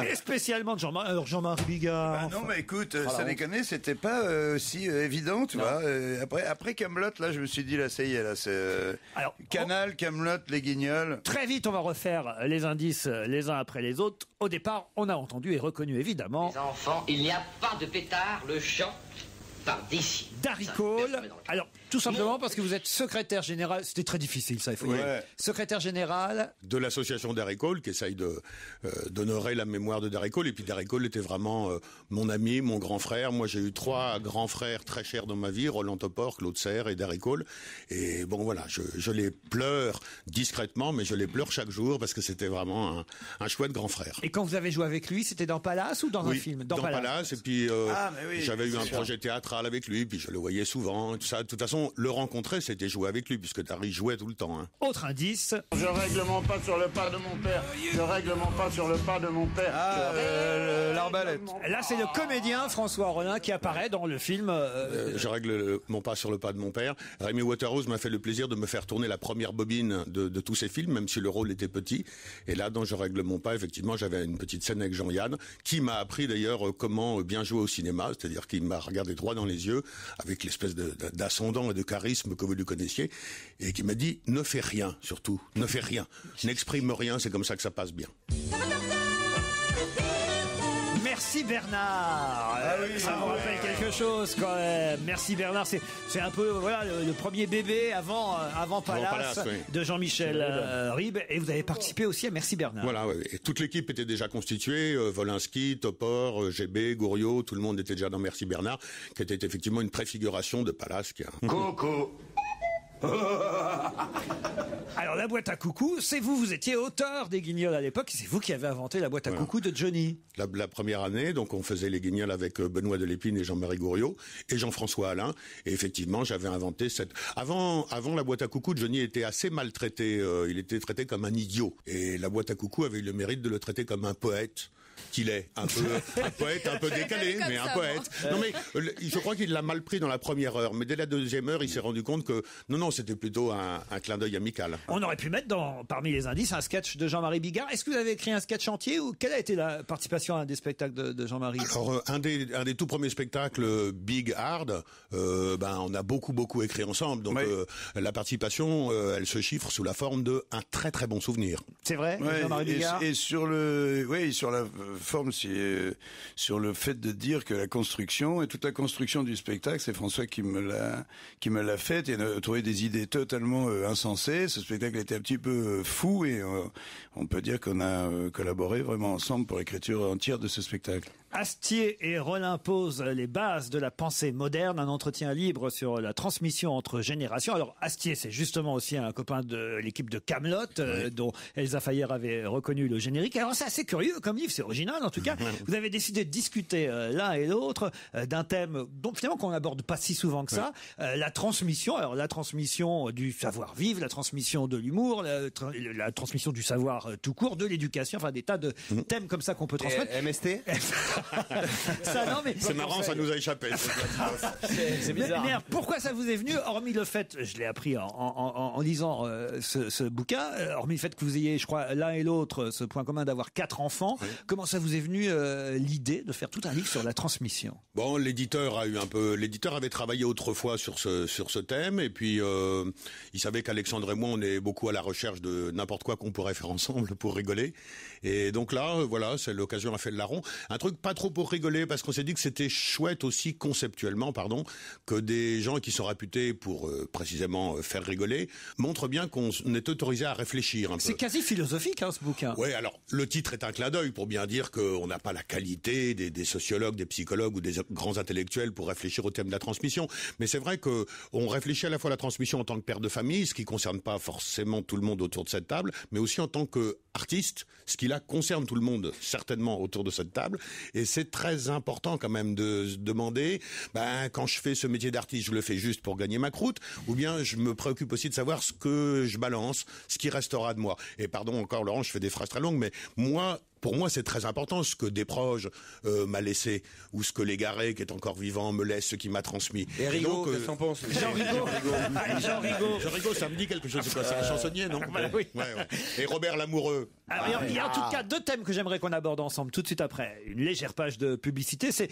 et spécialement de Jean-Marie Bigard.
Non, mais écoute, ça déconne, c'était pas si évident, tu vois. Après Camelot, là, je me suis dit, là, ça y est, là, c'est Canal, Camelot, les Guignols.
Très vite, on va refaire les indices les uns après les autres. Au départ, on a entendu et reconnu évidemment.
Les enfants, il n'y a pas de pétard, le chant par d'ici.
Darry Cole. Alors, tout simplement parce que vous êtes secrétaire général. C'était très difficile, ça, il faut dire. Secrétaire général
de l'association Darry Cole, qui essaye d'honorer la mémoire de Darry Cole. Et puis Darry Cole était vraiment mon ami, mon grand frère. Moi, j'ai eu 3 grands frères très chers dans ma vie, Roland Topor, Claude Serre et Darry Cole. Et bon, voilà, je les pleure discrètement, mais je les pleure chaque jour parce que c'était vraiment un chouette grand frère.
Et quand vous avez joué avec lui, c'était dans Palace ou dans un film?
Dans Palace. Et puis, j'avais eu un projet théâtral avec lui, puis je le voyais souvent. Tout ça. De toute façon, le rencontrer, c'était jouer avec lui, puisque Darry jouait tout le temps. Hein.
Autre indice.
Je règle mon pas sur le pas de mon père. Je règle mon pas sur le pas de mon père.
L'arbalète.
Là, c'est le comédien François Rollin qui apparaît dans le film.
Je règle mon pas sur le pas de mon père. Rémi Waterhouse m'a fait le plaisir de me faire tourner la première bobine de tous ces films, même si le rôle était petit. Et là, dans Je règle mon pas, effectivement, j'avais une petite scène avec Jean-Yann, qui m'a appris d'ailleurs comment bien jouer au cinéma, c'est-à-dire qu'il m'a regardé droit dans les yeux, avec l'espèce d'ascendant et de charisme que vous lui connaissiez, et qui m'a dit, ne fais rien, surtout, ne fais rien. N'exprime rien, c'est comme ça que ça passe bien.
Merci Bernard. Ça vous rappelle quelque chose quand même. Merci Bernard. C'est un peu voilà le premier bébé avant Palace,
oui.
de Jean-Michel Ribes. Et vous avez participé aussi à Merci Bernard.
Voilà, ouais. Et toute l'équipe était déjà constituée. Volinsky, Topor, GB, Gouriot, tout le monde était déjà dans Merci Bernard, qui était effectivement une préfiguration de Palace.
Coco.
Alors la boîte à coucou, c'est vous étiez auteur des Guignols à l'époque, c'est vous qui avez inventé la boîte à coucou de Johnny.
La première année, donc on faisait les Guignols avec Benoît Delépine et Jean-Marie Gouriot et Jean-François Alain. Et effectivement, j'avais inventé cette... Avant la boîte à coucou, Johnny était assez maltraité. Il était traité comme un idiot. Et la boîte à coucou avait eu le mérite de le traiter comme un poète. Qu'il est un poète un peu décalé, mais un poète. Non mais je crois qu'il l'a mal pris dans la première heure, mais dès la deuxième heure, il s'est rendu compte que non, c'était plutôt un clin d'œil amical.
On aurait pu mettre parmi les indices un sketch de Jean-Marie Bigard. Est-ce que vous avez écrit un sketch entier ou quelle a été la participation à un des spectacles de Jean-Marie?
Alors un des tout premiers spectacles, Big Hard, on a beaucoup écrit ensemble. Donc la participation, elle se chiffre sous la forme de un très très bon souvenir.
C'est vrai, Jean-Marie Bigard.
Et sur la forme, sur le fait de dire que la construction et toute la construction du spectacle, c'est François qui me l'a faite et a trouvé des idées totalement insensées. Ce spectacle était un petit peu fou et on peut dire qu'on a collaboré vraiment ensemble pour l'écriture entière de ce spectacle.
Astier et Rollin posent les bases de la pensée moderne, un entretien libre sur la transmission entre générations. Alors Astier, c'est justement aussi un copain de l'équipe de Kaamelott, dont Elsa Fayer avait reconnu le générique. Alors c'est assez curieux comme livre, c'est original en tout cas. Vous avez décidé de discuter l'un et l'autre d'un thème dont finalement qu'on n'aborde pas si souvent que ça, la transmission. Alors la transmission du savoir-vivre, la transmission de l'humour, la transmission du savoir tout court, de l'éducation, enfin des tas de thèmes comme ça qu'on peut transmettre.
MST
C'est marrant, ça nous a échappé.
C'est bizarre. Mais pourquoi ça vous est venu, hormis le fait, je l'ai appris en lisant ce bouquin, hormis le fait que vous ayez, je crois, l'un et l'autre ce point commun d'avoir 4 enfants, comment ça vous est venu l'idée de faire tout un livre sur la transmission?
Bon, l'éditeur avait travaillé autrefois sur ce thème, et puis il savait qu'Alexandre et moi, on est beaucoup à la recherche de n'importe quoi qu'on pourrait faire ensemble pour rigoler. Et donc là, voilà, c'est l'occasion a fait le larron. Un truc pas trop pour rigoler, parce qu'on s'est dit que c'était chouette aussi conceptuellement, que des gens qui sont réputés pour précisément faire rigoler montrent bien qu'on est autorisé à réfléchir un peu.
C'est quasi philosophique, ce bouquin.
Oui, alors le titre est un clin d'œil pour bien dire qu'on n'a pas la qualité des sociologues, des psychologues ou des grands intellectuels pour réfléchir au thème de la transmission. Mais c'est vrai qu'on réfléchit à la fois à la transmission en tant que père de famille, ce qui concerne pas forcément tout le monde autour de cette table, mais aussi en tant qu'artiste, ce qui là concerne tout le monde certainement autour de cette table. Et c'est très important quand même de se demander, quand je fais ce métier d'artiste, je le fais juste pour gagner ma croûte, ou bien je me préoccupe aussi de savoir ce que je balance, ce qui restera de moi. Et pardon encore Laurent, je fais des phrases très longues, mais pour moi, c'est très important ce que Desproges m'a laissé, ou ce que Légaré, qui est encore vivant, me laisse, ce qu'il m'a transmis.
Et Rigaud, qu'est-ce que t'en penses?
Jean
Rigaud, ça me dit quelque chose. C'est quoi? C'est un chansonnier, non?
Oui.
Ouais. Et Robert Lamoureux.
Alors, il y a en tout cas 2 thèmes que j'aimerais qu'on aborde ensemble tout de suite après une légère page de publicité. C'est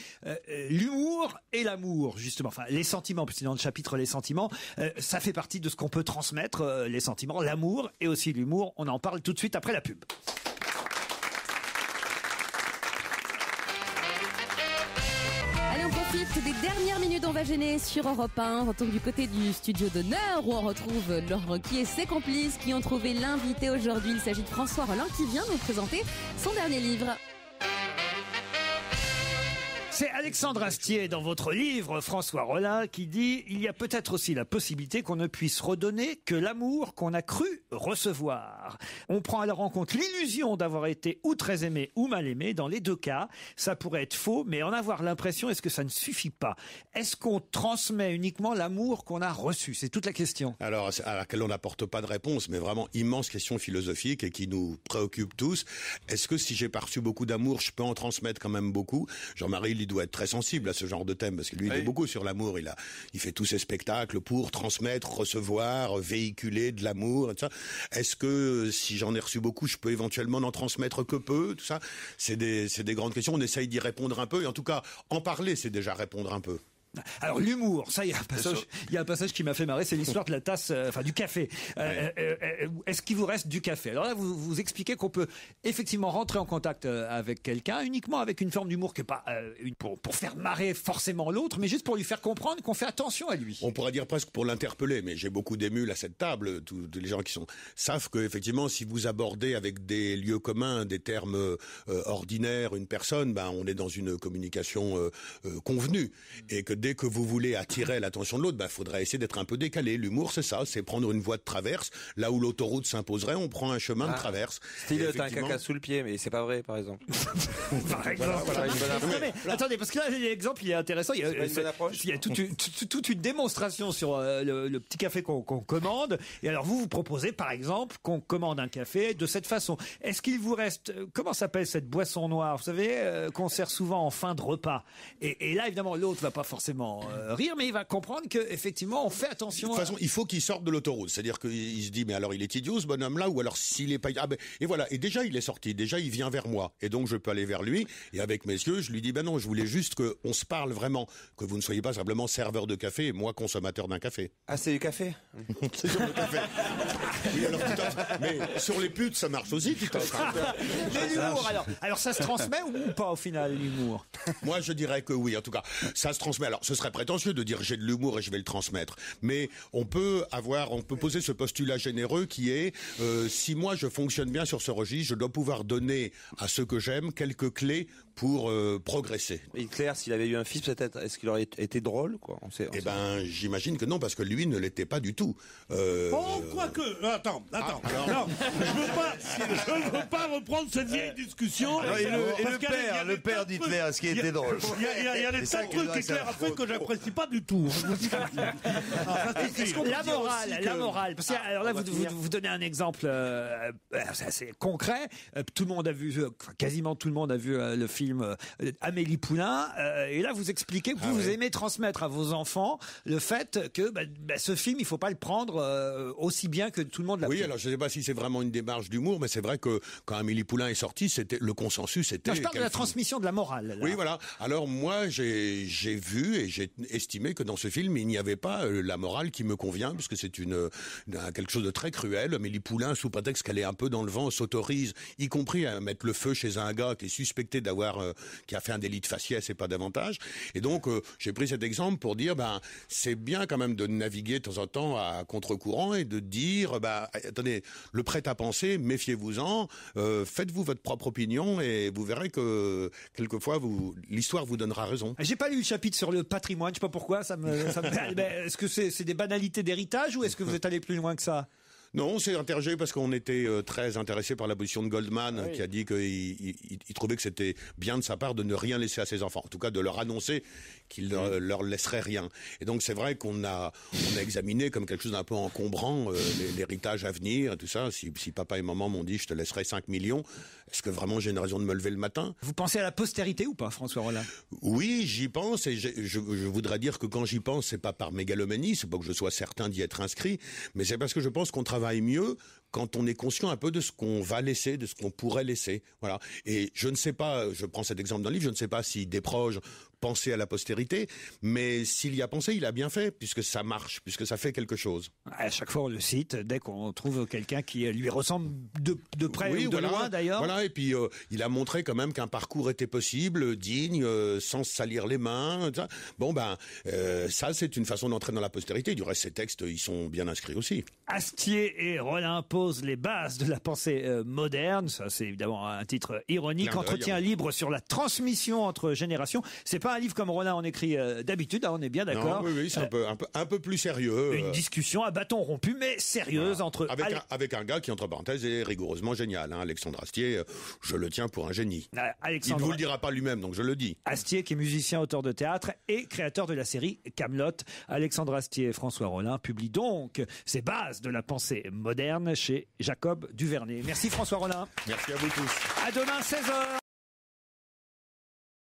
l'humour et l'amour, justement. Enfin, les sentiments, puisque dans le chapitre les sentiments, ça fait partie de ce qu'on peut transmettre, les sentiments, l'amour et aussi l'humour. On en parle tout de suite après la pub.
Des dernières minutes, on va gêner sur Europe 1. On retourne du côté du studio d'honneur où on retrouve Laurent Ruquier et ses complices qui ont trouvé l'invité aujourd'hui. Il s'agit de François Rollin qui vient nous présenter son dernier livre.
C'est Alexandre Astier dans votre livre, François Rollin, qui dit « Il y a peut-être aussi la possibilité qu'on ne puisse redonner que l'amour qu'on a cru recevoir. On prend alors en compte l'illusion d'avoir été ou très aimé ou mal aimé. Dans les 2 cas, ça pourrait être faux, mais en avoir l'impression, est-ce que ça ne suffit pas? Est-ce qu'on transmet uniquement l'amour qu'on a reçu? C'est toute la question. »
Alors, à laquelle on n'apporte pas de réponse, mais vraiment immense question philosophique et qui nous préoccupe tous. Est-ce que si j'ai pas reçu beaucoup d'amour, je peux en transmettre quand même beaucoup? Jean-Marie, il doit être très sensible à ce genre de thème, parce que lui, il est beaucoup sur l'amour. Il fait tous ses spectacles pour transmettre, recevoir, véhiculer de l'amour, et tout ça. Est-ce que si j'en ai reçu beaucoup, je peux éventuellement n'en transmettre que peu? Tout ça, c'est des grandes questions. On essaye d'y répondre un peu, et en tout cas, en parler, c'est déjà répondre un peu.
Alors l'humour, ça, il y a un passage qui m'a fait marrer, c'est l'histoire de la tasse, du café. Est-ce qu'il vous reste du café? Alors là, vous expliquez qu'on peut effectivement rentrer en contact avec quelqu'un uniquement avec une forme d'humour qui est pas pour faire marrer forcément l'autre, mais juste pour lui faire comprendre qu'on fait attention à lui.
On pourrait dire presque pour l'interpeller, mais j'ai beaucoup d'émules à cette table. Tous les gens qui savent que effectivement, si vous abordez avec des lieux communs, des termes ordinaires, une personne, on est dans une communication convenue, et que dès que vous voulez attirer l'attention de l'autre, faudrait essayer d'être un peu décalé. L'humour, c'est ça, c'est prendre une voie de traverse. Là où l'autoroute s'imposerait, on prend un chemin de traverse.
Style, t'as un caca sous le pied, mais c'est pas vrai, par exemple.
Par exemple. Mais, attendez, parce que là, l'exemple, il est intéressant. Il y a toute une démonstration sur le petit café qu'on commande. Et alors, vous proposez, par exemple, qu'on commande un café de cette façon. Est-ce qu'il vous reste, comment s'appelle cette boisson noire, vous savez, qu'on sert souvent en fin de repas. Et là, évidemment, l'autre va pas forcément rire, mais il va comprendre qu'effectivement, on fait attention.
De toute façon, il faut qu'il sorte de l'autoroute. C'est-à-dire qu'il se dit, mais alors il est idiot ce bonhomme-là, ou alors s'il est pas... et voilà. Et déjà, il est sorti. Déjà, il vient vers moi. Et donc, je peux aller vers lui. Et avec mes yeux, je lui dis, non, je voulais juste qu'on se parle vraiment. Que vous ne soyez pas simplement serveur de café et moi consommateur d'un café.
Ah, c'est du café?
C'est sur le café. Oui, alors tout à fait. Mais sur les putes, ça marche aussi, tout à fait.
Mais l'humour, alors ça se transmet ou pas au final, l'humour?
Moi, je dirais que oui. En tout cas, ça se transmet. Alors, ce serait prétentieux de dire j'ai de l'humour et je vais le transmettre. Mais on peut poser ce postulat généreux qui est si moi je fonctionne bien sur ce registre, je dois pouvoir donner à ceux que j'aime quelques clés pour progresser.
Hitler, s'il avait eu un fils, peut-être, est-ce qu'il aurait été drôle, quoi?
J'imagine que non, parce que lui ne l'était pas du tout.
Quoique. Attends. Non, je ne veux pas reprendre cette vieille discussion.
Et le père d'Hitler, est-ce qu'il était drôle?
Il y a des tas de trucs qu'Hitler a fait que j'apprécie pas du tout.
La morale. Parce que, alors là, vous donnez un exemple assez concret. Tout le monde a vu, quasiment tout le monde a vu le film Amélie Poulain. Et là, vous expliquez que vous aimez transmettre à vos enfants le fait que ce film, il faut pas le prendre aussi bien que tout le monde l'a pris.
Oui, alors je sais pas si c'est vraiment une démarche d'humour, mais c'est vrai que quand Amélie Poulain est sortie, c'était le consensus.
Non, je parle de la transmission de la morale. Là.
Oui, voilà. Alors moi, j'ai vu et j'ai estimé que dans ce film, il n'y avait pas la morale qui me convient, puisque c'est quelque chose de très cruel. Amélie Poulain, sous prétexte qu'elle est un peu dans le vent, s'autorise, y compris à mettre le feu chez un gars qui est suspecté qui a fait un délit de faciès et pas davantage. Et donc, j'ai pris cet exemple pour dire, c'est bien quand même de naviguer de temps en temps à contre-courant et de dire, attendez, le prêt-à-penser, méfiez-vous-en, faites-vous votre propre opinion et vous verrez que quelquefois l'histoire vous donnera raison.
J'ai pas lu le chapitre sur le patrimoine, je sais pas pourquoi, est-ce que c'est des banalités d'héritage ou est-ce que vous êtes allé plus loin que ça?
Non, on s'est interrogé parce qu'on était très intéressé par la position de Goldman, qui a dit qu'il trouvait que c'était bien de sa part de ne rien laisser à ses enfants, en tout cas de leur annoncer qu'il ne leur laisserait rien. Et donc c'est vrai qu'on a examiné comme quelque chose d'un peu encombrant l'héritage à venir, et tout ça. Si papa et maman m'ont dit je te laisserai 5 millions, est-ce que vraiment j'ai une raison de me lever le matin?
Vous pensez à la postérité ou pas, François Rollin?
Oui, j'y pense, et je voudrais dire que quand j'y pense, c'est pas par mégalomanie, c'est pas que je sois certain d'y être inscrit, mais c'est parce que je pense qu'on travaille mieux quand on est conscient un peu de ce qu'on va laisser, de ce qu'on pourrait laisser. Voilà. Et je ne sais pas, je prends cet exemple dans le livre, je ne sais pas si Desproges pensait à la postérité, mais s'il y a pensé, il a bien fait, puisque ça marche, puisque ça fait quelque chose.
À chaque fois, on le cite, dès qu'on trouve quelqu'un qui lui ressemble de près ou de loin, d'ailleurs.
Voilà, et puis il a montré quand même qu'un parcours était possible, digne, sans se salir les mains. Ça. Bon, ça, c'est une façon d'entrer dans la postérité. Du reste, ces textes, ils sont bien inscrits aussi.
Astier et Rollin posent les bases de la pensée moderne. Ça, c'est évidemment un titre ironique. Entretien libre sur la transmission entre générations. C'est pas un livre comme Rollin en écrit d'habitude, on est bien d'accord.
Oui, c'est un peu plus sérieux.
Une discussion à bâton rompu, mais sérieuse entre...
Avec un gars qui, entre parenthèses, est rigoureusement génial. Alexandre Astier, je le tiens pour un génie. Il ne vous le dira pas lui-même, donc je le dis.
Astier, qui est musicien, auteur de théâtre et créateur de la série Kaamelott. Alexandre Astier et François Rollin publient donc ces bases de la pensée moderne chez Jacob Duvernay. Merci François Rollin.
Merci à vous tous.
À demain 16h.